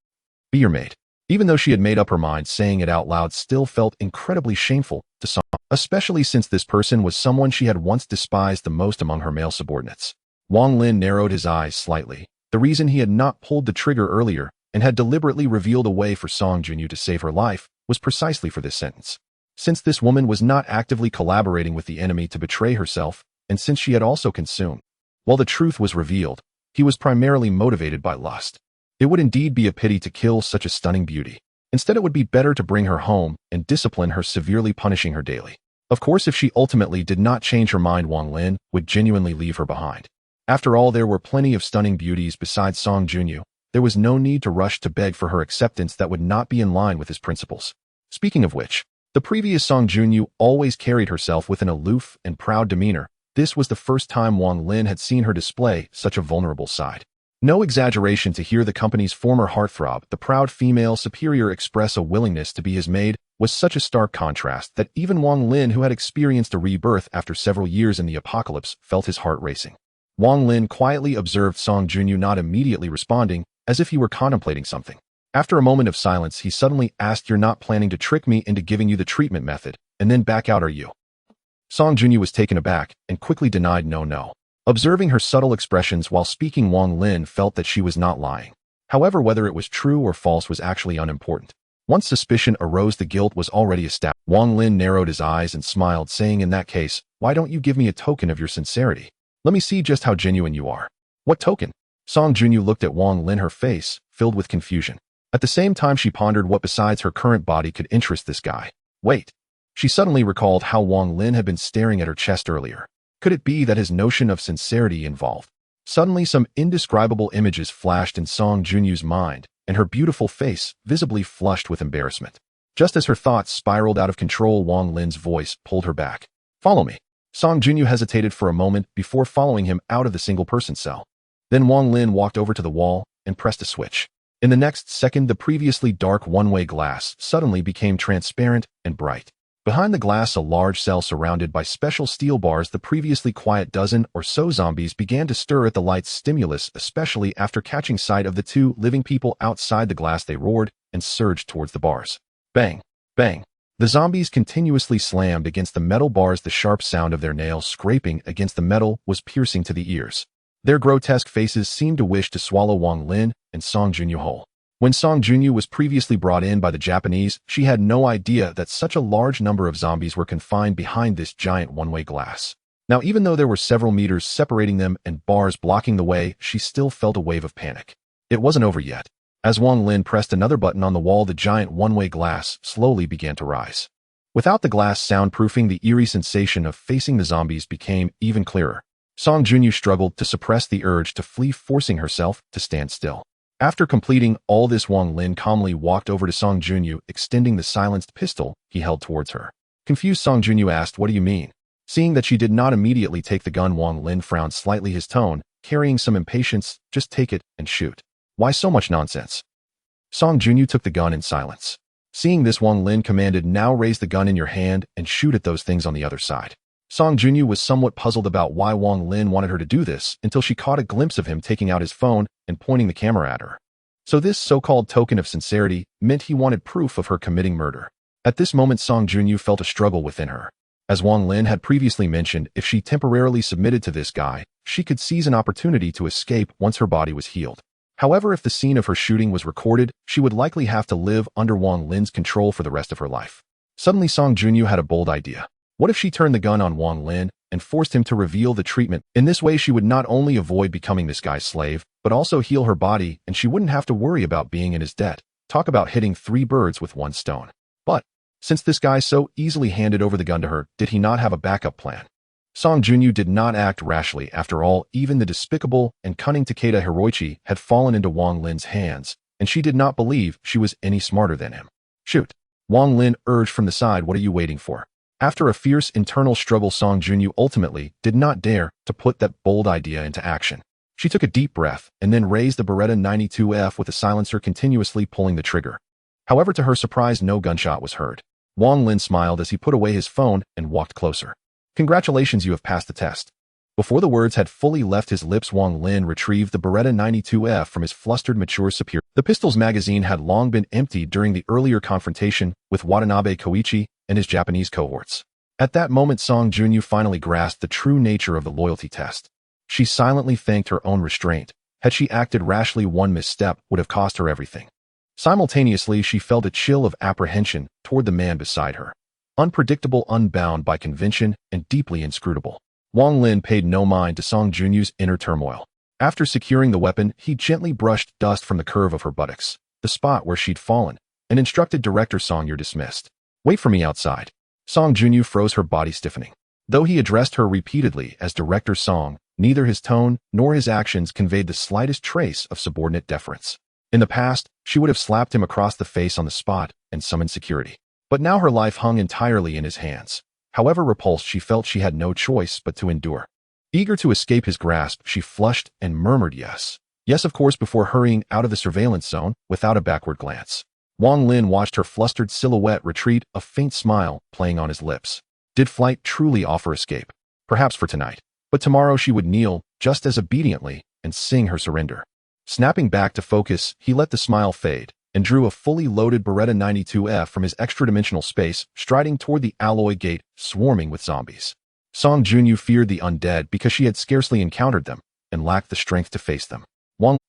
be your maid. Even though she had made up her mind, saying it out loud still felt incredibly shameful to Song. especially since this person was someone she had once despised the most among her male subordinates. Wang Lin narrowed his eyes slightly. The reason he had not pulled the trigger earlier and had deliberately revealed a way for Song Junyu to save her life was precisely for this sentence. Since this woman was not actively collaborating with the enemy to betray herself, and since she had also consumed, while the truth was revealed, he was primarily motivated by lust. It would indeed be a pity to kill such a stunning beauty. Instead, it would be better to bring her home and discipline her, severely punishing her daily. Of course, if she ultimately did not change her mind, Wang Lin would genuinely leave her behind. After all, there were plenty of stunning beauties besides Song Junyu. There was no need to rush to beg for her acceptance that would not be in line with his principles. Speaking of which, the previous Song Junyu always carried herself with an aloof and proud demeanor. This was the first time Wang Lin had seen her display such a vulnerable side. No exaggeration to hear the company's former heartthrob, the proud female superior, express a willingness to be his maid was such a stark contrast that even Wang Lin, who had experienced a rebirth after several years in the apocalypse, felt his heart racing. Wang Lin quietly observed Song Junyu, not immediately responding, as if he were contemplating something. After a moment of silence, he suddenly asked, "You're not planning to trick me into giving you the treatment method, and then back out, are you?" Song Junyu was taken aback and quickly denied, no. Observing her subtle expressions while speaking, Wang Lin felt that she was not lying. However, whether it was true or false was actually unimportant. Once suspicion arose, the guilt was already established. Wang Lin narrowed his eyes and smiled, saying, "In that case, why don't you give me a token of your sincerity? Let me see just how genuine you are." "What token?" Song Junyu looked at Wang Lin, her face filled with confusion. At the same time, she pondered what besides her current body could interest this guy. Wait. She suddenly recalled how Wang Lin had been staring at her chest earlier. Could it be that his notion of sincerity involved? Suddenly, some indescribable images flashed in Song Junyu's mind, and her beautiful face visibly flushed with embarrassment. Just as her thoughts spiraled out of control, Wang Lin's voice pulled her back. "Follow me." Song Junyu hesitated for a moment before following him out of the single-person cell. Then Wang Lin walked over to the wall and pressed a switch. In the next second, the previously dark one-way glass suddenly became transparent and bright. Behind the glass, a large cell surrounded by special steel bars, the previously quiet dozen or so zombies began to stir at the light's stimulus, especially after catching sight of the two living people outside the glass. They roared and surged towards the bars. Bang! Bang! The zombies continuously slammed against the metal bars. The sharp sound of their nails scraping against the metal was piercing to the ears. Their grotesque faces seemed to wish to swallow Wang Lin and Song Junyu whole. When Song Junyu was previously brought in by the Japanese, she had no idea that such a large number of zombies were confined behind this giant one-way glass. Now, even though there were several meters separating them and bars blocking the way, she still felt a wave of panic. It wasn't over yet. As Wang Lin pressed another button on the wall, the giant one-way glass slowly began to rise. Without the glass soundproofing, the eerie sensation of facing the zombies became even clearer. Song Junyu struggled to suppress the urge to flee, forcing herself to stand still. After completing all this, Wang Lin calmly walked over to Song Junyu, extending the silenced pistol he held towards her. Confused, Song Junyu asked, "What do you mean?" Seeing that she did not immediately take the gun, Wang Lin frowned slightly, his tone carrying some impatience. "Just take it and shoot. Why so much nonsense?" Song Junyu took the gun in silence. Seeing this, Wang Lin commanded, "Now raise the gun in your hand and shoot at those things on the other side." Song Junyu was somewhat puzzled about why Wang Lin wanted her to do this until she caught a glimpse of him taking out his phone and pointing the camera at her. So this so-called token of sincerity meant he wanted proof of her committing murder. At this moment, Song Junyu felt a struggle within her. As Wang Lin had previously mentioned, if she temporarily submitted to this guy, she could seize an opportunity to escape once her body was healed. However, if the scene of her shooting was recorded, she would likely have to live under Wang Lin's control for the rest of her life. Suddenly, Song Junyu had a bold idea. What if she turned the gun on Wang Lin and forced him to reveal the treatment? In this way, she would not only avoid becoming this guy's slave, but also heal her body, and she wouldn't have to worry about being in his debt. Talk about hitting three birds with one stone. But since this guy so easily handed over the gun to her, did he not have a backup plan? Song Junyu did not act rashly. After all, even the despicable and cunning Takeda Hiroichi had fallen into Wang Lin's hands, and she did not believe she was any smarter than him. "Shoot!" Wang Lin urged from the side. "What are you waiting for?" After a fierce internal struggle, Song Junyu ultimately did not dare to put that bold idea into action. She took a deep breath and then raised the Beretta 92F with a silencer, continuously pulling the trigger. However, to her surprise, no gunshot was heard. Wang Lin smiled as he put away his phone and walked closer. "Congratulations, you have passed the test." Before the words had fully left his lips, Wang Lin retrieved the Beretta 92F from his flustered mature superior. The pistol's magazine had long been emptied during the earlier confrontation with Watanabe Koichi and his Japanese cohorts. At that moment, Song Junyu finally grasped the true nature of the loyalty test. She silently thanked her own restraint. Had she acted rashly, one misstep would have cost her everything. Simultaneously, she felt a chill of apprehension toward the man beside her. Unpredictable, unbound by convention, and deeply inscrutable. Wang Lin paid no mind to Song Junyu's inner turmoil. After securing the weapon, he gently brushed dust from the curve of her buttocks, the spot where she'd fallen, and instructed Director Song, "You're dismissed. Wait for me outside." Song Junyu froze, her body stiffening. Though he addressed her repeatedly as Director Song, neither his tone nor his actions conveyed the slightest trace of subordinate deference. In the past, she would have slapped him across the face on the spot and summoned security. But now her life hung entirely in his hands. However repulsed, she felt she had no choice but to endure. Eager to escape his grasp, she flushed and murmured yes. Yes, of course, before hurrying out of the surveillance zone without a backward glance. Wang Lin watched her flustered silhouette retreat, a faint smile playing on his lips. Did flight truly offer escape? Perhaps for tonight. But tomorrow she would kneel, just as obediently, and sing her surrender. Snapping back to focus, he let the smile fade, and drew a fully loaded Beretta 92F from his extra-dimensional space, striding toward the alloy gate, swarming with zombies. Song Junyu feared the undead because she had scarcely encountered them, and lacked the strength to face them.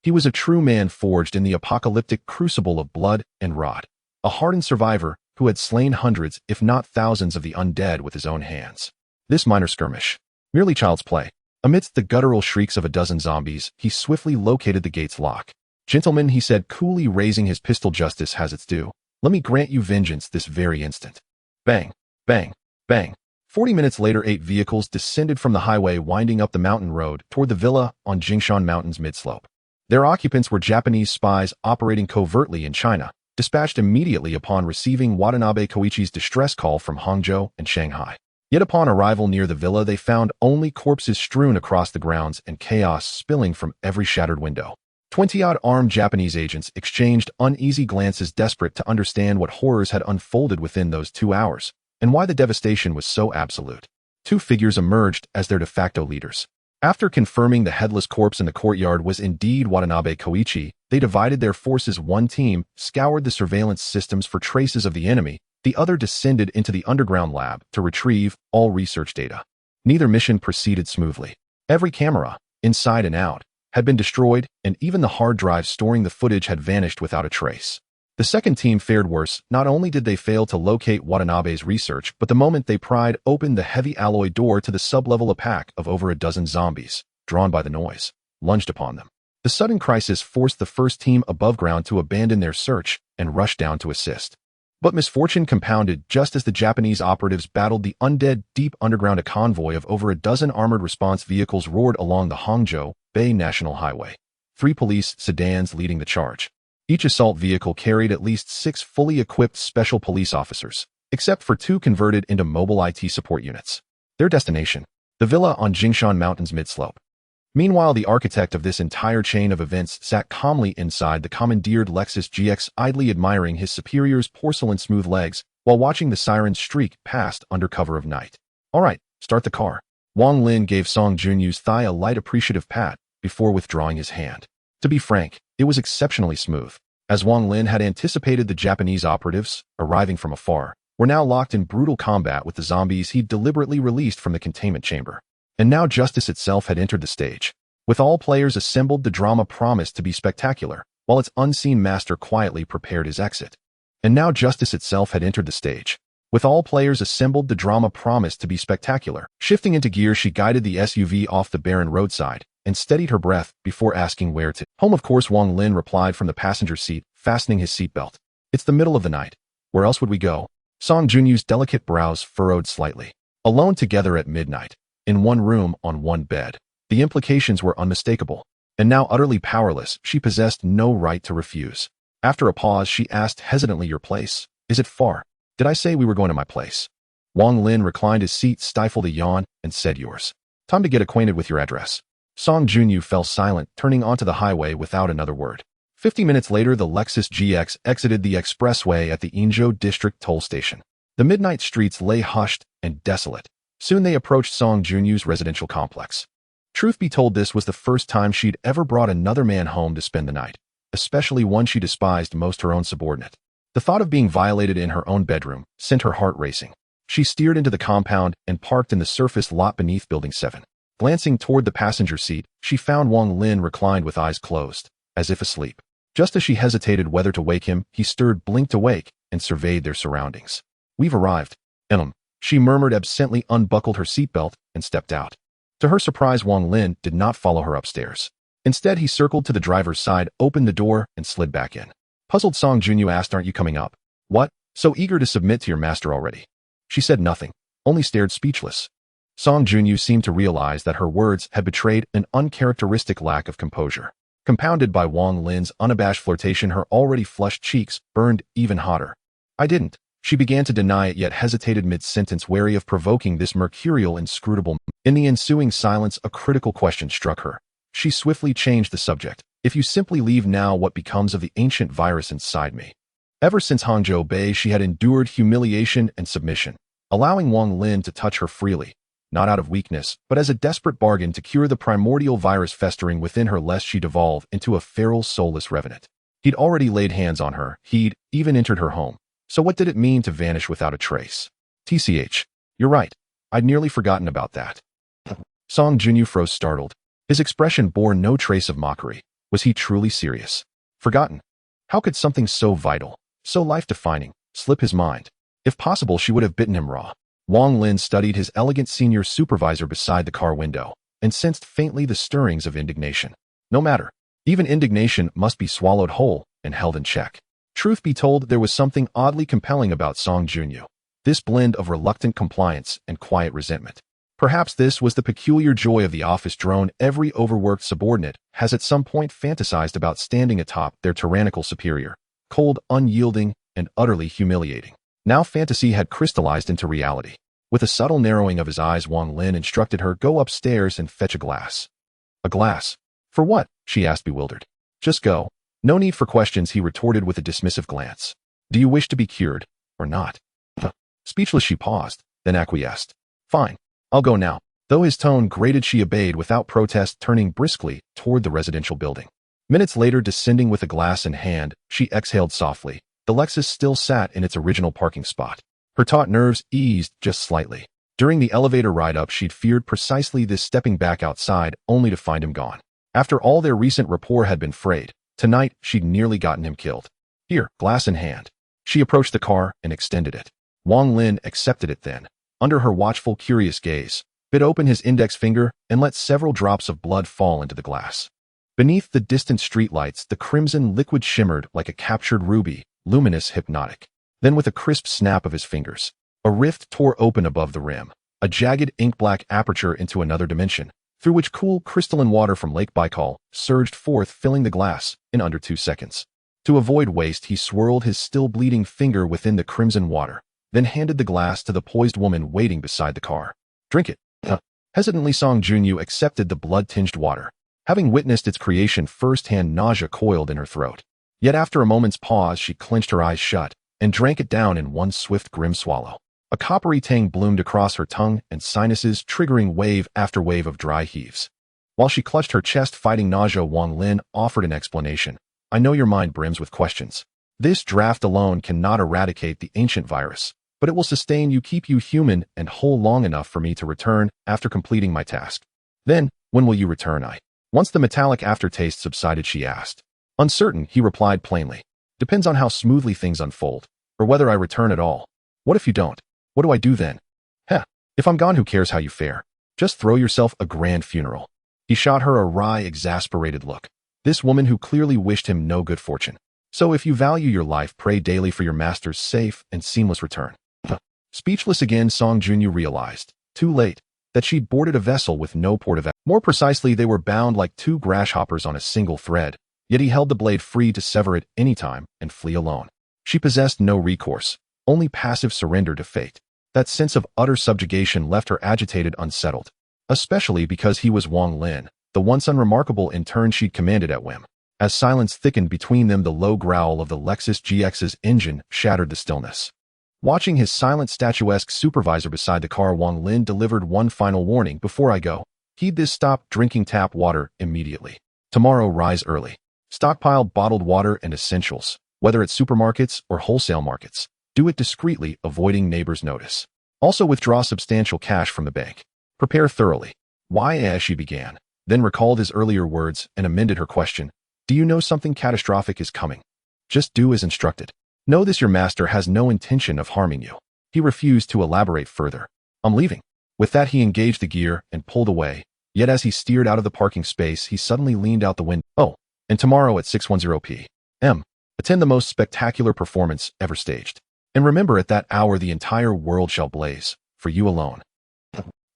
He was a true man forged in the apocalyptic crucible of blood and rot. A hardened survivor who had slain hundreds, if not thousands, of the undead with his own hands. This minor skirmish, merely child's play. Amidst the guttural shrieks of a dozen zombies, he swiftly located the gate's lock. "Gentlemen," he said, coolly raising his pistol, "justice has its due. Let me grant you vengeance this very instant." Bang, bang, bang. 40 minutes later, 8 vehicles descended from the highway winding up the mountain road toward the villa on Jingshan Mountain's midslope. Their occupants were Japanese spies operating covertly in China, dispatched immediately upon receiving Watanabe Koichi's distress call from Hangzhou and Shanghai. Yet upon arrival near the villa, they found only corpses strewn across the grounds and chaos spilling from every shattered window. 20-odd armed Japanese agents exchanged uneasy glances, desperate to understand what horrors had unfolded within those 2 hours, and why the devastation was so absolute. 2 figures emerged as their de facto leaders. After confirming the headless corpse in the courtyard was indeed Watanabe Koichi, they divided their forces. One team scoured the surveillance systems for traces of the enemy, the other descended into the underground lab to retrieve all research data. Neither mission proceeded smoothly. Every camera, inside and out, had been destroyed, and even the hard drive storing the footage had vanished without a trace. The second team fared worse. Not only did they fail to locate Watanabe's research, but the moment they pried open the heavy alloy door to the sublevel, a pack of over a dozen zombies, drawn by the noise, lunged upon them. The sudden crisis forced the first team above ground to abandon their search and rush down to assist. But misfortune compounded just as the Japanese operatives battled the undead deep underground. A convoy of over a dozen armored response vehicles roared along the Hangzhou Bay National Highway, 3 police sedans leading the charge. Each assault vehicle carried at least 6 fully equipped special police officers, except for 2 converted into mobile IT support units. Their destination, the villa on Jingshan Mountain's midslope. Meanwhile, the architect of this entire chain of events sat calmly inside the commandeered Lexus GX, idly admiring his superior's porcelain-smooth legs while watching the sirens streak past under cover of night. "All right, start the car." Wang Lin gave Song Junyu's thigh a light appreciative pat before withdrawing his hand. To be frank, it was exceptionally smooth. As Wang Lin had anticipated, the Japanese operatives, arriving from afar, were now locked in brutal combat with the zombies he'd deliberately released from the containment chamber. And now justice itself had entered the stage. With all players assembled, the drama promised to be spectacular, while its unseen master quietly prepared his exit. And now justice itself had entered the stage. With all players assembled, the drama promised to be spectacular. Shifting into gear, she guided the SUV off the barren roadside and steadied her breath before asking where to. "Home, of course," Wang Lin replied from the passenger seat, fastening his seatbelt. "It's the middle of the night. Where else would we go?" Song Junyu's delicate brows furrowed slightly. Alone together at midnight, in one room on one bed. The implications were unmistakable. And now, utterly powerless, she possessed no right to refuse. After a pause, she asked hesitantly, "Your place? Is it far?" "Did I say we were going to my place?" Wang Lin reclined his seat, stifled a yawn, and said, "Yours. Time to get acquainted with your address." Song Junyu fell silent, turning onto the highway without another word. 50 minutes later, the Lexus GX exited the expressway at the Inzhou District toll station. The midnight streets lay hushed and desolate. Soon they approached Song Junyu's residential complex. Truth be told, this was the first time she'd ever brought another man home to spend the night, especially one she despised most, her own subordinate. The thought of being violated in her own bedroom sent her heart racing. She steered into the compound and parked in the surfaced lot beneath Building 7. Glancing toward the passenger seat, she found Wang Lin reclined with eyes closed, as if asleep. Just as she hesitated whether to wake him, he stirred, blinked awake, and surveyed their surroundings. "We've arrived." She murmured absently, unbuckled her seatbelt, and stepped out. To her surprise, Wang Lin did not follow her upstairs. Instead, he circled to the driver's side, opened the door, and slid back in. Puzzled, Song Junyu asked, "Aren't you coming up?" "What? So eager to submit to your master already?" She said nothing, only stared speechless. Song Junyu seemed to realize that her words had betrayed an uncharacteristic lack of composure. Compounded by Wang Lin's unabashed flirtation, her already flushed cheeks burned even hotter. "I didn't." She began to deny it, yet hesitated mid-sentence, wary of provoking this mercurial, inscrutable. In the ensuing silence, a critical question struck her. She swiftly changed the subject. "If you simply leave now, what becomes of the ancient virus inside me?" Ever since Hangzhou Bay, she had endured humiliation and submission, allowing Wang Lin to touch her freely, not out of weakness, but as a desperate bargain to cure the primordial virus festering within her, lest she devolve into a feral, soulless revenant. He'd already laid hands on her. He'd even entered her home. So what did it mean to vanish without a trace? TCH. You're right. I'd nearly forgotten about that. Song Junyu froze, startled. His expression bore no trace of mockery. Was he truly serious? Forgotten? How could something so vital, so life-defining, slip his mind? If possible, she would have bitten him raw. Wang Lin studied his elegant senior supervisor beside the car window and sensed faintly the stirrings of indignation. No matter. Even indignation must be swallowed whole and held in check. Truth be told, there was something oddly compelling about Song Junyu. This blend of reluctant compliance and quiet resentment. Perhaps this was the peculiar joy of the office drone. Every overworked subordinate has at some point fantasized about standing atop their tyrannical superior. Cold, unyielding, and utterly humiliating. Now fantasy had crystallized into reality. With a subtle narrowing of his eyes, Wang Lin instructed her, "Go upstairs and fetch a glass." "A glass? For what?" she asked, bewildered. "Just go. No need for questions," he retorted with a dismissive glance. "Do you wish to be cured, or not?" Speechless, she paused, then acquiesced. "Fine. I'll go now." Though his tone grated, she obeyed without protest, turning briskly toward the residential building. Minutes later, descending with a glass in hand, she exhaled softly. The Lexus still sat in its original parking spot. Her taut nerves eased just slightly. During the elevator ride up, she'd feared precisely this, stepping back outside, only to find him gone. After all their recent rapport had been frayed, tonight she'd nearly gotten him killed. "Here, glass in hand." She approached the car and extended it. Wang Lin accepted it then, under her watchful, curious gaze, bit open his index finger and let several drops of blood fall into the glass. Beneath the distant streetlights, the crimson liquid shimmered like a captured ruby, luminous, hypnotic. Then, with a crisp snap of his fingers, a rift tore open above the rim, a jagged ink-black aperture into another dimension, through which cool, crystalline water from Lake Baikal surged forth, filling the glass in under 2 seconds. To avoid waste, he swirled his still-bleeding finger within the crimson water, then handed the glass to the poised woman waiting beside the car. "Drink it." Hesitantly, Song Junyu accepted the blood-tinged water. Having witnessed its creation firsthand, nausea coiled in her throat. Yet after a moment's pause, she clenched her eyes shut and drank it down in one swift, grim swallow. A coppery tang bloomed across her tongue and sinuses, triggering wave after wave of dry heaves. While she clutched her chest, fighting nausea, Wang Lin offered an explanation. "I know your mind brims with questions. This draft alone cannot eradicate the ancient virus, but it will sustain you, keep you human and whole long enough for me to return after completing my task." "Then, when will you return?" Once the metallic aftertaste subsided, she asked. "Uncertain," he replied plainly. "Depends on how smoothly things unfold, or whether I return at all." "What if you don't? What do I do then?" If I'm gone, who cares how you fare? Just throw yourself a grand funeral." He shot her a wry, exasperated look. This woman who clearly wished him no good fortune. "So if you value your life, pray daily for your master's safe and seamless return." Speechless again, Song Junyu realized, too late, that she'd boarded a vessel with no port of entry. More precisely, they were bound like two grasshoppers on a single thread, yet he held the blade free to sever it any time and flee alone. She possessed no recourse, only passive surrender to fate. That sense of utter subjugation left her agitated, unsettled, especially because he was Wang Lin, the once unremarkable intern she'd commanded at whim. As silence thickened between them, the low growl of the Lexus GX's engine shattered the stillness. Watching his silent, statuesque supervisor beside the car, Wang Lin delivered one final warning. "Before I go, heed this: stop drinking tap water immediately. Tomorrow, rise early. Stockpile bottled water and essentials, whether at supermarkets or wholesale markets. Do it discreetly, avoiding neighbors' notice. Also withdraw substantial cash from the bank. Prepare thoroughly. Why, as she began, then recalled his earlier words and amended her question. Do you know something catastrophic is coming? Just do as instructed. Know this: your master has no intention of harming you. He refused to elaborate further. I'm leaving. With that, he engaged the gear and pulled away. Yet as he steered out of the parking space, he suddenly leaned out the window. Oh, and tomorrow at 6:10 p.m. attend the most spectacular performance ever staged. And remember, at that hour the entire world shall blaze, for you alone.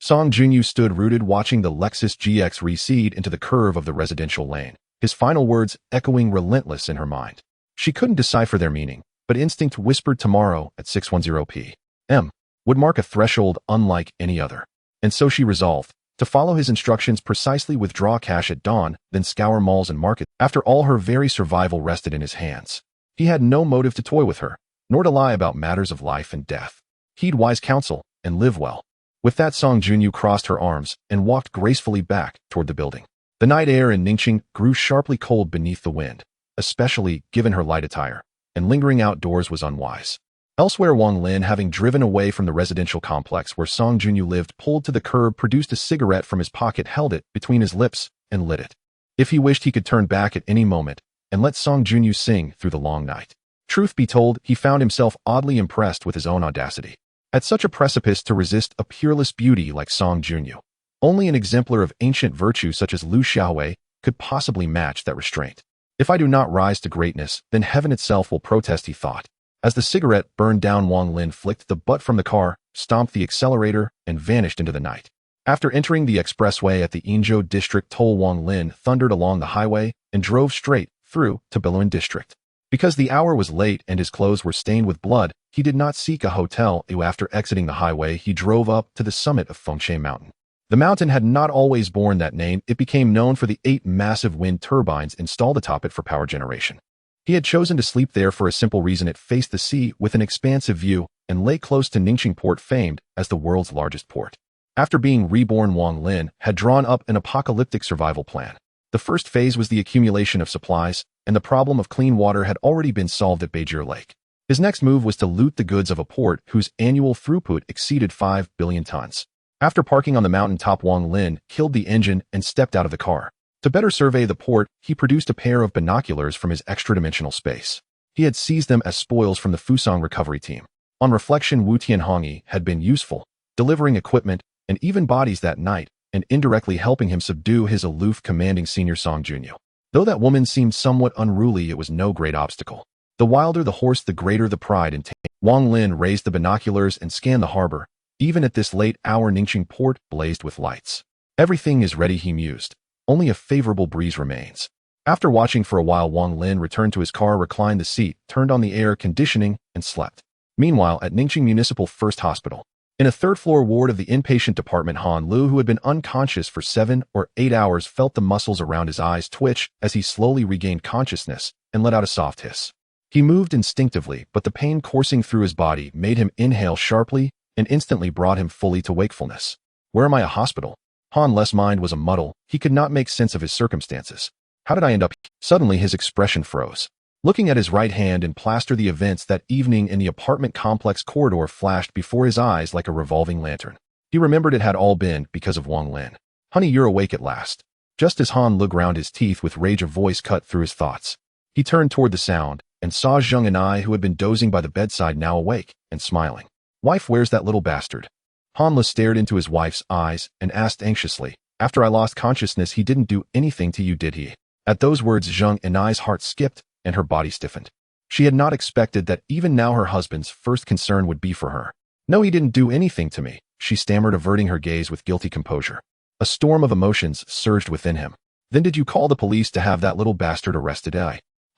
Song Junyu stood rooted, watching the Lexus GX recede into the curve of the residential lane, his final words echoing relentless in her mind. She couldn't decipher their meaning, but instinct whispered tomorrow at 6:10 p.m. would mark a threshold unlike any other. And so she resolved to follow his instructions precisely, withdraw cash at dawn, then scour malls and markets. After all, her very survival rested in his hands. He had no motive to toy with her, nor to lie about matters of life and death. Heed wise counsel and live well. With that, Song Junyu crossed her arms and walked gracefully back toward the building. The night air in Ningxing grew sharply cold beneath the wind, especially given her light attire, and lingering outdoors was unwise. Elsewhere, Wang Lin, having driven away from the residential complex where Song Junyu lived, pulled to the curb, produced a cigarette from his pocket, held it between his lips, and lit it. If he wished, he could turn back at any moment and let Song Junyu sing through the long night. Truth be told, he found himself oddly impressed with his own audacity. At such a precipice to resist a peerless beauty like Song Junyu. Only an exemplar of ancient virtue such as Lu Xiaowei could possibly match that restraint. If I do not rise to greatness, then heaven itself will protest, he thought. As the cigarette burned down, Wang Lin flicked the butt from the car, stomped the accelerator, and vanished into the night. After entering the expressway at the Yinzhou district toll, Wang Lin thundered along the highway and drove straight through to Biluan district. Because the hour was late and his clothes were stained with blood, he did not seek a hotel. After exiting the highway, he drove up to the summit of Fengshe Mountain. The mountain had not always borne that name. It became known for the 8 massive wind turbines installed atop it for power generation. He had chosen to sleep there for a simple reason: it faced the sea with an expansive view and lay close to Ningxing Port, famed as the world's largest port. After being reborn, Wang Lin had drawn up an apocalyptic survival plan. The first phase was the accumulation of supplies, and the problem of clean water had already been solved at Beijing Lake. His next move was to loot the goods of a port whose annual throughput exceeded 5 billion tons. After parking on the mountain top, Wang Lin killed the engine and stepped out of the car. To better survey the port, he produced a pair of binoculars from his extra-dimensional space. He had seized them as spoils from the Fusang recovery team. On reflection, Wu Tianhongyi had been useful, delivering equipment and even bodies that night, and indirectly helping him subdue his aloof, commanding senior Song Junyu. Though that woman seemed somewhat unruly, it was no great obstacle. The wilder the horse, the greater the pride and tame. Wang Lin raised the binoculars and scanned the harbor. Even at this late hour, Ningxing Port blazed with lights. Everything is ready, he mused. Only a favorable breeze remains. After watching for a while, Wang Lin returned to his car, reclined the seat, turned on the air conditioning, and slept. Meanwhile, at Ningxing Municipal First Hospital, in a third-floor ward of the inpatient department, Han Lu, who had been unconscious for 7 or 8 hours, felt the muscles around his eyes twitch as he slowly regained consciousness and let out a soft hiss. He moved instinctively, but the pain coursing through his body made him inhale sharply and instantly brought him fully to wakefulness. Where am I? A hospital? Han Le's mind was a muddle. He could not make sense of his circumstances. How did I end up here? Suddenly his expression froze. Looking at his right hand and plaster, the events that evening in the apartment complex corridor flashed before his eyes like a revolving lantern. He remembered it had all been because of Wang Lin. Honey, you're awake at last. Just as Han Lu ground his teeth with rage, a voice cut through his thoughts. He turned toward the sound and saw Zheng and I, who had been dozing by the bedside, now awake and smiling. Wife, where's that little bastard? Han Lu stared into his wife's eyes and asked anxiously, after I lost consciousness, he didn't do anything to you, did he? At those words, Zheng and I's heart skipped and her body stiffened. She had not expected that even now her husband's first concern would be for her. No, he didn't do anything to me, she stammered, averting her gaze with guilty composure. A storm of emotions surged within him. Then did you call the police to have that little bastard arrested?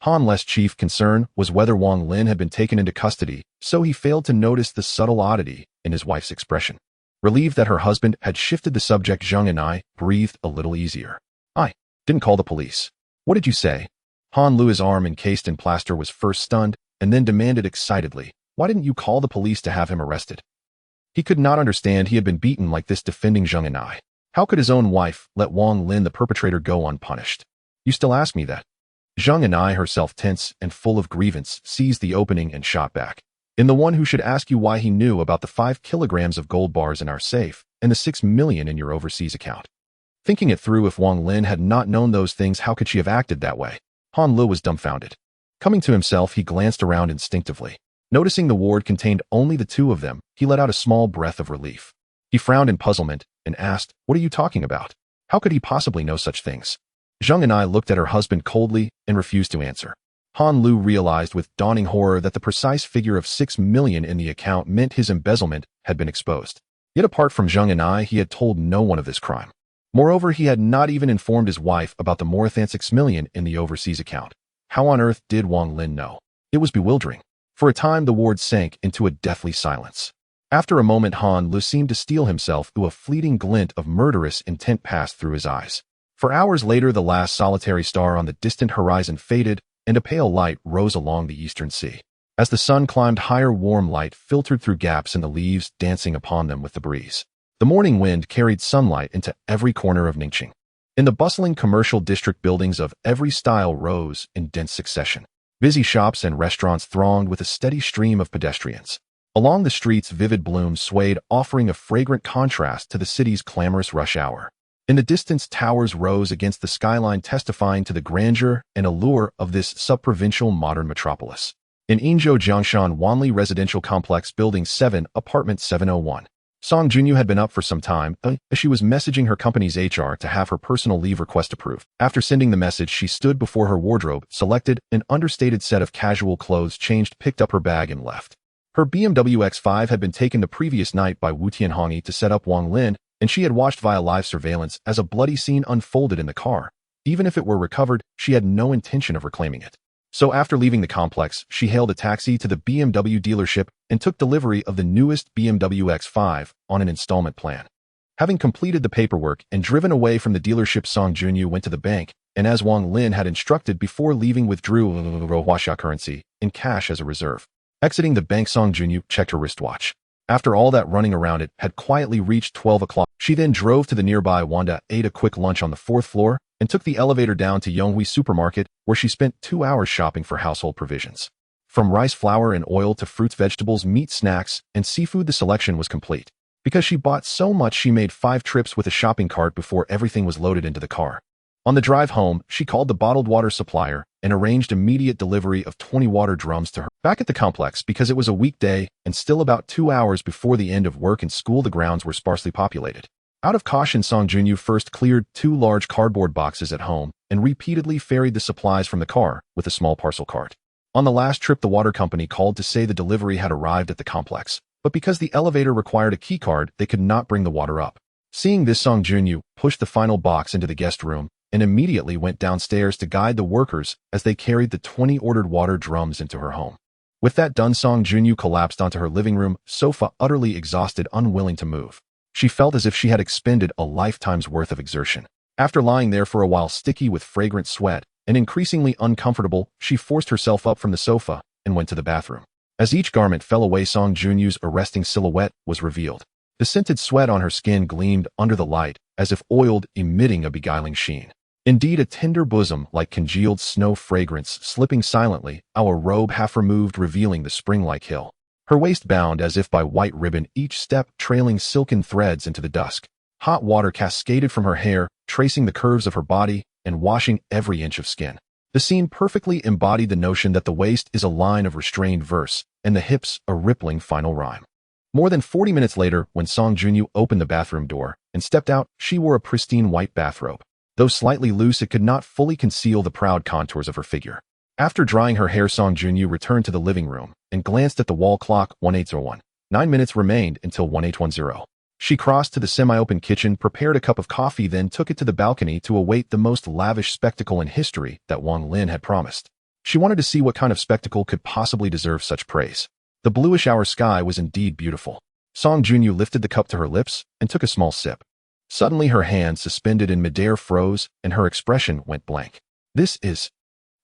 Han Le's chief concern was whether Wang Lin had been taken into custody, so he failed to notice the subtle oddity in his wife's expression. Relieved that her husband had shifted the subject, Zheng and I breathed a little easier. I didn't call the police. What did you say? Han Lu's arm encased in plaster was first stunned and then demanded excitedly, why didn't you call the police to have him arrested? He could not understand he had been beaten like this, defending Zheng and I. How could his own wife let Wang Lin, the perpetrator, go unpunished? You still ask me that? Zheng and I, herself tense and full of grievance, seized the opening and shot back. In the one who should ask you why he knew about the 5 kilograms of gold bars in our safe and the 6 million in your overseas account. Thinking it through, if Wang Lin had not known those things, how could she have acted that way? Han Lu was dumbfounded. Coming to himself, he glanced around instinctively. Noticing the ward contained only the 2 of them, he let out a small breath of relief. He frowned in puzzlement and asked, "What are you talking about? How could he possibly know such things?" Zheng and I looked at her husband coldly and refused to answer. Han Lu realized with dawning horror that the precise figure of 6 million in the account meant his embezzlement had been exposed. Yet apart from Zheng and I, he had told no one of this crime. Moreover, he had not even informed his wife about the more than 6 million in the overseas account. How on earth did Wang Lin know? It was bewildering. For a time, the ward sank into a deathly silence. After a moment, Han Lu seemed to steel himself, though a fleeting glint of murderous intent passed through his eyes. For hours later, the last solitary star on the distant horizon faded, and a pale light rose along the eastern sea. As the sun climbed higher, warm light filtered through gaps in the leaves, dancing upon them with the breeze. The morning wind carried sunlight into every corner of Ningxing. In the bustling commercial district, buildings of every style rose in dense succession. Busy shops and restaurants thronged with a steady stream of pedestrians. Along the streets, vivid blooms swayed, offering a fragrant contrast to the city's clamorous rush hour. In the distance, towers rose against the skyline, testifying to the grandeur and allure of this sub-provincial modern metropolis. In Yingzhou Jiangshan Wanli Residential Complex, Building 7, Apartment 701. Song Junyu had been up for some time, as she was messaging her company's HR to have her personal leave request approved. After sending the message, she stood before her wardrobe, selected an understated set of casual clothes, changed, picked up her bag, and left. Her BMW X5 had been taken the previous night by Wu Tianhongi to set up Wang Lin, and she had watched via live surveillance as a bloody scene unfolded in the car. Even if it were recovered, she had no intention of reclaiming it. So after leaving the complex, she hailed a taxi to the BMW dealership and took delivery of the newest BMW X5 on an installment plan. Having completed the paperwork and driven away from the dealership, Song Junyu went to the bank, and as Wang Lin had instructed before leaving, withdrew Huaxia currency in cash as a reserve. Exiting the bank, Song Junyu checked her wristwatch. After all that running around, it had quietly reached 12 o'clock. She then drove to the nearby Wanda, ate a quick lunch on the 4th floor, and took the elevator down to Yonghui Supermarket, where she spent 2 hours shopping for household provisions. From rice, flour, and oil to fruits, vegetables, meat, snacks, and seafood, the selection was complete. Because she bought so much, she made 5 trips with a shopping cart before everything was loaded into the car. On the drive home, she called the bottled water supplier and arranged immediate delivery of 20 water drums to her. Back at the complex, because it was a weekday and still about 2 hours before the end of work and school, the grounds were sparsely populated. Out of caution, Song Junyu first cleared 2 large cardboard boxes at home and repeatedly ferried the supplies from the car with a small parcel cart. On the last trip, the water company called to say the delivery had arrived at the complex, but because the elevator required a keycard, they could not bring the water up. Seeing this, Song Junyu pushed the final box into the guest room and immediately went downstairs to guide the workers as they carried the 20 ordered water drums into her home. With that done, Song Junyu collapsed onto her living room sofa, utterly exhausted, unwilling to move. She felt as if she had expended a lifetime's worth of exertion. After lying there for a while, sticky with fragrant sweat and increasingly uncomfortable, she forced herself up from the sofa and went to the bathroom. As each garment fell away, Song Junyu's arresting silhouette was revealed. The scented sweat on her skin gleamed under the light, as if oiled, emitting a beguiling sheen. Indeed, a tender bosom like congealed snow, fragrance slipping silently, our robe half removed, revealing the spring-like hill. Her waist bound as if by white ribbon, each step trailing silken threads into the dusk. Hot water cascaded from her hair, tracing the curves of her body and washing every inch of skin. The scene perfectly embodied the notion that the waist is a line of restrained verse and the hips a rippling final rhyme. More than 40 minutes later, when Song Junyu opened the bathroom door and stepped out, she wore a pristine white bathrobe. Though slightly loose, it could not fully conceal the proud contours of her figure. After drying her hair, Song Junyu returned to the living room and glanced at the wall clock. 1801. 9 minutes remained until 1810. She crossed to the semi-open kitchen, prepared a cup of coffee, then took it to the balcony to await the most lavish spectacle in history that Wang Lin had promised. She wanted to see what kind of spectacle could possibly deserve such praise. The bluish-hour sky was indeed beautiful. Song Junyu lifted the cup to her lips and took a small sip. Suddenly her hand suspended in midair froze and her expression went blank. This is...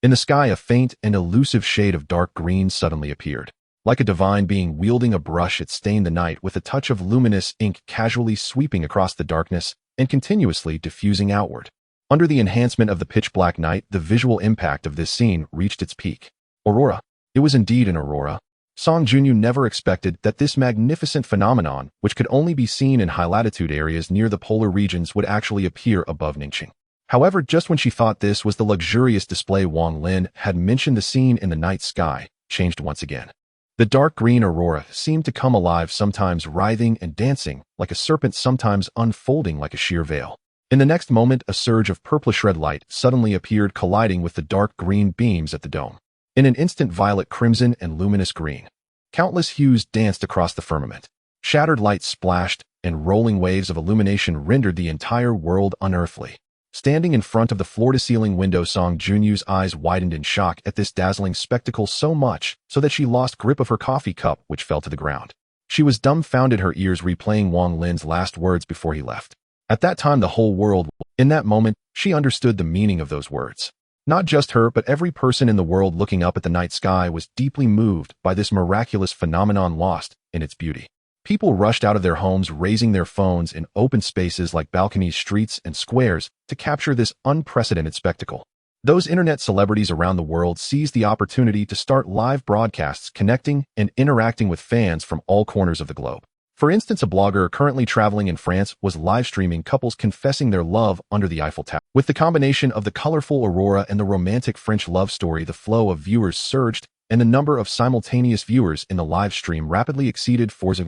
In the sky, a faint and elusive shade of dark green suddenly appeared. Like a divine being wielding a brush, it stained the night with a touch of luminous ink, casually sweeping across the darkness and continuously diffusing outward. Under the enhancement of the pitch-black night, the visual impact of this scene reached its peak. Aurora. It was indeed an aurora. Song Junyu never expected that this magnificent phenomenon, which could only be seen in high-latitude areas near the polar regions, would actually appear above Ningxing. However, just when she thought this was the luxurious display Wang Lin had mentioned, the scene in the night sky changed once again. The dark green aurora seemed to come alive, sometimes writhing and dancing like a serpent, sometimes unfolding like a sheer veil. In the next moment, a surge of purplish red light suddenly appeared, colliding with the dark green beams at the dome. In an instant, violet, crimson, and luminous green, countless hues danced across the firmament. Shattered light splashed, and rolling waves of illumination rendered the entire world unearthly. Standing in front of the floor-to-ceiling window, Song Junyu's eyes widened in shock at this dazzling spectacle, so much so that she lost grip of her coffee cup, which fell to the ground. She was dumbfounded, her ears replaying Wang Lin's last words before he left. At that time, the whole world. In that moment, she understood the meaning of those words. Not just her, but every person in the world looking up at the night sky was deeply moved by this miraculous phenomenon, lost in its beauty. People rushed out of their homes, raising their phones in open spaces like balconies, streets, and squares to capture this unprecedented spectacle. Those internet celebrities around the world seized the opportunity to start live broadcasts, connecting and interacting with fans from all corners of the globe. For instance, a blogger currently traveling in France was live-streaming couples confessing their love under the Eiffel Tower. With the combination of the colorful aurora and the romantic French love story, the flow of viewers surged, and the number of simultaneous viewers in the live stream rapidly exceeded 4,000.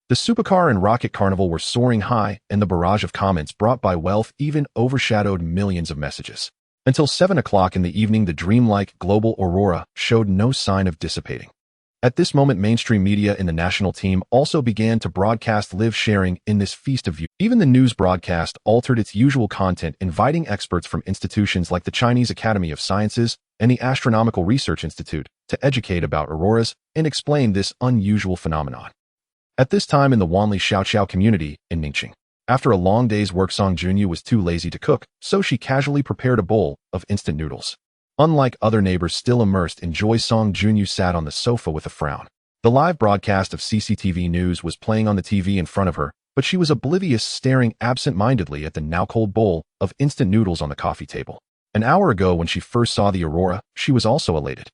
The supercar and rocket carnival were soaring high, and the barrage of comments brought by wealth even overshadowed millions of messages. Until 7 o'clock in the evening, the dreamlike global aurora showed no sign of dissipating. At this moment, mainstream media in the national team also began to broadcast, live sharing in this feast of view. Even the news broadcast altered its usual content, inviting experts from institutions like the Chinese Academy of Sciences and the Astronomical Research Institute to educate about auroras and explain this unusual phenomenon. At this time in the Wanli Xiaoqiao community in Ningxing, after a long day's work, Song Junyu was too lazy to cook, so she casually prepared a bowl of instant noodles. Unlike other neighbors still immersed in joy, Song Junyu sat on the sofa with a frown. The live broadcast of CCTV News was playing on the TV in front of her, but she was oblivious, staring absent-mindedly at the now-cold bowl of instant noodles on the coffee table. An hour ago, when she first saw the aurora, she was also elated.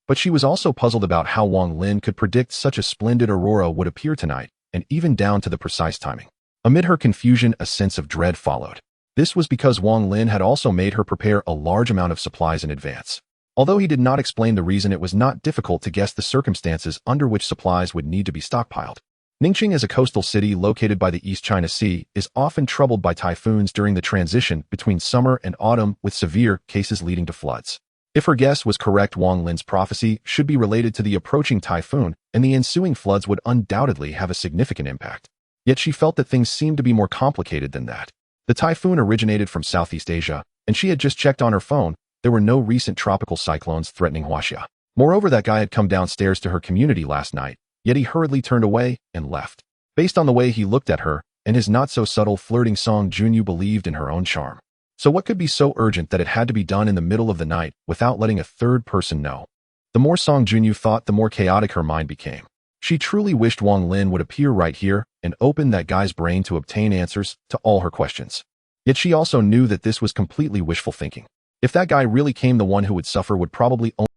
But she was also puzzled about how Wang Lin could predict such a splendid aurora would appear tonight, and even down to the precise timing. Amid her confusion, a sense of dread followed. This was because Wang Lin had also made her prepare a large amount of supplies in advance. Although he did not explain the reason, it was not difficult to guess the circumstances under which supplies would need to be stockpiled. Ningxing, as a coastal city located by the East China Sea, is often troubled by typhoons during the transition between summer and autumn, with severe cases leading to floods. If her guess was correct, Wang Lin's prophecy should be related to the approaching typhoon, and the ensuing floods would undoubtedly have a significant impact. Yet she felt that things seemed to be more complicated than that. The typhoon originated from Southeast Asia, and she had just checked on her phone. There were no recent tropical cyclones threatening Huaxia. Moreover, that guy had come downstairs to her community last night, yet he hurriedly turned away and left. Based on the way he looked at her and his not-so-subtle flirting, Song Junyu believed in her own charm. So what could be so urgent that it had to be done in the middle of the night without letting a third person know? The more Song Junyu thought, the more chaotic her mind became. She truly wished Wang Lin would appear right here and open that guy's brain to obtain answers to all her questions. Yet she also knew that this was completely wishful thinking. If that guy really came, the one who would suffer would probably only...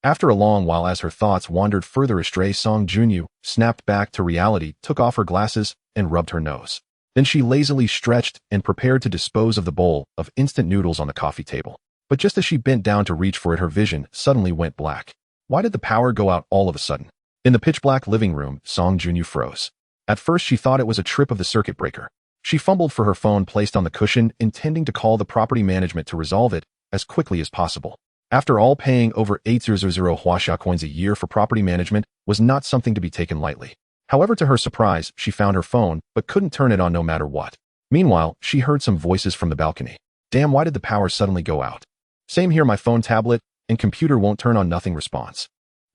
After a long while, as her thoughts wandered further astray, Song Junyu snapped back to reality, took off her glasses, and rubbed her nose. Then she lazily stretched and prepared to dispose of the bowl of instant noodles on the coffee table. But just as she bent down to reach for it, her vision suddenly went black. Why did the power go out all of a sudden? In the pitch-black living room, Song Junyu froze. At first, she thought it was a trip of the circuit breaker. She fumbled for her phone placed on the cushion, intending to call the property management to resolve it as quickly as possible. After all, paying over 8,000 Huaxia coins a year for property management was not something to be taken lightly. However, to her surprise, she found her phone, but couldn't turn it on no matter what. Meanwhile, she heard some voices from the balcony. Damn, why did the power suddenly go out? Same here, my phone, tablet, and computer won't turn on, nothing response.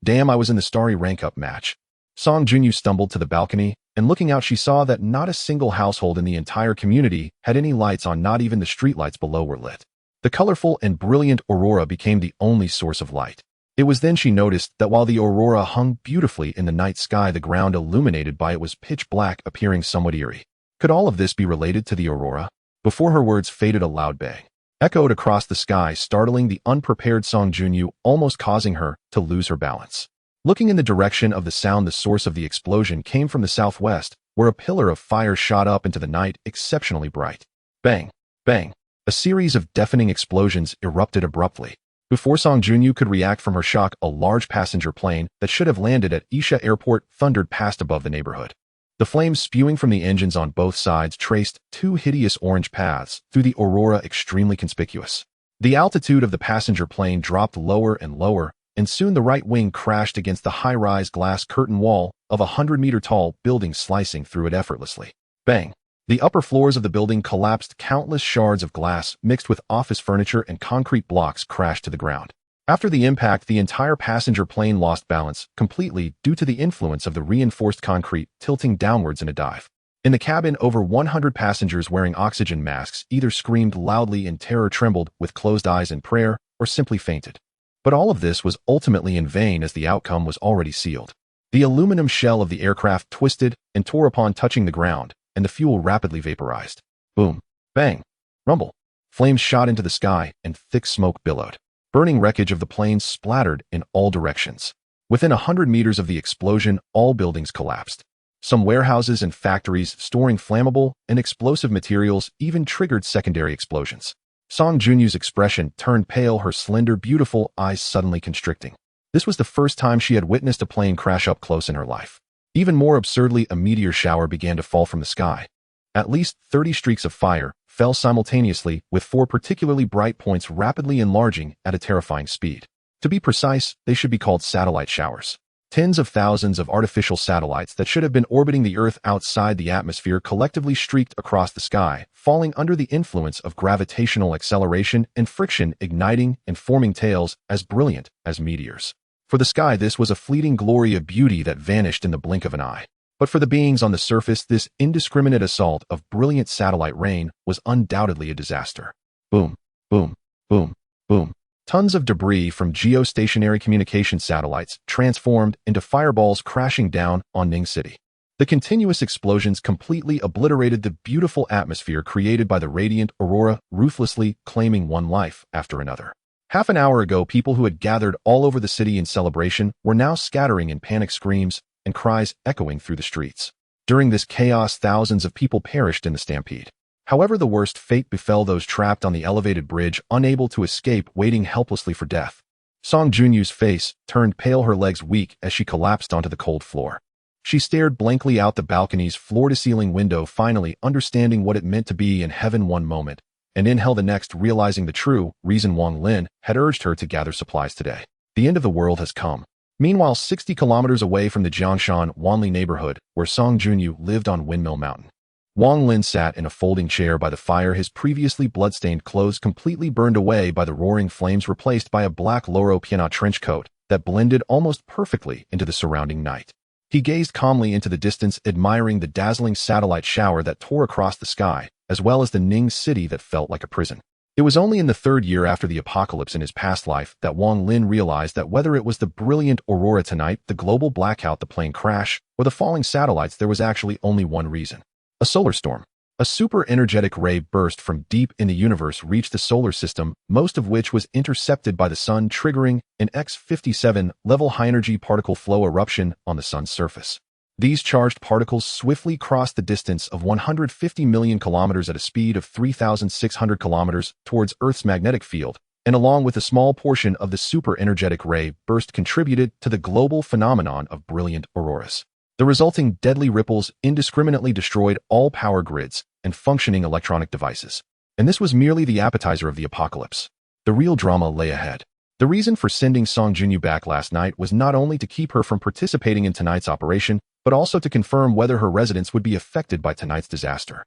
Damn, I was in the starry rank-up match. Song Junyu stumbled to the balcony, and looking out, she saw that not a single household in the entire community had any lights on, not even the streetlights below were lit. The colorful and brilliant aurora became the only source of light. It was then she noticed that while the aurora hung beautifully in the night sky, the ground illuminated by it was pitch black, appearing somewhat eerie. Could all of this be related to the aurora? Before her words faded, a loud bang echoed across the sky, startling the unprepared Song Junyu, almost causing her to lose her balance. Looking in the direction of the sound, the source of the explosion came from the southwest, where a pillar of fire shot up into the night, exceptionally bright. Bang! Bang! A series of deafening explosions erupted abruptly. Before Song Junyu could react from her shock, a large passenger plane that should have landed at Isha Airport thundered past above the neighborhood. The flames spewing from the engines on both sides traced two hideous orange paths through the aurora, extremely conspicuous. The altitude of the passenger plane dropped lower and lower, and soon the right wing crashed against the high-rise glass curtain wall of a 100-meter-tall building, slicing through it effortlessly. Bang! The upper floors of the building collapsed. Countless shards of glass mixed with office furniture and concrete blocks crashed to the ground. After the impact, the entire passenger plane lost balance completely due to the influence of the reinforced concrete tilting downwards in a dive. In the cabin, over 100 passengers wearing oxygen masks either screamed loudly in terror, trembled with closed eyes in prayer, or simply fainted. But all of this was ultimately in vain, as the outcome was already sealed. The aluminum shell of the aircraft twisted and tore upon touching the ground, and the fuel rapidly vaporized. Boom! Bang! Rumble! Flames shot into the sky, and thick smoke billowed. Burning wreckage of the plane splattered in all directions. Within 100 meters of the explosion, all buildings collapsed. Some warehouses and factories storing flammable and explosive materials even triggered secondary explosions. Song Junyu's expression turned pale, her slender, beautiful eyes suddenly constricting. This was the first time she had witnessed a plane crash up close in her life. Even more absurdly, a meteor shower began to fall from the sky. At least 30 streaks of fire fell simultaneously, with 4 particularly bright points rapidly enlarging at a terrifying speed. To be precise, they should be called satellite showers. Tens of thousands of artificial satellites that should have been orbiting the Earth outside the atmosphere collectively streaked across the sky, falling under the influence of gravitational acceleration and friction, igniting and forming tails as brilliant as meteors. For the sky, this was a fleeting glory of beauty that vanished in the blink of an eye. But for the beings on the surface, this indiscriminate assault of brilliant satellite rain was undoubtedly a disaster. Boom, boom, boom, boom. Tons of debris from geostationary communication satellites transformed into fireballs crashing down on Ning City. The continuous explosions completely obliterated the beautiful atmosphere created by the radiant aurora, ruthlessly claiming one life after another. Half an hour ago, people who had gathered all over the city in celebration were now scattering in panic, screams and cries echoing through the streets. During this chaos, thousands of people perished in the stampede. However, the worst fate befell those trapped on the elevated bridge, unable to escape, waiting helplessly for death. Song Junyu's face turned pale, her legs weak as she collapsed onto the cold floor. She stared blankly out the balcony's floor-to-ceiling window, finally understanding what it meant to be in heaven one moment, and in hell the next, realizing the true reason Wang Lin had urged her to gather supplies today. The end of the world has come. Meanwhile, 60 kilometers away from the Jianshan Wanli neighborhood, where Song Junyu lived on Windmill Mountain, Wang Lin sat in a folding chair by the fire, his previously blood-stained clothes completely burned away by the roaring flames, replaced by a black Loro Piana trench coat that blended almost perfectly into the surrounding night. He gazed calmly into the distance, admiring the dazzling satellite shower that tore across the sky, as well as the Ning City that felt like a prison. It was only in the 3rd year after the apocalypse in his past life that Wang Lin realized that whether it was the brilliant aurora tonight, the global blackout, the plane crash, or the falling satellites, there was actually only one reason. A solar storm. A super-energetic ray burst from deep in the universe reached the solar system, most of which was intercepted by the sun, triggering an X-57-level high-energy particle flow eruption on the sun's surface. These charged particles swiftly crossed the distance of 150 million kilometers at a speed of 3,600 kilometers towards Earth's magnetic field, and along with a small portion of the super-energetic ray burst contributed to the global phenomenon of brilliant auroras. The resulting deadly ripples indiscriminately destroyed all power grids and functioning electronic devices. And this was merely the appetizer of the apocalypse. The real drama lay ahead. The reason for sending Song Junyu back last night was not only to keep her from participating in tonight's operation, but also to confirm whether her residents would be affected by tonight's disaster.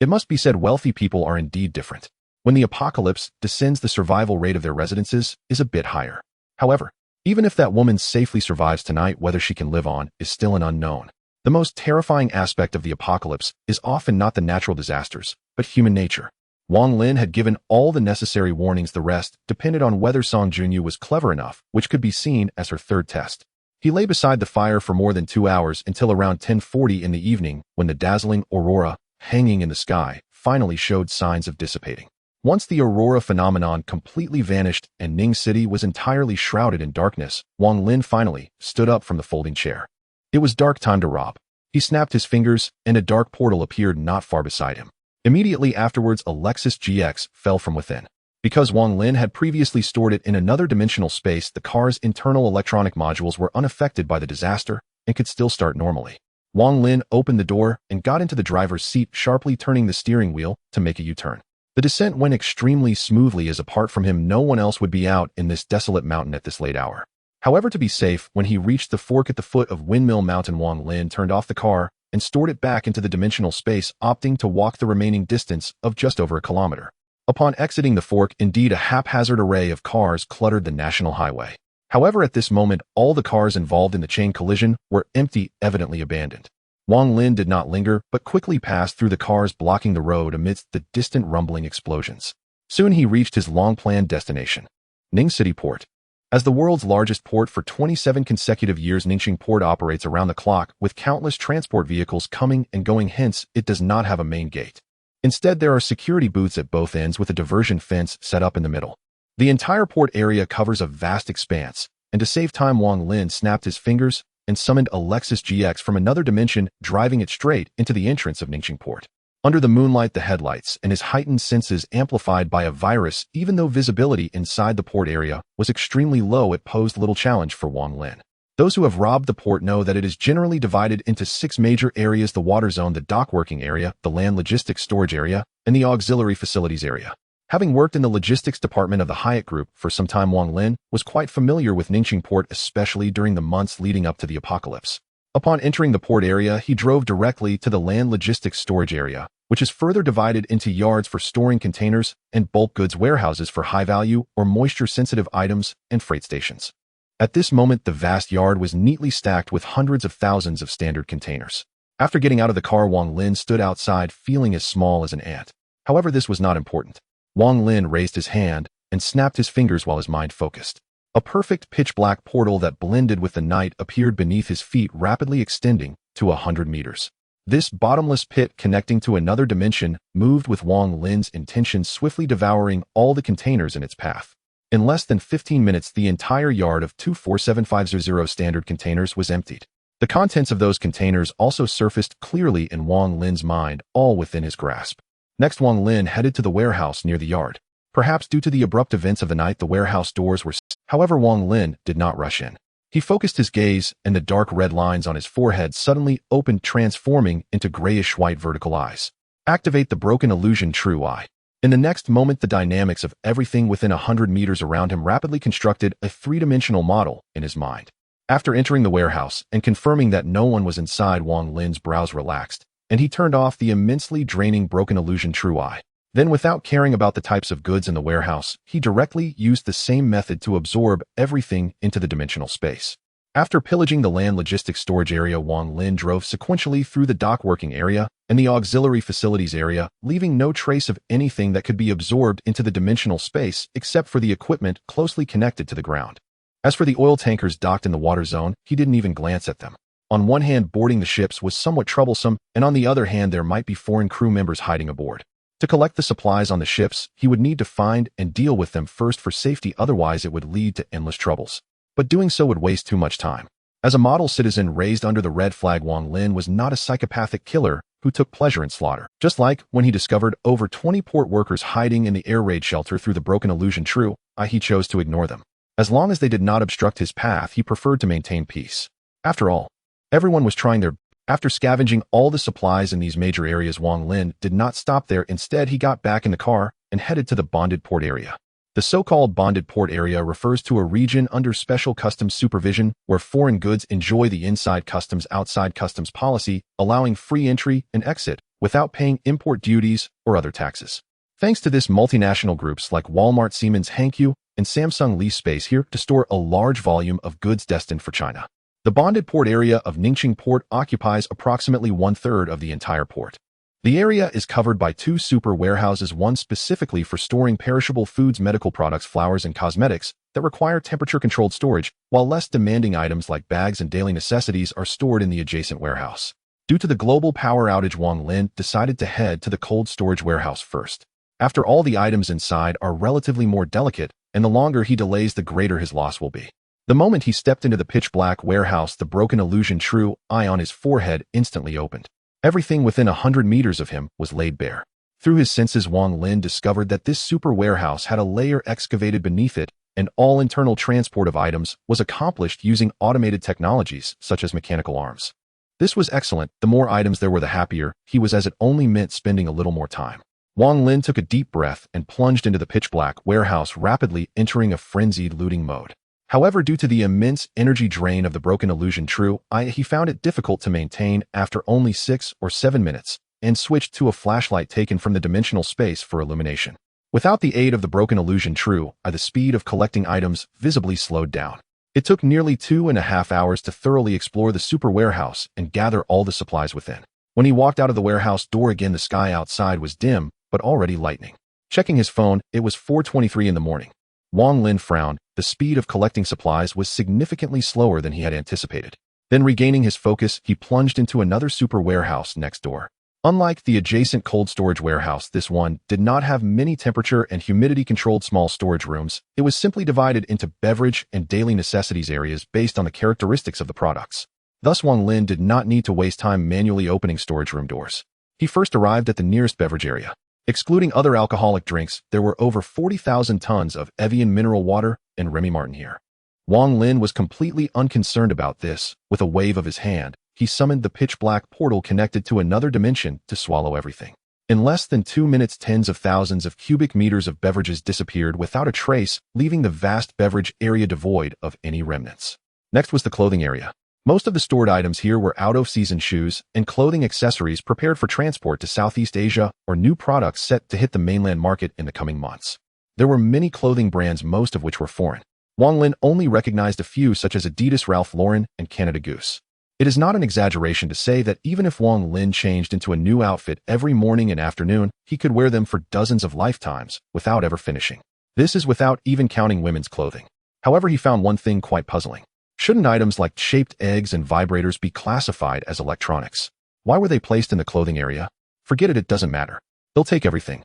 It must be said, wealthy people are indeed different. When the apocalypse descends, the survival rate of their residences is a bit higher. However, even if that woman safely survives tonight, whether she can live on is still an unknown. The most terrifying aspect of the apocalypse is often not the natural disasters, but human nature. Wang Lin had given all the necessary warnings. The rest depended on whether Song Junyu was clever enough, which could be seen as her 3rd test. He lay beside the fire for more than 2 hours, until around 10:40 in the evening, when the dazzling aurora, hanging in the sky, finally showed signs of dissipating. Once the aurora phenomenon completely vanished and Ning City was entirely shrouded in darkness, Wang Lin finally stood up from the folding chair. It was dark time to rob. He snapped his fingers, and a dark portal appeared not far beside him. Immediately afterwards, a Lexus GX fell from within. Because Wang Lin had previously stored it in another dimensional space, the car's internal electronic modules were unaffected by the disaster and could still start normally. Wang Lin opened the door and got into the driver's seat, sharply turning the steering wheel to make a U-turn. The descent went extremely smoothly, as apart from him no one else would be out in this desolate mountain at this late hour. However, to be safe, when he reached the fork at the foot of Windmill Mountain, Wang Lin turned off the car and stored it back into the dimensional space, opting to walk the remaining distance of just over a kilometer. Upon exiting the fork, indeed, a haphazard array of cars cluttered the national highway. However, at this moment, all the cars involved in the chain collision were empty, evidently abandoned. Wang Lin did not linger, but quickly passed through the cars blocking the road amidst the distant rumbling explosions. Soon he reached his long-planned destination, Ning City Port. As the world's largest port for 27 consecutive years, Ningxing Port operates around the clock with countless transport vehicles coming and going, hence, it does not have a main gate. Instead, there are security booths at both ends with a diversion fence set up in the middle. The entire port area covers a vast expanse, and to save time, Wang Lin snapped his fingers and summoned a Lexus GX from another dimension, driving it straight into the entrance of Ningxing Port. Under the moonlight, the headlights and his heightened senses amplified by a virus, even though visibility inside the port area was extremely low, it posed little challenge for Wang Lin. Those who have robbed the port know that it is generally divided into 6 major areas: the water zone, the dock working area, the land logistics storage area, and the auxiliary facilities area. Having worked in the logistics department of the Hyatt Group for some time, Wang Lin was quite familiar with Ningxing Port, especially during the months leading up to the apocalypse. Upon entering the port area, he drove directly to the land logistics storage area, which is further divided into yards for storing containers and bulk goods warehouses for high-value or moisture-sensitive items and freight stations. At this moment, the vast yard was neatly stacked with hundreds of thousands of standard containers. After getting out of the car, Wang Lin stood outside, feeling as small as an ant. However, this was not important. Wang Lin raised his hand and snapped his fingers while his mind focused. A perfect pitch-black portal that blended with the night appeared beneath his feet, rapidly extending to 100 meters. This bottomless pit connecting to another dimension moved with Wang Lin's intention, swiftly devouring all the containers in its path. In less than 15 minutes, the entire yard of 247500 standard containers was emptied. The contents of those containers also surfaced clearly in Wang Lin's mind, all within his grasp. Next, Wang Lin headed to the warehouse near the yard. Perhaps due to the abrupt events of the night, the warehouse doors were. However, Wang Lin did not rush in. He focused his gaze, and the dark red lines on his forehead suddenly opened, transforming into grayish-white vertical eyes. Activate the broken illusion True Eye. In the next moment, the dynamics of everything within 100 meters around him rapidly constructed a three-dimensional model in his mind. After entering the warehouse and confirming that no one was inside, Wang Lin's brows relaxed, and he turned off the immensely draining broken illusion True Eye. Then, without caring about the types of goods in the warehouse, he directly used the same method to absorb everything into the dimensional space. After pillaging the land logistics storage area, Wang Lin drove sequentially through the dock working area and the auxiliary facilities area, leaving no trace of anything that could be absorbed into the dimensional space except for the equipment closely connected to the ground. As for the oil tankers docked in the water zone, he didn't even glance at them. On one hand, boarding the ships was somewhat troublesome, and on the other hand, there might be foreign crew members hiding aboard. To collect the supplies on the ships, he would need to find and deal with them first for safety, otherwise it would lead to endless troubles. But doing so would waste too much time. As a model citizen raised under the red flag, Wang Lin was not a psychopathic killer who took pleasure in slaughter. Just like when he discovered over 20 port workers hiding in the air raid shelter through the broken illusion True Eye, he chose to ignore them. As long as they did not obstruct his path, he preferred to maintain peace. After all, everyone was trying their. After scavenging all the supplies in these major areas, Wang Lin did not stop there. Instead, he got back in the car and headed to the bonded port area. The so-called bonded port area refers to a region under special customs supervision where foreign goods enjoy the inside customs outside customs policy, allowing free entry and exit without paying import duties or other taxes. Thanks to this, multinational groups like Walmart, Siemens, Hankyu, and Samsung lease space here to store a large volume of goods destined for China. The bonded port area of Ningxing Port occupies approximately 1/3 of the entire port. The area is covered by 2 super warehouses, one specifically for storing perishable foods, medical products, flowers, and cosmetics that require temperature-controlled storage, while less demanding items like bags and daily necessities are stored in the adjacent warehouse. Due to the global power outage, Wang Lin decided to head to the cold storage warehouse first. After all, the items inside are relatively more delicate, and the longer he delays, the greater his loss will be. The moment he stepped into the pitch-black warehouse, the broken illusion true eye on his forehead instantly opened. Everything within 100 meters of him was laid bare. Through his senses, Wang Lin discovered that this super warehouse had a layer excavated beneath it, and all internal transport of items was accomplished using automated technologies such as mechanical arms. This was excellent. The more items there were, the happier he was, as it only meant spending a little more time. Wang Lin took a deep breath and plunged into the pitch-black warehouse, rapidly entering a frenzied looting mode. However, due to the immense energy drain of the broken illusion true eye, he found it difficult to maintain after only 6 or 7 minutes, and switched to a flashlight taken from the dimensional space for illumination. Without the aid of the broken illusion true eye, the speed of collecting items visibly slowed down. It took nearly 2.5 hours to thoroughly explore the super warehouse and gather all the supplies within. When he walked out of the warehouse door again, the sky outside was dim, but already lightening. Checking his phone, it was 4:23 in the morning. Wang Lin frowned. The speed of collecting supplies was significantly slower than he had anticipated. Then, regaining his focus, he plunged into another super warehouse next door. Unlike the adjacent cold storage warehouse, this one did not have many temperature and humidity-controlled small storage rooms. It was simply divided into beverage and daily necessities areas based on the characteristics of the products. Thus, Wang Lin did not need to waste time manually opening storage room doors. He first arrived at the nearest beverage area. Excluding other alcoholic drinks, there were over 40,000 tons of Evian mineral water and Remy Martin here. Wang Lin was completely unconcerned about this. With a wave of his hand, he summoned the pitch-black portal connected to another dimension to swallow everything. In less than 2 minutes, tens of thousands of cubic meters of beverages disappeared without a trace, leaving the vast beverage area devoid of any remnants. Next was the clothing area. Most of the stored items here were out-of-season shoes and clothing accessories prepared for transport to Southeast Asia, or new products set to hit the mainland market in the coming months. There were many clothing brands, most of which were foreign. Wang Lin only recognized a few, such as Adidas, Ralph Lauren, and Canada Goose. It is not an exaggeration to say that even if Wang Lin changed into a new outfit every morning and afternoon, he could wear them for dozens of lifetimes without ever finishing. This is without even counting women's clothing. However, he found one thing quite puzzling. Shouldn't items like shaped eggs and vibrators be classified as electronics? Why were they placed in the clothing area? Forget it, it doesn't matter. They'll take everything.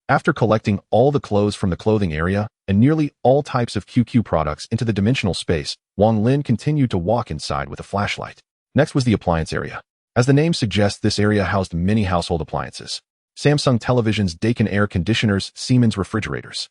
After collecting all the clothes from the clothing area and nearly all types of QQ products into the dimensional space, Wang Lin continued to walk inside with a flashlight. Next was the appliance area. As the name suggests, this area housed many household appliances. Samsung televisions, Daikin air conditioners, Siemens refrigerators.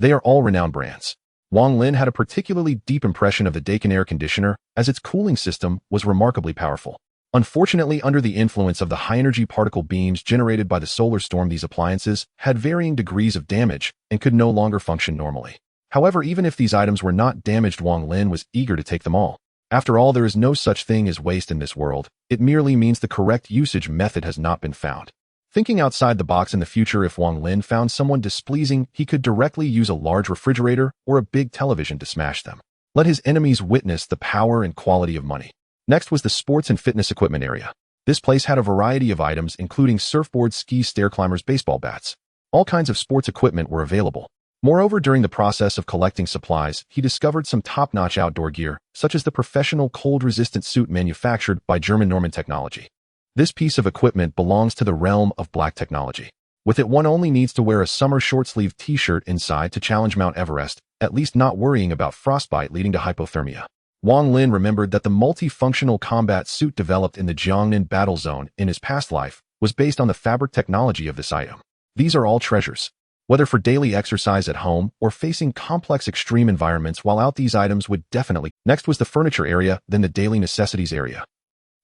They are all renowned brands. Wang Lin had a particularly deep impression of the Daikin air conditioner, as its cooling system was remarkably powerful. Unfortunately, under the influence of the high-energy particle beams generated by the solar storm, these appliances had varying degrees of damage and could no longer function normally. However, even if these items were not damaged, Wang Lin was eager to take them all. After all, there is no such thing as waste in this world. It merely means the correct usage method has not been found. Thinking outside the box, in the future, if Wang Lin found someone displeasing, he could directly use a large refrigerator or a big television to smash them. Let his enemies witness the power and quality of money. Next was the sports and fitness equipment area. This place had a variety of items, including surfboards, skis, stair climbers, baseball bats. All kinds of sports equipment were available. Moreover, during the process of collecting supplies, he discovered some top-notch outdoor gear, such as the professional cold-resistant suit manufactured by German Norman Technology. This piece of equipment belongs to the realm of black technology. With it, one only needs to wear a summer short-sleeved t-shirt inside to challenge Mount Everest, at least not worrying about frostbite leading to hypothermia. Wang Lin remembered that the multifunctional combat suit developed in the Jiangnan battle zone in his past life was based on the fabric technology of this item. These are all treasures. Whether for daily exercise at home or facing complex extreme environments while out, these items would definitely. Next was the furniture area, then the daily necessities area.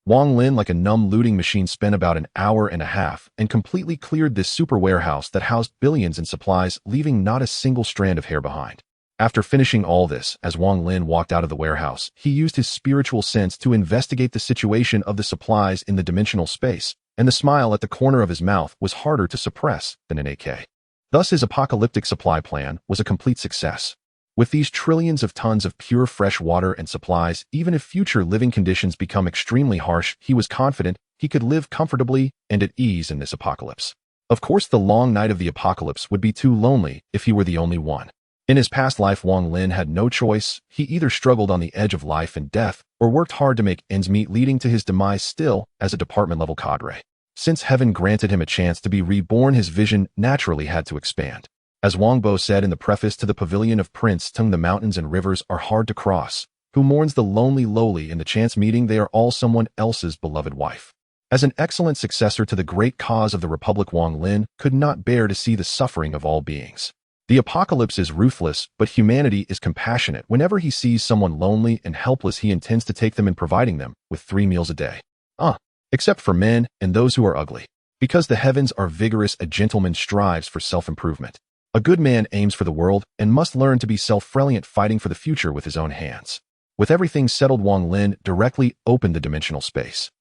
Wang Lin, like a numb looting machine, spent about an hour and a half and completely cleared this super warehouse that housed billions in supplies, leaving not a single strand of hair behind. After finishing all this, as Wang Lin walked out of the warehouse, he used his spiritual sense to investigate the situation of the supplies in the dimensional space, and the smile at the corner of his mouth was harder to suppress than an AK. Thus, his apocalyptic supply plan was a complete success. With these trillions of tons of pure fresh water and supplies, even if future living conditions become extremely harsh, he was confident he could live comfortably and at ease in this apocalypse. Of course, the long night of the apocalypse would be too lonely if he were the only one. In his past life, Wang Lin had no choice. He either struggled on the edge of life and death or worked hard to make ends meet, leading to his demise still as a department-level cadre. Since heaven granted him a chance to be reborn, his vision naturally had to expand. As Wang Bo said in the preface to the Pavilion of Prince Tung, the mountains and rivers are hard to cross. Who mourns the lonely lowly in the chance meeting, they are all someone else's beloved wife. As an excellent successor to the great cause of the Republic, Wang Lin could not bear to see the suffering of all beings. The apocalypse is ruthless, but humanity is compassionate. Whenever he sees someone lonely and helpless, he intends to take them and providing them with 3 meals a day. Except for men and those who are ugly. Because the heavens are vigorous, a gentleman strives for self-improvement. A good man aims for the world and must learn to be self-reliant, fighting for the future with his own hands. With everything settled, Wang Lin directly opened the dimensional space.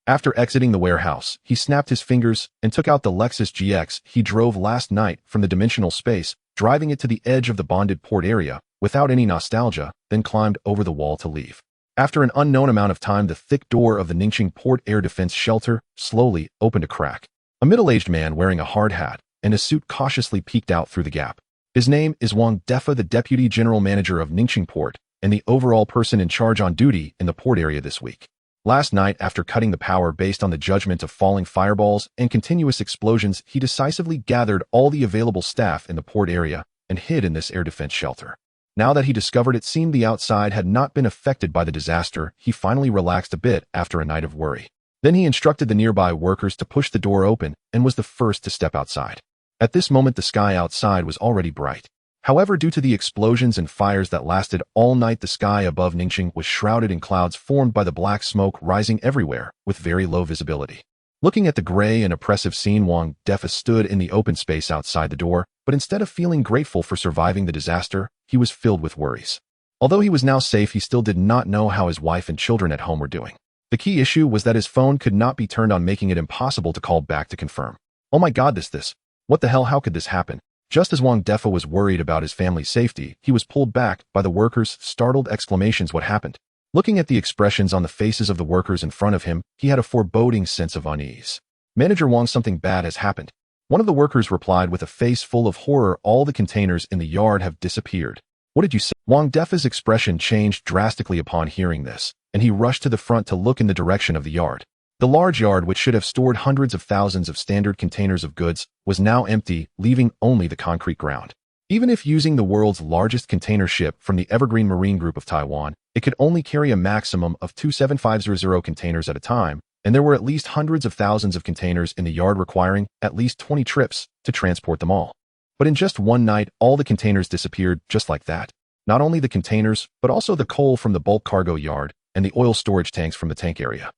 After exiting the warehouse, he snapped his fingers and took out the Lexus GX he drove last night from the dimensional space, driving it to the edge of the bonded port area without any nostalgia, then climbed over the wall to leave. After an unknown amount of time, the thick door of the Ningxing Port Air Defense Shelter slowly opened a crack. A middle-aged man wearing a hard hat and a suit cautiously peeked out through the gap. His name is Wang Defa, the Deputy General Manager of Ningxing Port and the overall person in charge on duty in the port area this week. Last night, after cutting the power based on the judgment of falling fireballs and continuous explosions, he decisively gathered all the available staff in the port area and hid in this air defense shelter. Now that he discovered it seemed the outside had not been affected by the disaster, he finally relaxed a bit after a night of worry. Then he instructed the nearby workers to push the door open and was the first to step outside. At this moment, the sky outside was already bright. However, due to the explosions and fires that lasted all night, the sky above Ningxing was shrouded in clouds formed by the black smoke rising everywhere with very low visibility. Looking at the gray and oppressive scene, Wang Defa stood in the open space outside the door, but instead of feeling grateful for surviving the disaster, he was filled with worries. Although he was now safe, he still did not know how his wife and children at home were doing. The key issue was that his phone could not be turned on, making it impossible to call back to confirm. Oh my god, this. What the hell, how could this happen? Just as Wang Defa was worried about his family's safety, he was pulled back by the workers' startled exclamations. What happened? Looking at the expressions on the faces of the workers in front of him, he had a foreboding sense of unease. Manager Wang, something bad has happened. One of the workers replied with a face full of horror. All the containers in the yard have disappeared. What did you say? Wang Defa's expression changed drastically upon hearing this, and he rushed to the front to look in the direction of the yard. The large yard, which should have stored hundreds of thousands of standard containers of goods, was now empty, leaving only the concrete ground. Even if using the world's largest container ship from the Evergreen Marine Group of Taiwan, it could only carry a maximum of 27500 containers at a time, and there were at least hundreds of thousands of containers in the yard requiring at least 20 trips to transport them all. But in just one night, all the containers disappeared just like that. Not only the containers, but also the coal from the bulk cargo yard and the oil storage tanks from the tank area.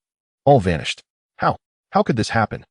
All vanished. How? How could this happen?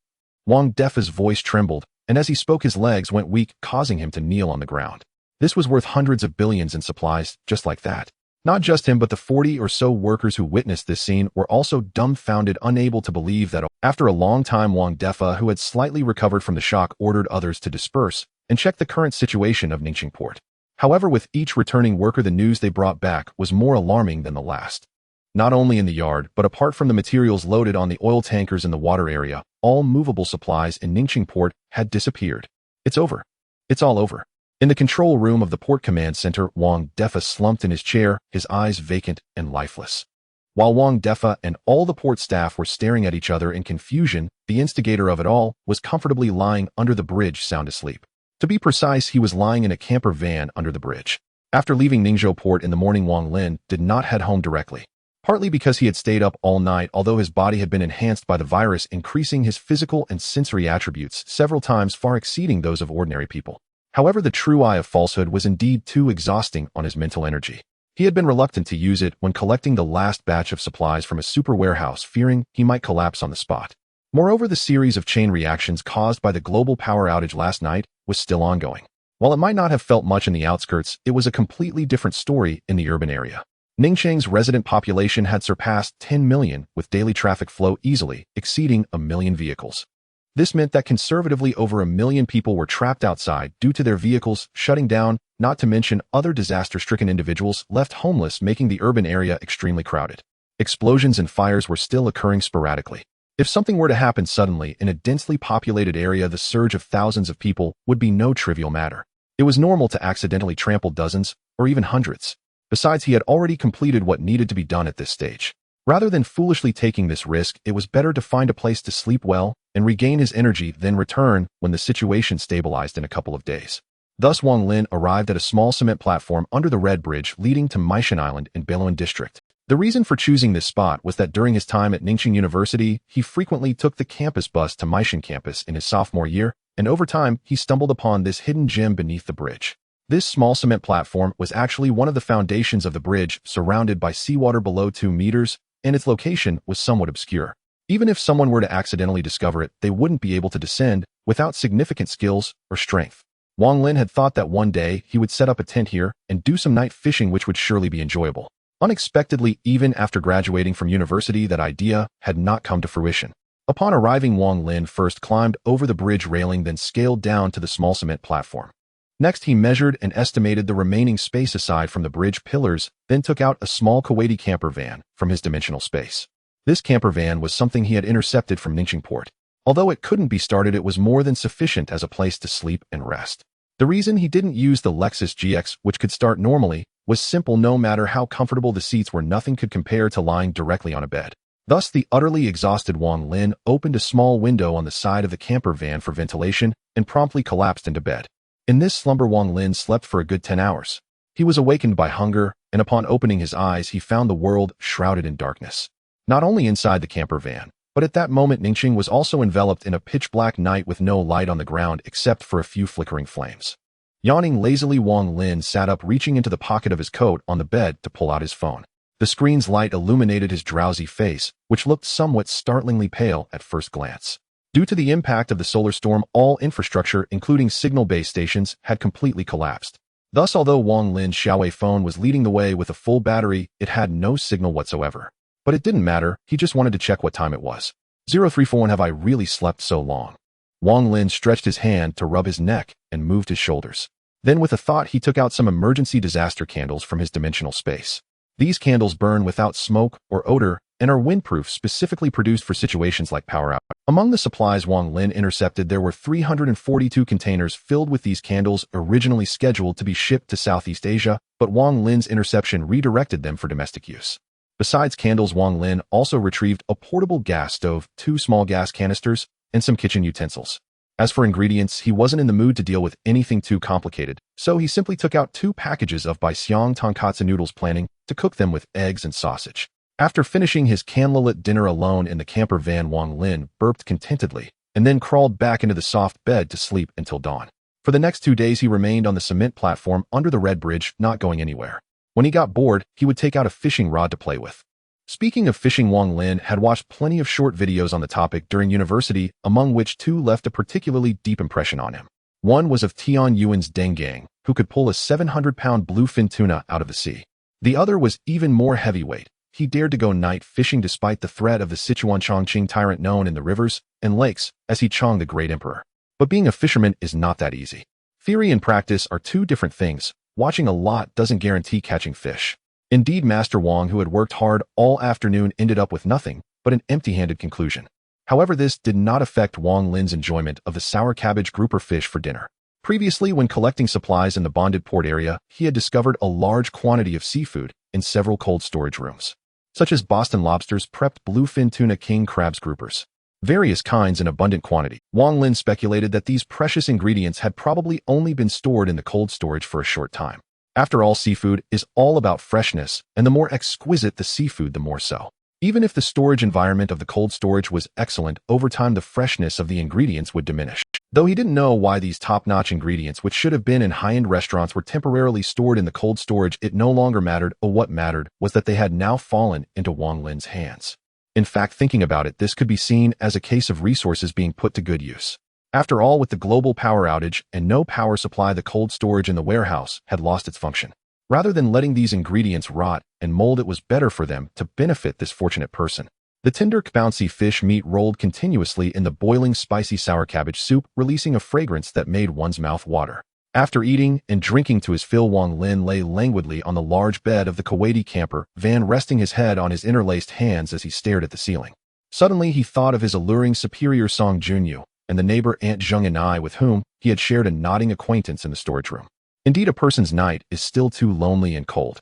Wang Defa's voice trembled, and as he spoke his legs went weak, causing him to kneel on the ground. This was worth hundreds of billions in supplies, just like that. Not just him, but the 40 or so workers who witnessed this scene were also dumbfounded, unable to believe that. After a long time, Wang Defa, who had slightly recovered from the shock, ordered others to disperse and check the current situation of Ningxing Port. However, with each returning worker, the news they brought back was more alarming than the last. Not only in the yard, but apart from the materials loaded on the oil tankers in the water area, all movable supplies in Ningxing Port had disappeared. It's over. It's all over. In the control room of the Port Command Center, Wang Defa slumped in his chair, his eyes vacant and lifeless. While Wang Defa and all the port staff were staring at each other in confusion, the instigator of it all was comfortably lying under the bridge, sound asleep. To be precise, he was lying in a camper van under the bridge. After leaving Ningzhou Port in the morning, Wang Lin did not head home directly. Partly because he had stayed up all night, although his body had been enhanced by the virus, increasing his physical and sensory attributes several times, far exceeding those of ordinary people. However, the true eye of falsehood was indeed too exhausting on his mental energy. He had been reluctant to use it when collecting the last batch of supplies from a super warehouse, fearing he might collapse on the spot. Moreover, the series of chain reactions caused by the global power outage last night was still ongoing. While it might not have felt much in the outskirts, it was a completely different story in the urban area. Ningxing's resident population had surpassed 10 million, with daily traffic flow easily exceeding 1 million vehicles. This meant that conservatively over 1 million people were trapped outside due to their vehicles shutting down, not to mention other disaster-stricken individuals left homeless, making the urban area extremely crowded. Explosions and fires were still occurring sporadically. If something were to happen suddenly in a densely populated area, the surge of thousands of people would be no trivial matter. It was normal to accidentally trample dozens or even hundreds. Besides, he had already completed what needed to be done at this stage. Rather than foolishly taking this risk, it was better to find a place to sleep well and regain his energy, then return when the situation stabilized in a couple of days. Thus, Wang Lin arrived at a small cement platform under the Red Bridge leading to Maishan Island in Beiluan District. The reason for choosing this spot was that during his time at Ningxing University, he frequently took the campus bus to Maishan campus in his sophomore year, and over time, he stumbled upon this hidden gem beneath the bridge. This small cement platform was actually one of the foundations of the bridge, surrounded by seawater below 2 meters, and its location was somewhat obscure. Even if someone were to accidentally discover it, they wouldn't be able to descend without significant skills or strength. Wang Lin had thought that one day he would set up a tent here and do some night fishing, which would surely be enjoyable. Unexpectedly, even after graduating from university, that idea had not come to fruition. Upon arriving, Wang Lin first climbed over the bridge railing, then scaled down to the small cement platform. Next, he measured and estimated the remaining space aside from the bridge pillars, then took out a small Kuwaiti camper van from his dimensional space. This camper van was something he had intercepted from Ningxing port. Although it couldn't be started, it was more than sufficient as a place to sleep and rest. The reason he didn't use the Lexus GX, which could start normally, was simple. No matter how comfortable the seats were, nothing could compare to lying directly on a bed. Thus, the utterly exhausted Wang Lin opened a small window on the side of the camper van for ventilation and promptly collapsed into bed. In this slumber, Wang Lin slept for a good 10 hours. He was awakened by hunger, and upon opening his eyes, he found the world shrouded in darkness. Not only inside the camper van, but at that moment Ningxing was also enveloped in a pitch-black night with no light on the ground except for a few flickering flames. Yawning lazily, Wang Lin sat up, reaching into the pocket of his coat on the bed to pull out his phone. The screen's light illuminated his drowsy face, which looked somewhat startlingly pale at first glance. Due to the impact of the solar storm, all infrastructure, including signal base stations, had completely collapsed. Thus, although Wang Lin's Xiaowei phone was leading the way with a full battery, it had no signal whatsoever. But it didn't matter, he just wanted to check what time it was. 0341. Have I really slept so long? Wang Lin stretched his hand to rub his neck and moved his shoulders. Then, with a thought, he took out some emergency disaster candles from his dimensional space. These candles burn without smoke or odor and are windproof, specifically produced for situations like power outage. Among the supplies Wang Lin intercepted, there were 342 containers filled with these candles, originally scheduled to be shipped to Southeast Asia, but Wang Lin's interception redirected them for domestic use. Besides candles, Wang Lin also retrieved a portable gas stove, 2 small gas canisters, and some kitchen utensils. As for ingredients, he wasn't in the mood to deal with anything too complicated, so he simply took out 2 packages of Baixiang tonkatsu noodles, planning to cook them with eggs and sausage. After finishing his candlelit dinner alone in the camper van, Wang Lin burped contentedly and then crawled back into the soft bed to sleep until dawn. For the next 2 days, he remained on the cement platform under the Red Bridge, not going anywhere. When he got bored, he would take out a fishing rod to play with. Speaking of fishing, Wang Lin had watched plenty of short videos on the topic during university, among which 2 left a particularly deep impression on him. One was of Tian Yuan's Deng Gang, who could pull a 700-pound bluefin tuna out of the sea. The other was even more heavyweight. He dared to go night fishing despite the threat of the Sichuan Chongqing tyrant known in the rivers and lakes as he Chong the Great Emperor. But being a fisherman is not that easy. Theory and practice are 2 different things. Watching a lot doesn't guarantee catching fish. Indeed, Master Wang, who had worked hard all afternoon, ended up with nothing but an empty-handed conclusion. However, this did not affect Wang Lin's enjoyment of the sour cabbage grouper fish for dinner. Previously, when collecting supplies in the bonded port area, he had discovered a large quantity of seafood in several cold storage rooms, such as Boston lobsters, prepped bluefin tuna, king crabs, groupers. Various kinds in abundant quantity. Wang Lin speculated that these precious ingredients had probably only been stored in the cold storage for a short time. After all, seafood is all about freshness, and the more exquisite the seafood, the more so. Even if the storage environment of the cold storage was excellent, over time the freshness of the ingredients would diminish. Though he didn't know why these top-notch ingredients, which should have been in high-end restaurants, were temporarily stored in the cold storage, it no longer mattered. What mattered was that they had now fallen into Wang Lin's hands. In fact, thinking about it, this could be seen as a case of resources being put to good use. After all, with the global power outage and no power supply, the cold storage in the warehouse had lost its function. Rather than letting these ingredients rot and mold, it was better for them to benefit this fortunate person. The tender, bouncy fish meat rolled continuously in the boiling, spicy sour cabbage soup, releasing a fragrance that made one's mouth water. After eating and drinking to his fill, Wang Lin lay languidly on the large bed of the Kuwaiti camper van, resting his head on his interlaced hands as he stared at the ceiling. Suddenly, he thought of his alluring superior Song Junyu and the neighbor Aunt Zheng and I, with whom he had shared a nodding acquaintance in the storage room. Indeed, a person's night is still too lonely and cold.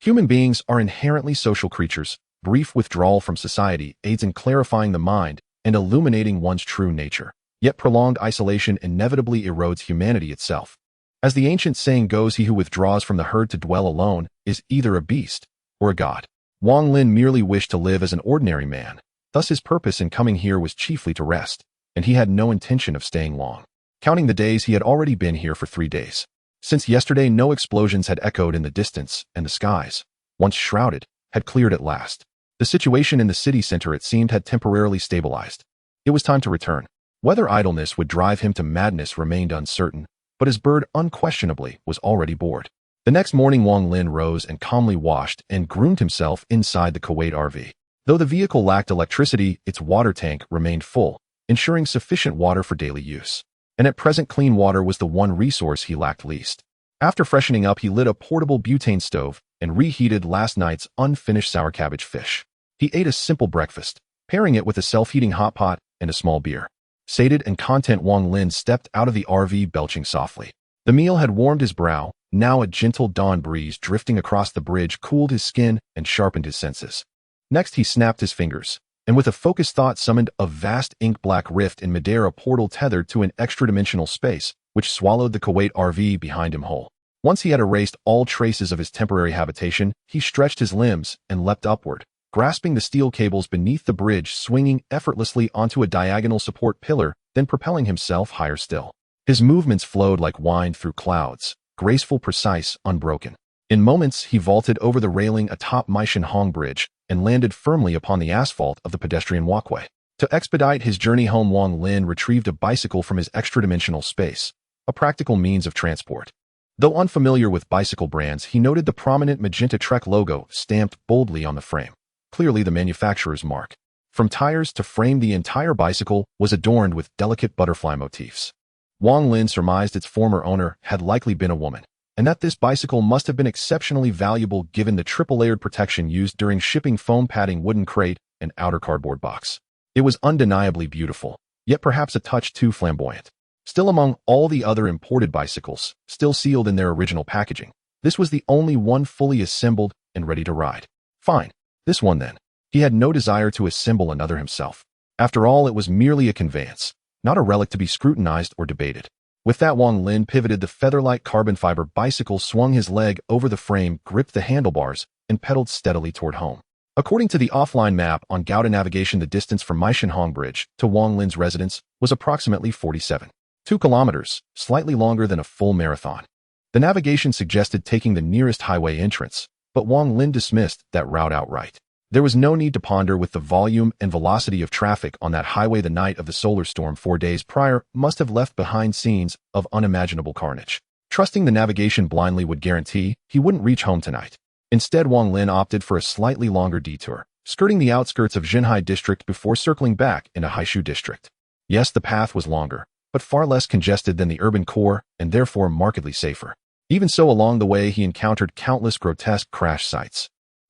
Human beings are inherently social creatures. Brief withdrawal from society aids in clarifying the mind and illuminating one's true nature. Yet prolonged isolation inevitably erodes humanity itself. As the ancient saying goes, he who withdraws from the herd to dwell alone is either a beast or a god. Wang Lin merely wished to live as an ordinary man. Thus his purpose in coming here was chiefly to rest, and he had no intention of staying long. Counting the days, he had already been here for 3 days. Since yesterday, no explosions had echoed in the distance, and the skies, once shrouded, had cleared at last. The situation in the city center, it seemed, had temporarily stabilized. It was time to return. Whether idleness would drive him to madness remained uncertain, but his bird unquestionably was already bored. The next morning, Wang Lin rose and calmly washed and groomed himself inside the Kuwait RV. Though the vehicle lacked electricity, its water tank remained full, ensuring sufficient water for daily use. And at present, clean water was the one resource he lacked least. After freshening up, he lit a portable butane stove and reheated last night's unfinished sour cabbage fish. He ate a simple breakfast, pairing it with a self-heating hot pot and a small beer. Sated and content, Wang Lin stepped out of the RV, belching softly. The meal had warmed his brow. Now a gentle dawn breeze drifting across the bridge cooled his skin and sharpened his senses. Next, he snapped his fingers, and with a focused thought summoned a vast ink-black rift in midair, a portal tethered to an extra-dimensional space, which swallowed the Kuwait RV behind him whole. Once he had erased all traces of his temporary habitation, he stretched his limbs and leapt upward, grasping the steel cables beneath the bridge, swinging effortlessly onto a diagonal support pillar, then propelling himself higher still. His movements flowed like wine through clouds, graceful, precise, unbroken. In moments, he vaulted over the railing atop Maid Bridge and landed firmly upon the asphalt of the pedestrian walkway. To expedite his journey home, Wang Lin retrieved a bicycle from his extra-dimensional space, a practical means of transport. Though unfamiliar with bicycle brands, he noted the prominent magenta Trek logo stamped boldly on the frame, clearly the manufacturer's mark. From tires to frame, the entire bicycle was adorned with delicate butterfly motifs. Wang Lin surmised its former owner had likely been a woman, and that this bicycle must have been exceptionally valuable given the triple-layered protection used during shipping: foam padding, wooden crate, and outer cardboard box. It was undeniably beautiful, yet perhaps a touch too flamboyant. Still, among all the other imported bicycles, still sealed in their original packaging, this was the only one fully assembled and ready to ride. Fine, this one then. He had no desire to assemble another himself. After all, it was merely a conveyance, not a relic to be scrutinized or debated. With that, Wang Lin pivoted the feather-light carbon fiber bicycle, swung his leg over the frame, gripped the handlebars, and pedaled steadily toward home. According to the offline map on Gauda Navigation, the distance from Maid Bridge to Wang Lin's residence was approximately 47.2 kilometers, slightly longer than a full marathon. The navigation suggested taking the nearest highway entrance, but Wang Lin dismissed that route outright. There was no need to ponder, with the volume and velocity of traffic on that highway. The night of the solar storm 4 days prior must have left behind scenes of unimaginable carnage. Trusting the navigation blindly would guarantee he wouldn't reach home tonight. Instead, Wang Lin opted for a slightly longer detour, skirting the outskirts of Jinhai district before circling back into Haishu district. Yes, the path was longer, but far less congested than the urban core, and therefore markedly safer. Even so, along the way he encountered countless grotesque crash sites.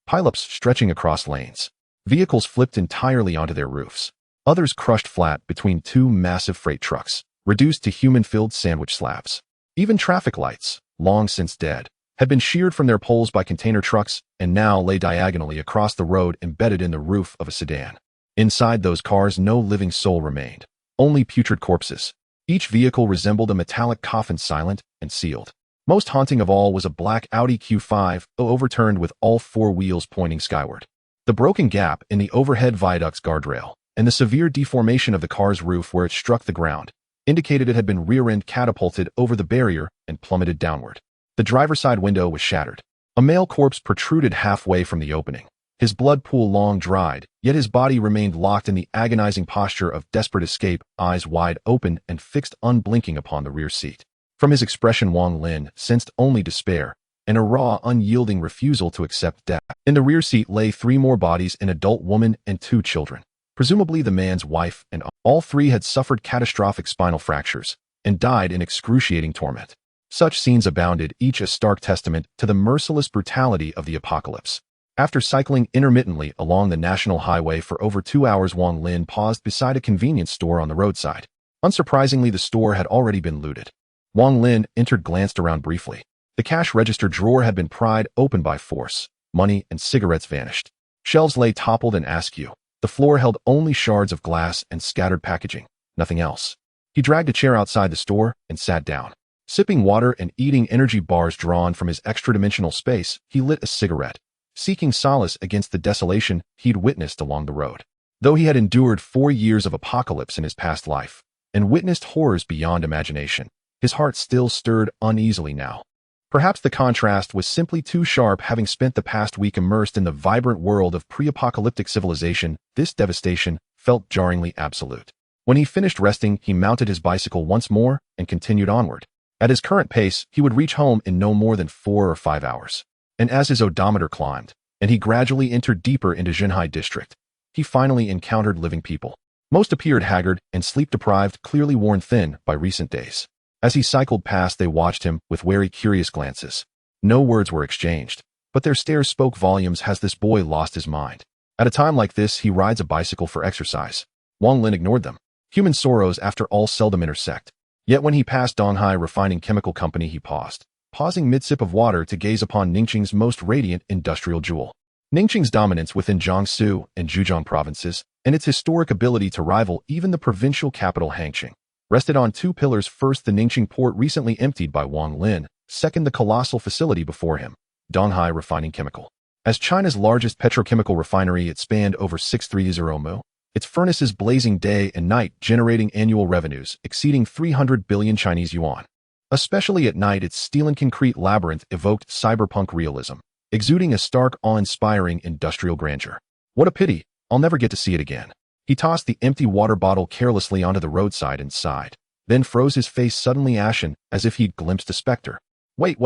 Pileups stretching across lanes. Vehicles flipped entirely onto their roofs. Others crushed flat between two massive freight trucks, reduced to human-filled sandwich slabs. Even traffic lights, long since dead, had been sheared from their poles by container trucks and now lay diagonally across the road, embedded in the roof of a sedan. Inside those cars, no living soul remained, only putrid corpses. Each vehicle resembled a metallic coffin, silent and sealed. Most haunting of all was a black Audi Q5, overturned with all 4 wheels pointing skyward. The broken gap in the overhead viaduct's guardrail and the severe deformation of the car's roof where it struck the ground indicated it had been rear-end catapulted over the barrier and plummeted downward. The driver's side window was shattered. A male corpse protruded halfway from the opening. His blood pool long dried, yet his body remained locked in the agonizing posture of desperate escape, eyes wide open and fixed unblinking upon the rear seat. From his expression, Wang Lin sensed only despair and a raw, unyielding refusal to accept death. In the rear seat lay 3 more bodies, an adult woman and 2 children, presumably the man's wife, and all 3 had suffered catastrophic spinal fractures and died in excruciating torment. Such scenes abounded, each a stark testament to the merciless brutality of the apocalypse. After cycling intermittently along the national highway for over 2 hours, Wang Lin paused beside a convenience store on the roadside. Unsurprisingly, the store had already been looted. Wang Lin entered, glanced around briefly. The cash register drawer had been pried open by force. Money and cigarettes vanished. Shelves lay toppled and askew. The floor held only shards of glass and scattered packaging, nothing else. He dragged a chair outside the store and sat down. Sipping water and eating energy bars drawn from his extra-dimensional space, he lit a cigarette, seeking solace against the desolation he'd witnessed along the road. Though he had endured 4 years of apocalypse in his past life and witnessed horrors beyond imagination, his heart still stirred uneasily now. Perhaps the contrast was simply too sharp. Having spent the past week immersed in the vibrant world of pre-apocalyptic civilization, this devastation felt jarringly absolute. When he finished resting, he mounted his bicycle once more and continued onward. At his current pace, he would reach home in no more than 4 or 5 hours. And as his odometer climbed, and he gradually entered deeper into Jinhai district, he finally encountered living people. Most appeared haggard and sleep-deprived, clearly worn thin by recent days. As he cycled past, they watched him with wary, curious glances. No words were exchanged, but their stares spoke volumes. Has this boy lost his mind? At a time like this, he rides a bicycle for exercise. Wang Lin ignored them. Human sorrows, after all, seldom intersect. Yet when he passed Donghai Refining Chemical Company, he paused, pausing mid-sip of water to gaze upon Ningqing's most radiant industrial jewel. Ningqing's dominance within Jiangsu and Zhejiang provinces, and its historic ability to rival even the provincial capital Hangqing, rested on 2 pillars. First, the Ningqing port recently emptied by Wang Lin. Second, the colossal facility before him, Donghai Refining Chemical. As China's largest petrochemical refinery, it spanned over 630 mi, its furnaces blazing day and night, generating annual revenues exceeding 300 billion Chinese yuan. Especially at night, its steel and concrete labyrinth evoked cyberpunk realism, exuding a stark, awe-inspiring industrial grandeur. What a pity, I'll never get to see it again. He tossed the empty water bottle carelessly onto the roadside and sighed, then froze, his face suddenly ashen, as if he'd glimpsed a specter. Wait,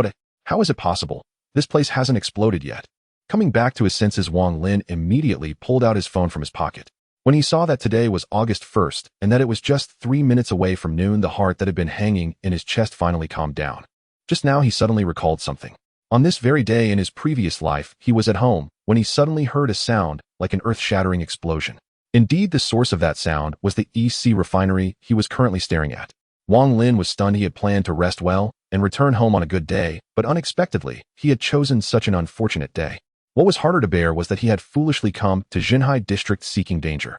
how is it possible? This place hasn't exploded yet. Coming back to his senses, Wang Lin immediately pulled out his phone from his pocket. When he saw that today was August 1st and that it was just 3 minutes away from noon, the heart that had been hanging in his chest finally calmed down. Just now he suddenly recalled something. On this very day in his previous life, he was at home when he suddenly heard a sound like an earth-shattering explosion. Indeed, the source of that sound was the EC refinery he was currently staring at. Wang Lin was stunned. He had planned to rest well and return home on a good day, but unexpectedly, he had chosen such an unfortunate day. What was harder to bear was that he had foolishly come to Jinhai district seeking danger.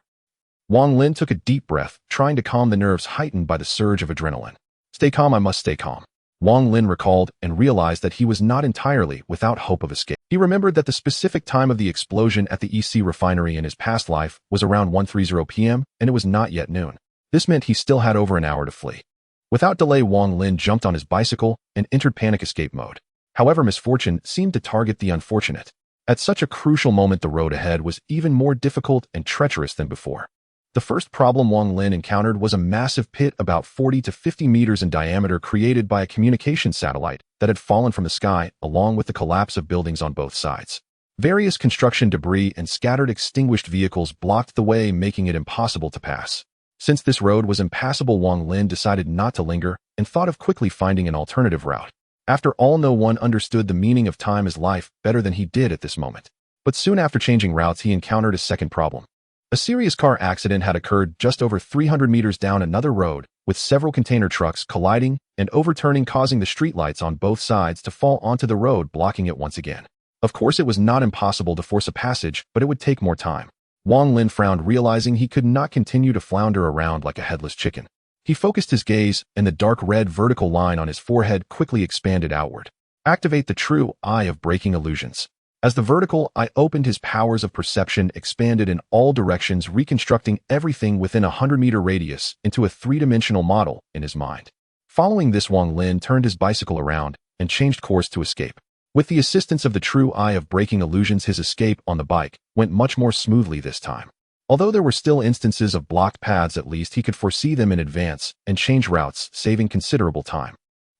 Wang Lin took a deep breath, trying to calm the nerves heightened by the surge of adrenaline. Stay calm, I must stay calm. Wang Lin recalled and realized that he was not entirely without hope of escape. He remembered that the specific time of the explosion at the EC refinery in his past life was around 1:30 p.m., and it was not yet noon. This meant he still had over an hour to flee. Without delay, Wang Lin jumped on his bicycle and entered panic escape mode. However, misfortune seemed to target the unfortunate. At such a crucial moment, the road ahead was even more difficult and treacherous than before. The first problem Wang Lin encountered was a massive pit about 40 to 50 meters in diameter, created by a communication satellite that had fallen from the sky, along with the collapse of buildings on both sides. Various construction debris and scattered extinguished vehicles blocked the way, making it impossible to pass. Since this road was impassable, Wang Lin decided not to linger and thought of quickly finding an alternative route. After all, no one understood the meaning of time as life better than he did at this moment. But soon after changing routes, he encountered a second problem. A serious car accident had occurred just over 300 meters down another road, with several container trucks colliding and overturning, causing the streetlights on both sides to fall onto the road, blocking it once again. Of course, it was not impossible to force a passage, but it would take more time. Wang Lin frowned, realizing he could not continue to flounder around like a headless chicken. He focused his gaze, and the dark red vertical line on his forehead quickly expanded outward. Activate the true eye of breaking illusions. As the vertical eye opened, his powers of perception expanded in all directions, reconstructing everything within a 100-meter radius into a 3-dimensional model in his mind. Following this, Wang Lin turned his bicycle around and changed course to escape. With the assistance of the true eye of breaking illusions, his escape on the bike went much more smoothly this time. Although there were still instances of blocked paths, at least he could foresee them in advance and change routes, saving considerable time.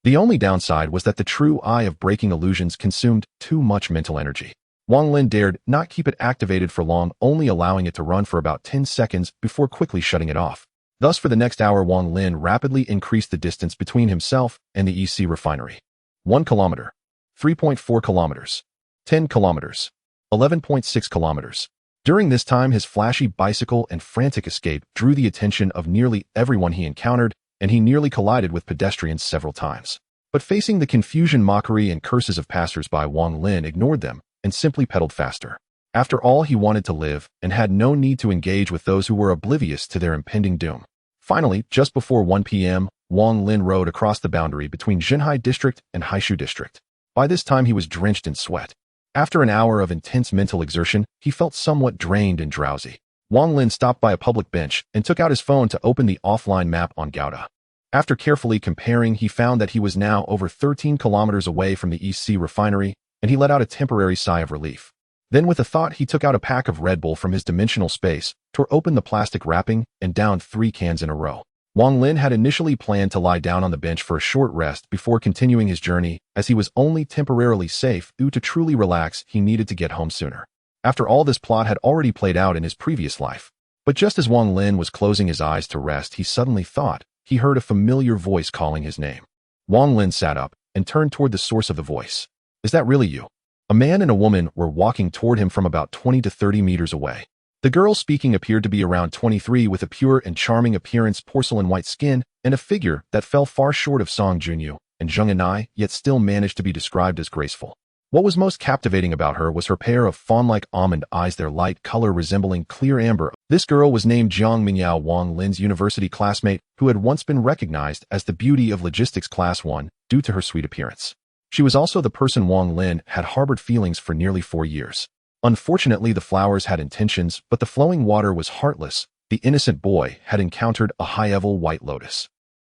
The only downside was that the true eye of breaking illusions consumed too much mental energy. Wang Lin dared not keep it activated for long, only allowing it to run for about 10 seconds before quickly shutting it off. Thus, for the next hour, Wang Lin rapidly increased the distance between himself and the EC refinery. 1 kilometer, 3.4 kilometers, 10 kilometers, 11.6 kilometers. During this time, his flashy bicycle and frantic escape drew the attention of nearly everyone he encountered, and he nearly collided with pedestrians several times. But facing the confusion, mockery, and curses of passers-by, Wang Lin ignored them and simply pedaled faster. After all, he wanted to live and had no need to engage with those who were oblivious to their impending doom. Finally, just before 1 p.m., Wang Lin rode across the boundary between Jinhai District and Haishu District. By this time, he was drenched in sweat. After an hour of intense mental exertion, he felt somewhat drained and drowsy. Wang Lin stopped by a public bench and took out his phone to open the offline map on Gouda. After carefully comparing, he found that he was now over 13 kilometers away from the East Sea refinery, and he let out a temporary sigh of relief. Then with a thought, he took out a pack of Red Bull from his dimensional space, tore open the plastic wrapping, and downed 3 cans in a row. Wang Lin had initially planned to lie down on the bench for a short rest before continuing his journey, as he was only temporarily safe due to truly relax. He needed to get home sooner. After all, this plot had already played out in his previous life. But just as Wang Lin was closing his eyes to rest, he suddenly thought he heard a familiar voice calling his name. Wang Lin sat up and turned toward the source of the voice. "Is that really you?" A man and a woman were walking toward him from about 20 to 30 meters away. The girl speaking appeared to be around 23 with a pure and charming appearance, porcelain white skin, and a figure that fell far short of Song Junyu and Zheng Anai, yet still managed to be described as graceful. What was most captivating about her was her pair of fawn-like almond eyes, their light color resembling clear amber. This girl was named Jiang Mingyao, Wang Lin's university classmate, who had once been recognized as the beauty of logistics class 1 due to her sweet appearance. She was also the person Wang Lin had harbored feelings for nearly 4 years. Unfortunately, the flowers had intentions, but the flowing water was heartless. The innocent boy had encountered a high-level white lotus.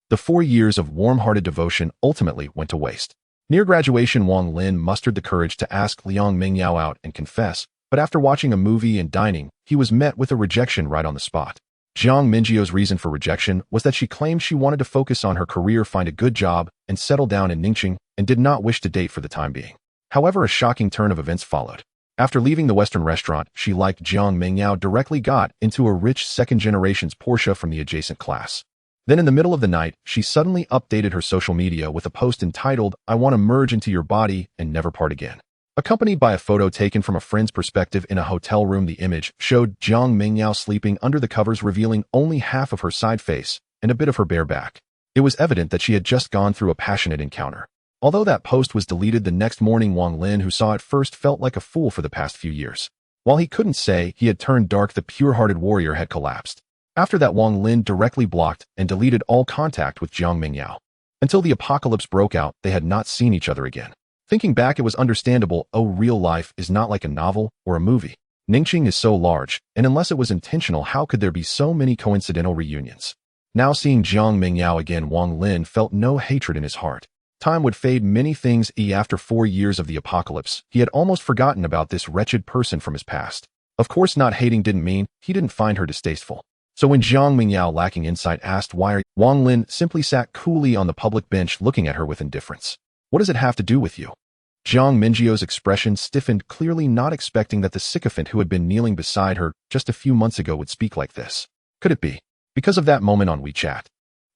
The 4 years of warm-hearted devotion ultimately went to waste. Near graduation, Wang Lin mustered the courage to ask Liang Mingyao out and confess, but after watching a movie and dining, he was met with a rejection right on the spot. Jiang Mingyio's reason for rejection was that she claimed she wanted to focus on her career, find a good job, and settle down in Ningxing, and did not wish to date for the time being. However, a shocking turn of events followed. After leaving the Western restaurant, she, like Jiang Mingyao, directly got into a rich second-generation's Porsche from the adjacent class. Then in the middle of the night, she suddenly updated her social media with a post entitled, "I want to merge into your body and never part again." Accompanied by a photo taken from a friend's perspective in a hotel room, the image showed Jiang Mingyao sleeping under the covers, revealing only half of her side face and a bit of her bare back. It was evident that she had just gone through a passionate encounter. Although that post was deleted the next morning, Wang Lin, who saw it first, felt like a fool for the past few years. While he couldn't say he had turned dark, the pure-hearted warrior had collapsed. After that, Wang Lin directly blocked and deleted all contact with Jiang Mingyao. Until the apocalypse broke out, they had not seen each other again. Thinking back, it was understandable. Real life is not like a novel or a movie. Ningxing is so large, and unless it was intentional, how could there be so many coincidental reunions? Now seeing Jiang Mingyao again, Wang Lin felt no hatred in his heart. Time would fade many things. After 4 years of the apocalypse, he had almost forgotten about this wretched person from his past. Of course, not hating didn't mean he didn't find her distasteful. So when Jiang Mingyao, lacking insight, asked why, Wang Lin simply sat coolly on the public bench looking at her with indifference. "What does it have to do with you?" Jiang Mingyio's expression stiffened, clearly not expecting that the sycophant who had been kneeling beside her just a few months ago would speak like this. Could it be because of that moment on WeChat?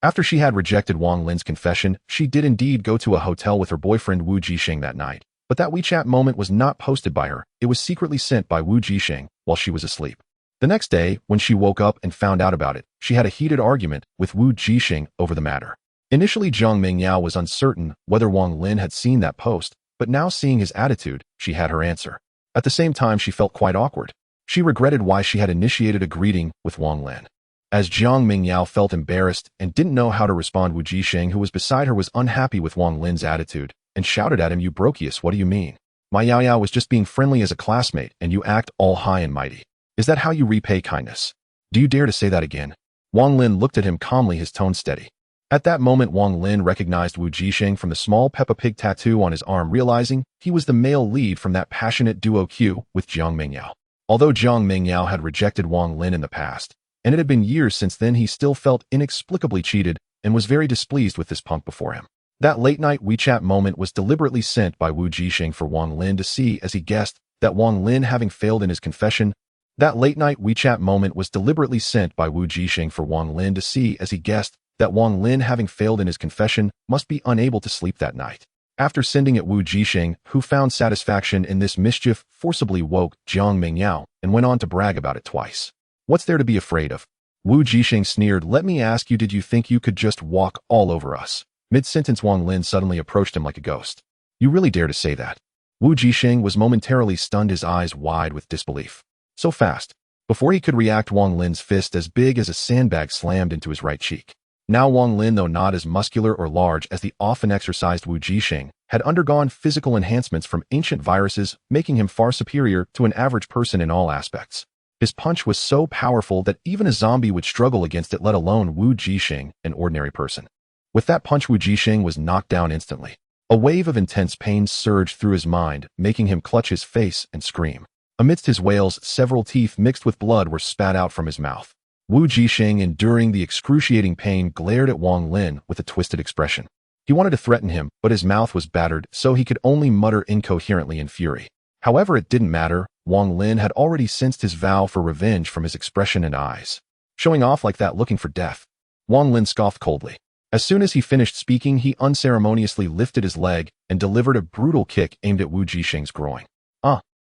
After she had rejected Wang Lin's confession, she did indeed go to a hotel with her boyfriend Wu Jisheng that night. But that WeChat moment was not posted by her. It was secretly sent by Wu Jisheng while she was asleep. The next day, when she woke up and found out about it, she had a heated argument with Wu Jisheng over the matter. Initially, Jiang Mingyao was uncertain whether Wang Lin had seen that post, but now seeing his attitude, she had her answer. At the same time, she felt quite awkward. She regretted why she had initiated a greeting with Wang Lin. As Jiang Mingyao felt embarrassed and didn't know how to respond, Wu Jisheng, who was beside her, was unhappy with Wang Lin's attitude and shouted at him, "You brokius, what do you mean? My Yao Yao was just being friendly as a classmate and you act all high and mighty. Is that how you repay kindness? Do you dare to say that again?" Wang Lin looked at him calmly, his tone steady. At that moment, Wang Lin recognized Wu Jisheng from the small Peppa Pig tattoo on his arm, realizing he was the male lead from that passionate duo Q with Jiang Mingyao. Although Jiang Mingyao had rejected Wang Lin in the past, and it had been years since then, he still felt inexplicably cheated and was very displeased with this punk before him. That late-night WeChat moment was deliberately sent by Wu Jisheng for Wang Lin to see, as he guessed that Wang Lin, having failed in his confession, That late-night WeChat moment was deliberately sent by Wu Jisheng for Wang Lin to see, as he guessed that Wang Lin, having failed in his confession, must be unable to sleep that night. After sending it, Wu Jisheng, who found satisfaction in this mischief, forcibly woke Jiang Mingyao and went on to brag about it twice. "What's there to be afraid of?" Wu Jisheng sneered. "Let me ask you, did you think you could just walk all over us?" Mid-sentence, Wang Lin suddenly approached him like a ghost. "You really dare to say that?" Wu Jixing was momentarily stunned, his eyes wide with disbelief. So fast. Before he could react, Wang Lin's fist as big as a sandbag slammed into his right cheek. Now Wang Lin, though not as muscular or large as the often exercised Wu Jixing, had undergone physical enhancements from ancient viruses, making him far superior to an average person in all aspects. His punch was so powerful that even a zombie would struggle against it, let alone Wu Jixing, an ordinary person. With that punch, Wu Jixing was knocked down instantly. A wave of intense pain surged through his mind, making him clutch his face and scream. Amidst his wails, several teeth mixed with blood were spat out from his mouth. Wu Jixing, enduring the excruciating pain, glared at Wang Lin with a twisted expression. He wanted to threaten him, but his mouth was battered, so he could only mutter incoherently in fury. However, it didn't matter. Wang Lin had already sensed his vow for revenge from his expression and eyes. Showing off like that, looking for death? Wang Lin scoffed coldly. As soon as he finished speaking, he unceremoniously lifted his leg and delivered a brutal kick aimed at Wu Jixing's groin.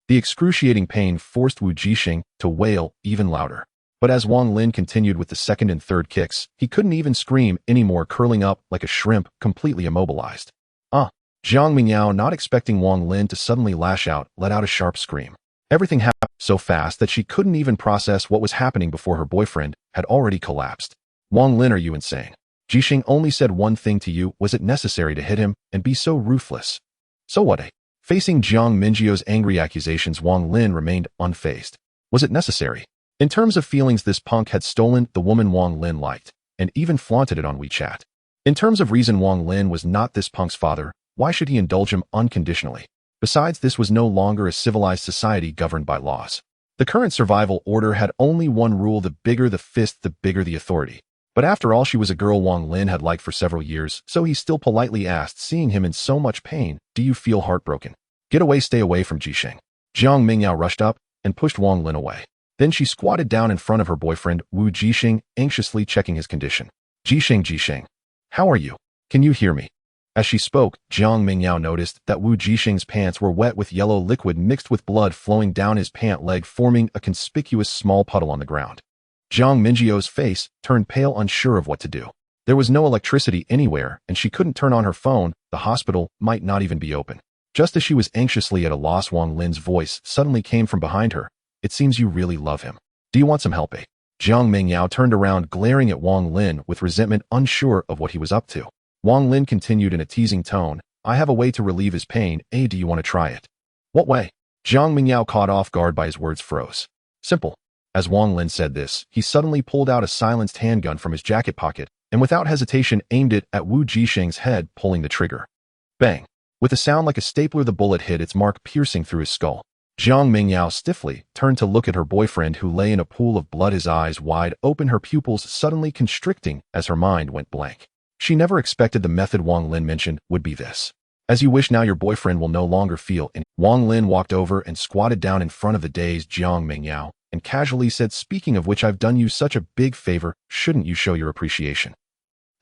The excruciating pain forced Wu Jixing to wail even louder. But as Wang Lin continued with the second and third kicks, he couldn't even scream anymore, curling up like a shrimp, completely immobilized. Jiang Mingyao, not expecting Wang Lin to suddenly lash out, let out a sharp scream. Everything happened so fast that she couldn't even process what was happening before her boyfriend had already collapsed. Wang Lin, are you insane? Jixing only said one thing to you. Was it necessary to hit him and be so ruthless? So what? Facing Jiang Mingyao's angry accusations, Wang Lin remained unfazed. Was it necessary? In terms of feelings, this punk had stolen the woman Wang Lin liked, and even flaunted it on WeChat. In terms of reason, Wang Lin was not this punk's father. Why should he indulge him unconditionally? Besides, this was no longer a civilized society governed by laws. The current survival order had only one rule: the bigger the fist, the bigger the authority. But after all, she was a girl Wang Lin had liked for several years, so he still politely asked, seeing him in so much pain, do you feel heartbroken? Get away, stay away from Jixing. Jiang Mingyao rushed up and pushed Wang Lin away. Then she squatted down in front of her boyfriend, Wu Jixing, anxiously checking his condition. Jixing, how are you? Can you hear me? As she spoke, Jiang Mingyao noticed that Wu Jixing's pants were wet with yellow liquid mixed with blood flowing down his pant leg, forming a conspicuous small puddle on the ground. Jiang Mingyao's face turned pale, unsure of what to do. There was no electricity anywhere, and she couldn't turn on her phone. The hospital might not even be open. Just as she was anxiously at a loss, Wang Lin's voice suddenly came from behind her. It seems you really love him. Do you want some help? Jiang Mingyao turned around, glaring at Wang Lin with resentment, unsure of what he was up to. Wang Lin continued in a teasing tone, I have a way to relieve his pain. Do you want to try it? What way? Jiang Mingyao, caught off guard by his words, froze. Simple. As Wang Lin said this, he suddenly pulled out a silenced handgun from his jacket pocket and without hesitation aimed it at Wu Jixing's head, pulling the trigger. Bang! With a sound like a stapler, the bullet hit its mark, piercing through his skull. Jiang Mingyao stiffly turned to look at her boyfriend, who lay in a pool of blood, his eyes wide open, her pupils suddenly constricting as her mind went blank. She never expected the method Wang Lin mentioned would be this. As you wish, now your boyfriend will no longer feel any. Wang Lin walked over and squatted down in front of the dazed Jiang Mingyao and casually said, speaking of which, I've done you such a big favor. Shouldn't you show your appreciation?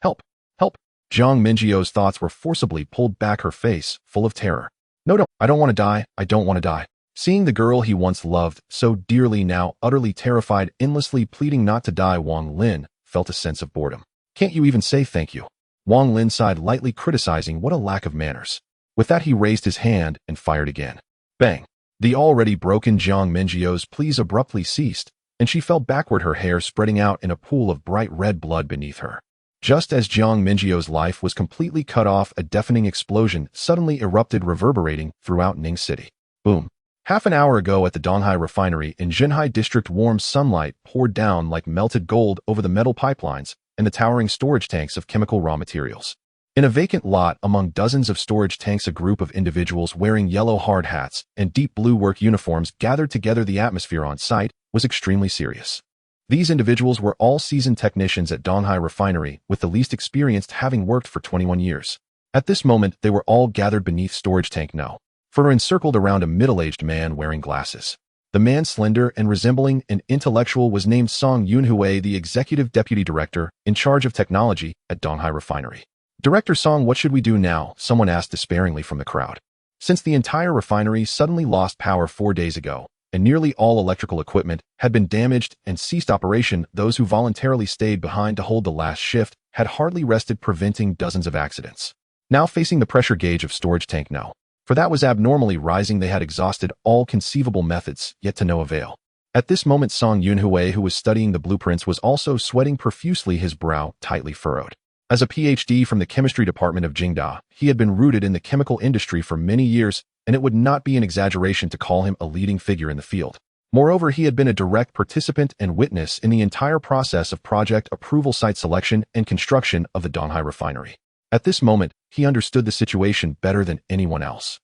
Help! Help! Jiang Mingyao's thoughts were forcibly pulled back, her face full of terror. No, I don't want to die. I don't want to die. Seeing the girl he once loved so dearly now utterly terrified, endlessly pleading not to die, Wang Lin felt a sense of boredom. Can't you even say thank you? Wang Lin sighed, lightly criticizing what a lack of manners. With that, he raised his hand and fired again. Bang! The already broken Jiang Mingyao's pleas abruptly ceased, and she fell backward, her hair spreading out in a pool of bright red blood beneath her. Just as Jiang Mingyao's life was completely cut off, a deafening explosion suddenly erupted, reverberating throughout Ning City. Boom! Half an hour ago at the Donghai refinery in Jinhai district, warm sunlight poured down like melted gold over the metal pipelines and the towering storage tanks of chemical raw materials. In a vacant lot among dozens of storage tanks, a group of individuals wearing yellow hard hats and deep blue work uniforms gathered together. The atmosphere on site was extremely serious. These individuals were all seasoned technicians at Donghai refinery, with the least experienced having worked for 21 years. At this moment, they were all gathered beneath storage tank No. 4, encircled around a middle-aged man wearing glasses. The man, slender and resembling an intellectual, was named Song Yunhui, the executive deputy director in charge of technology at Donghai refinery. Director Song, what should we do now? Someone asked despairingly from the crowd. Since the entire refinery suddenly lost power 4 days ago, and nearly all electrical equipment had been damaged and ceased operation, those who voluntarily stayed behind to hold the last shift had hardly rested, preventing dozens of accidents. Now facing the pressure gauge of storage tank No. For that was abnormally rising. They had exhausted all conceivable methods, yet to no avail. At this moment, Song Yunhui, who was studying the blueprints, was also sweating profusely, his brow tightly furrowed. As a PhD from the chemistry department of Jingda, he had been rooted in the chemical industry for many years, and it would not be an exaggeration to call him a leading figure in the field. Moreover, he had been a direct participant and witness in the entire process of project approval, site selection, and construction of the Donghai refinery. At this moment, he understood the situation better than anyone else.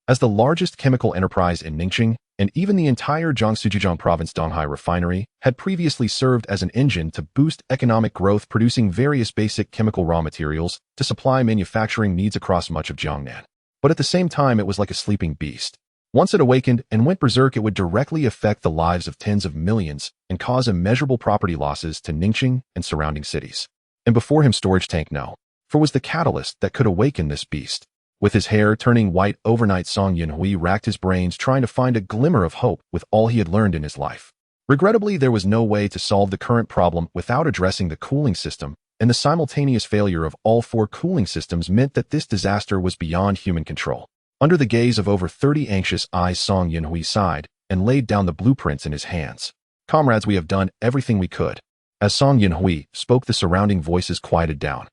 As the largest chemical enterprise in Ningxing, and even the entire Jiangsu province, Donghai refinery had previously served as an engine to boost economic growth, producing various basic chemical raw materials to supply manufacturing needs across much of Jiangnan. But at the same time, it was like a sleeping beast. Once it awakened and went berserk, it would directly affect the lives of tens of millions and cause immeasurable property losses to Ningxing and surrounding cities. And before him, storage tank no. For was the catalyst that could awaken this beast. With his hair turning white overnight, Song Yunhui racked his brains trying to find a glimmer of hope with all he had learned in his life. Regrettably, there was no way to solve the current problem without addressing the cooling system, and the simultaneous failure of all 4 cooling systems meant that this disaster was beyond human control. Under the gaze of over 30 anxious eyes, Song Yunhui sighed and laid down the blueprints in his hands. Comrades, we have done everything we could. As Song Yunhui spoke, the surrounding voices quieted down.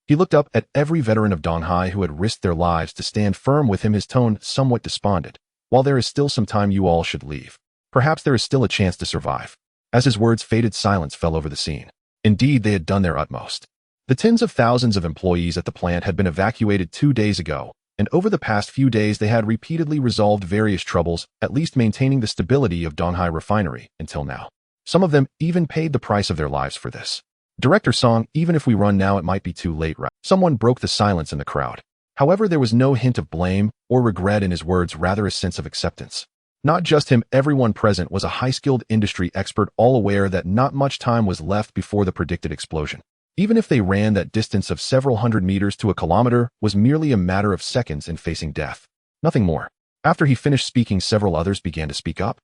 He looked up at every veteran of Donghai who had risked their lives to stand firm with him, his tone somewhat despondent. While there is still some time, you all should leave. Perhaps there is still a chance to survive. As his words faded, silence fell over the scene. Indeed, they had done their utmost. The tens of thousands of employees at the plant had been evacuated 2 days ago, and over the past few days they had repeatedly resolved various troubles, at least maintaining the stability of Donghai refinery until now. Some of them even paid the price of their lives for this. Director Song, even if we run now, it might be too late, right? Someone broke the silence in the crowd. However, there was no hint of blame or regret in his words, rather a sense of acceptance. Not just him, everyone present was a high-skilled industry expert, all aware that not much time was left before the predicted explosion. Even if they ran that distance of several hundred meters to a kilometer, was merely a matter of seconds in facing death. Nothing more. After he finished speaking, several others began to speak up.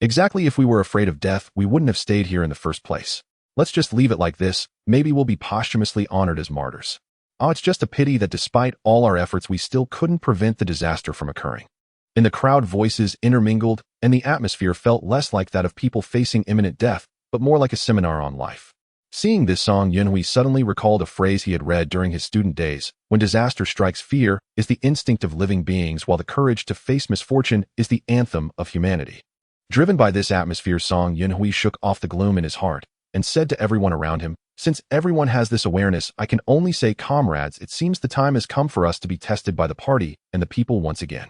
Exactly, if we were afraid of death, we wouldn't have stayed here in the first place. Let's just leave it like this. Maybe we'll be posthumously honored as martyrs. Oh, it's just a pity that despite all our efforts, we still couldn't prevent the disaster from occurring. In the crowd, voices intermingled, and the atmosphere felt less like that of people facing imminent death, but more like a seminar on life. Seeing this, Song Yunhui suddenly recalled a phrase he had read during his student days: when disaster strikes, fear is the instinct of living beings, while the courage to face misfortune is the anthem of humanity. Driven by this atmosphere, Song Yunhui shook off the gloom in his heart and said to everyone around him, since everyone has this awareness, I can only say, comrades, it seems the time has come for us to be tested by the party and the people once again.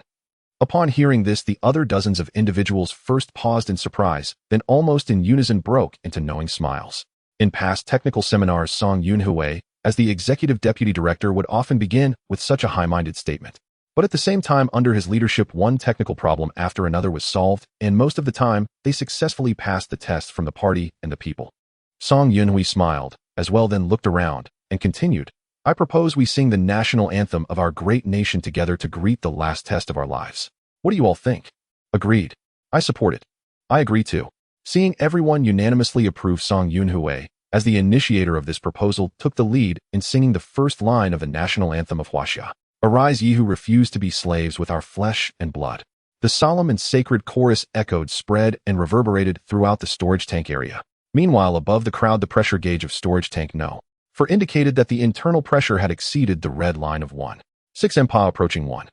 Upon hearing this, the other dozens of individuals first paused in surprise, then almost in unison broke into knowing smiles. In past technical seminars, Song Yunhui, as the executive deputy director, would often begin with such a high-minded statement. But at the same time, under his leadership, one technical problem after another was solved, and most of the time, they successfully passed the test from the party and the people. Song Yunhui smiled, as well, then looked around, and continued, I propose we sing the national anthem of our great nation together to greet the last test of our lives. What do you all think? Agreed. I support it. I agree too. Seeing everyone unanimously approve, Song Yunhui, as the initiator of this proposal, took the lead in singing the first line of the national anthem of Huaxia. Arise, ye who refuse to be slaves with our flesh and blood. The solemn and sacred chorus echoed, spread, and reverberated throughout the storage tank area. Meanwhile, above the crowd, the pressure gauge of storage tank No. 4 indicated that the internal pressure had exceeded the red line of 1.6 MPa, approaching 1.7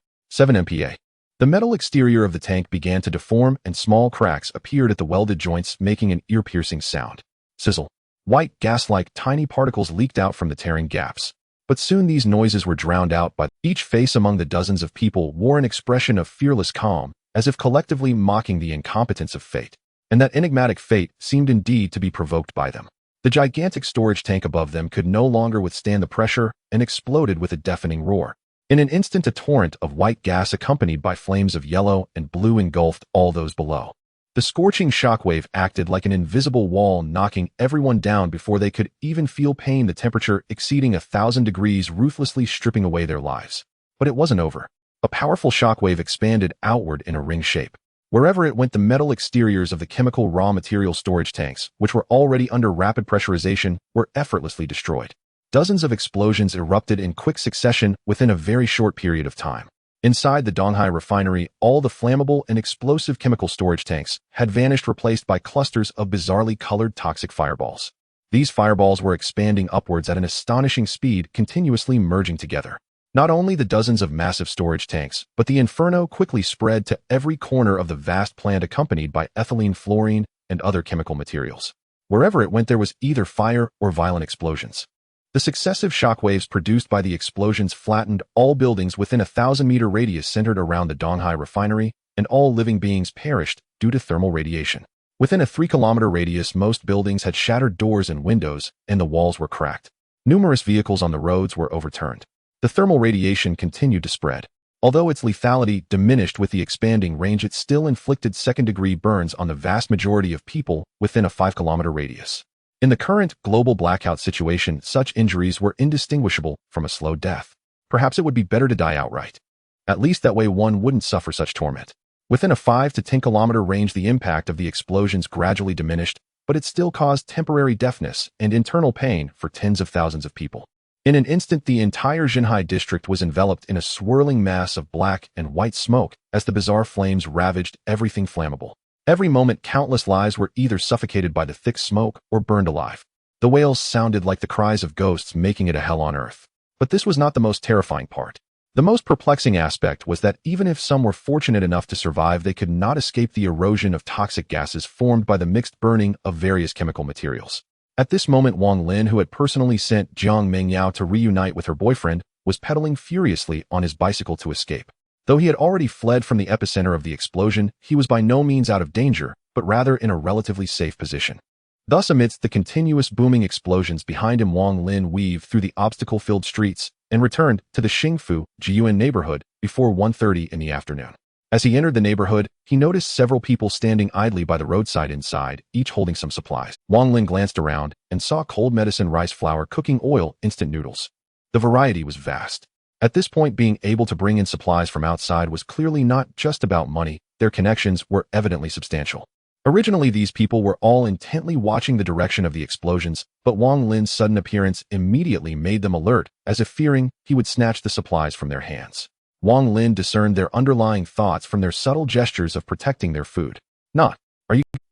MPa. The metal exterior of the tank began to deform, and small cracks appeared at the welded joints, making an ear-piercing sound. Sizzle. White gas-like tiny particles leaked out from the tearing gaps. But soon these noises were drowned out by each face among the dozens of people wore an expression of fearless calm, as if collectively mocking the incompetence of fate. And that enigmatic fate seemed indeed to be provoked by them. The gigantic storage tank above them could no longer withstand the pressure and exploded with a deafening roar. In an instant, a torrent of white gas accompanied by flames of yellow and blue engulfed all those below. The scorching shockwave acted like an invisible wall, knocking everyone down before they could even feel pain, the temperature exceeding 1,000 degrees, ruthlessly stripping away their lives. But it wasn't over. A powerful shockwave expanded outward in a ring shape. Wherever it went, the metal exteriors of the chemical raw material storage tanks, which were already under rapid pressurization, were effortlessly destroyed. Dozens of explosions erupted in quick succession within a very short period of time. Inside the Donghai refinery, all the flammable and explosive chemical storage tanks had vanished, replaced by clusters of bizarrely colored toxic fireballs. These fireballs were expanding upwards at an astonishing speed, continuously merging together. Not only the dozens of massive storage tanks, but the inferno quickly spread to every corner of the vast plant, accompanied by ethylene, fluorine, and other chemical materials. Wherever it went, there was either fire or violent explosions. The successive shockwaves produced by the explosions flattened all buildings within a 1,000-meter radius centered around the Donghai refinery, and all living beings perished due to thermal radiation. Within a 3-kilometer radius, most buildings had shattered doors and windows, and the walls were cracked. Numerous vehicles on the roads were overturned. The thermal radiation continued to spread. Although its lethality diminished with the expanding range, it still inflicted second-degree burns on the vast majority of people within a 5-kilometer radius. In the current global blackout situation, such injuries were indistinguishable from a slow death. Perhaps it would be better to die outright. At least that way one wouldn't suffer such torment. Within a 5 to 10-kilometer range, the impact of the explosions gradually diminished, but it still caused temporary deafness and internal pain for tens of thousands of people. In an instant, the entire Xinhai district was enveloped in a swirling mass of black and white smoke as the bizarre flames ravaged everything flammable. Every moment, countless lives were either suffocated by the thick smoke or burned alive. The wails sounded like the cries of ghosts, making it a hell on earth. But this was not the most terrifying part. The most perplexing aspect was that even if some were fortunate enough to survive, they could not escape the erosion of toxic gases formed by the mixed burning of various chemical materials. At this moment, Wang Lin, who had personally sent Jiang Mengyao to reunite with her boyfriend, was pedaling furiously on his bicycle to escape. Though he had already fled from the epicenter of the explosion, he was by no means out of danger, but rather in a relatively safe position. Thus, amidst the continuous booming explosions behind him, Wang Lin weaved through the obstacle-filled streets and returned to the Xingfu Jiyuan neighborhood before 1:30 in the afternoon. As he entered the neighborhood, he noticed several people standing idly by the roadside inside, each holding some supplies. Wang Lin glanced around and saw cold medicine, rice flour, cooking oil, instant noodles. The variety was vast. At this point, being able to bring in supplies from outside was clearly not just about money. Their connections were evidently substantial. Originally, these people were all intently watching the direction of the explosions, but Wang Lin's sudden appearance immediately made them alert, as if fearing he would snatch the supplies from their hands. Wang Lin discerned their underlying thoughts from their subtle gestures of protecting their food.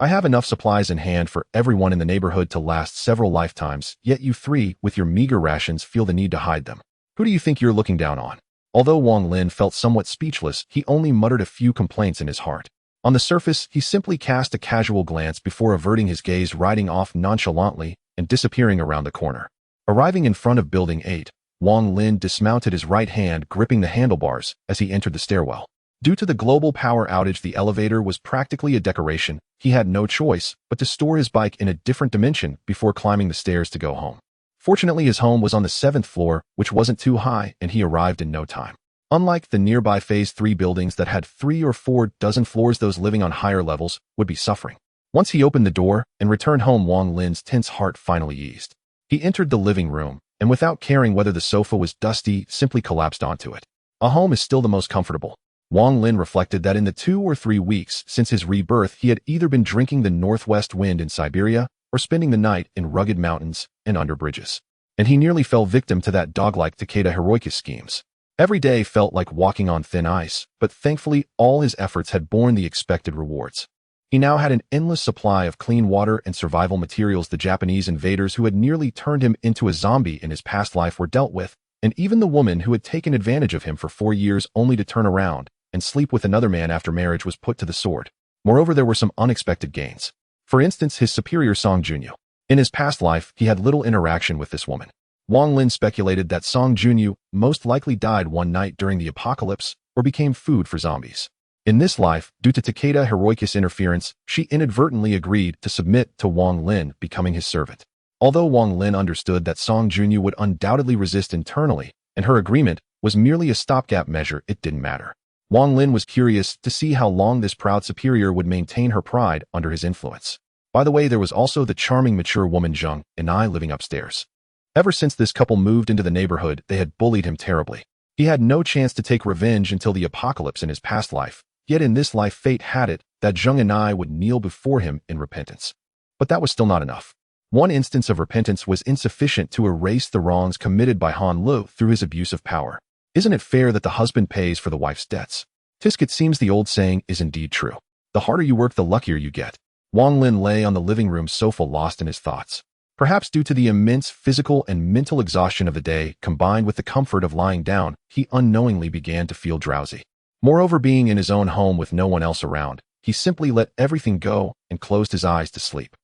I have enough supplies in hand for everyone in the neighborhood to last several lifetimes, yet you three, with your meager rations, feel the need to hide them. Who do you think you're looking down on? Although Wang Lin felt somewhat speechless, he only muttered a few complaints in his heart. On the surface, he simply cast a casual glance before averting his gaze, riding off nonchalantly and disappearing around the corner. Arriving in front of Building 8, Wang Lin dismounted, his right hand gripping the handlebars as he entered the stairwell. Due to the global power outage, the elevator was practically a decoration. He had no choice but to store his bike in a different dimension before climbing the stairs to go home. Fortunately, his home was on the 7th floor, which wasn't too high, and he arrived in no time. Unlike the nearby Phase 3 buildings that had 3 or 4 dozen floors, those living on higher levels would be suffering. Once he opened the door and returned home, Wang Lin's tense heart finally eased. He entered the living room, and without caring whether the sofa was dusty, simply collapsed onto it. A home is still the most comfortable. Wang Lin reflected that in the 2 or 3 weeks since his rebirth, he had either been drinking the northwest wind in Siberia or spending the night in rugged mountains and under bridges. And he nearly fell victim to that dog-like Takeda heroicus schemes. Every day felt like walking on thin ice, but thankfully all his efforts had borne the expected rewards. He now had an endless supply of clean water and survival materials. The Japanese invaders who had nearly turned him into a zombie in his past life were dealt with, and even the woman who had taken advantage of him for 4 years only to turn around and sleep with another man after marriage was put to the sword. Moreover, there were some unexpected gains. For instance, his superior Song Junyu. In his past life, he had little interaction with this woman. Wang Lin speculated that Song Junyu most likely died one night during the apocalypse or became food for zombies. In this life, due to Takeda heroicus interference, she inadvertently agreed to submit to Wang Lin, becoming his servant. Although Wang Lin understood that Song Junyu would undoubtedly resist internally, and her agreement was merely a stopgap measure, it didn't matter. Wang Lin was curious to see how long this proud superior would maintain her pride under his influence. By the way, there was also the charming mature woman Zheng and I living upstairs. Ever since this couple moved into the neighborhood, they had bullied him terribly. He had no chance to take revenge until the apocalypse in his past life, yet in this life fate had it that Zheng and I would kneel before him in repentance. But that was still not enough. One instance of repentance was insufficient to erase the wrongs committed by Han Lu through his abuse of power. Isn't it fair that the husband pays for the wife's debts? Tisk, it seems the old saying is indeed true. The harder you work, the luckier you get. Wang Lin lay on the living room sofa lost in his thoughts. Perhaps due to the immense physical and mental exhaustion of the day, combined with the comfort of lying down, he unknowingly began to feel drowsy. Moreover, being in his own home with no one else around, he simply let everything go and closed his eyes to sleep.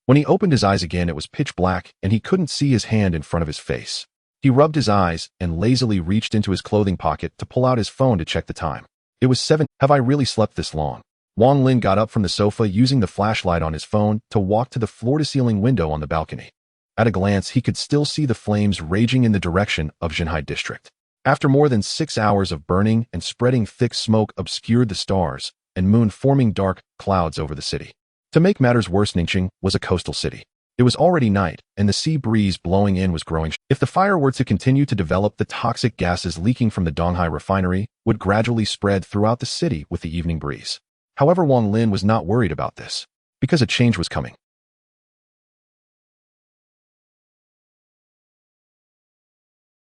When he opened his eyes again, it was pitch black and he couldn't see his hand in front of his face. He rubbed his eyes and lazily reached into his clothing pocket to pull out his phone to check the time. It was 7. Have I really slept this long? Wang Lin got up from the sofa using the flashlight on his phone to walk to the floor-to-ceiling window on the balcony. At a glance, he could still see the flames raging in the direction of Zhenhai district. After more than 6 hours of burning and spreading, thick smoke obscured the stars and moon, forming dark clouds over the city. To make matters worse, Ningxing was a coastal city. It was already night, and the sea breeze blowing in was growing. If the fire were to continue to develop, the toxic gases leaking from the Donghai refinery would gradually spread throughout the city with the evening breeze. However, Wang Lin was not worried about this, because a change was coming.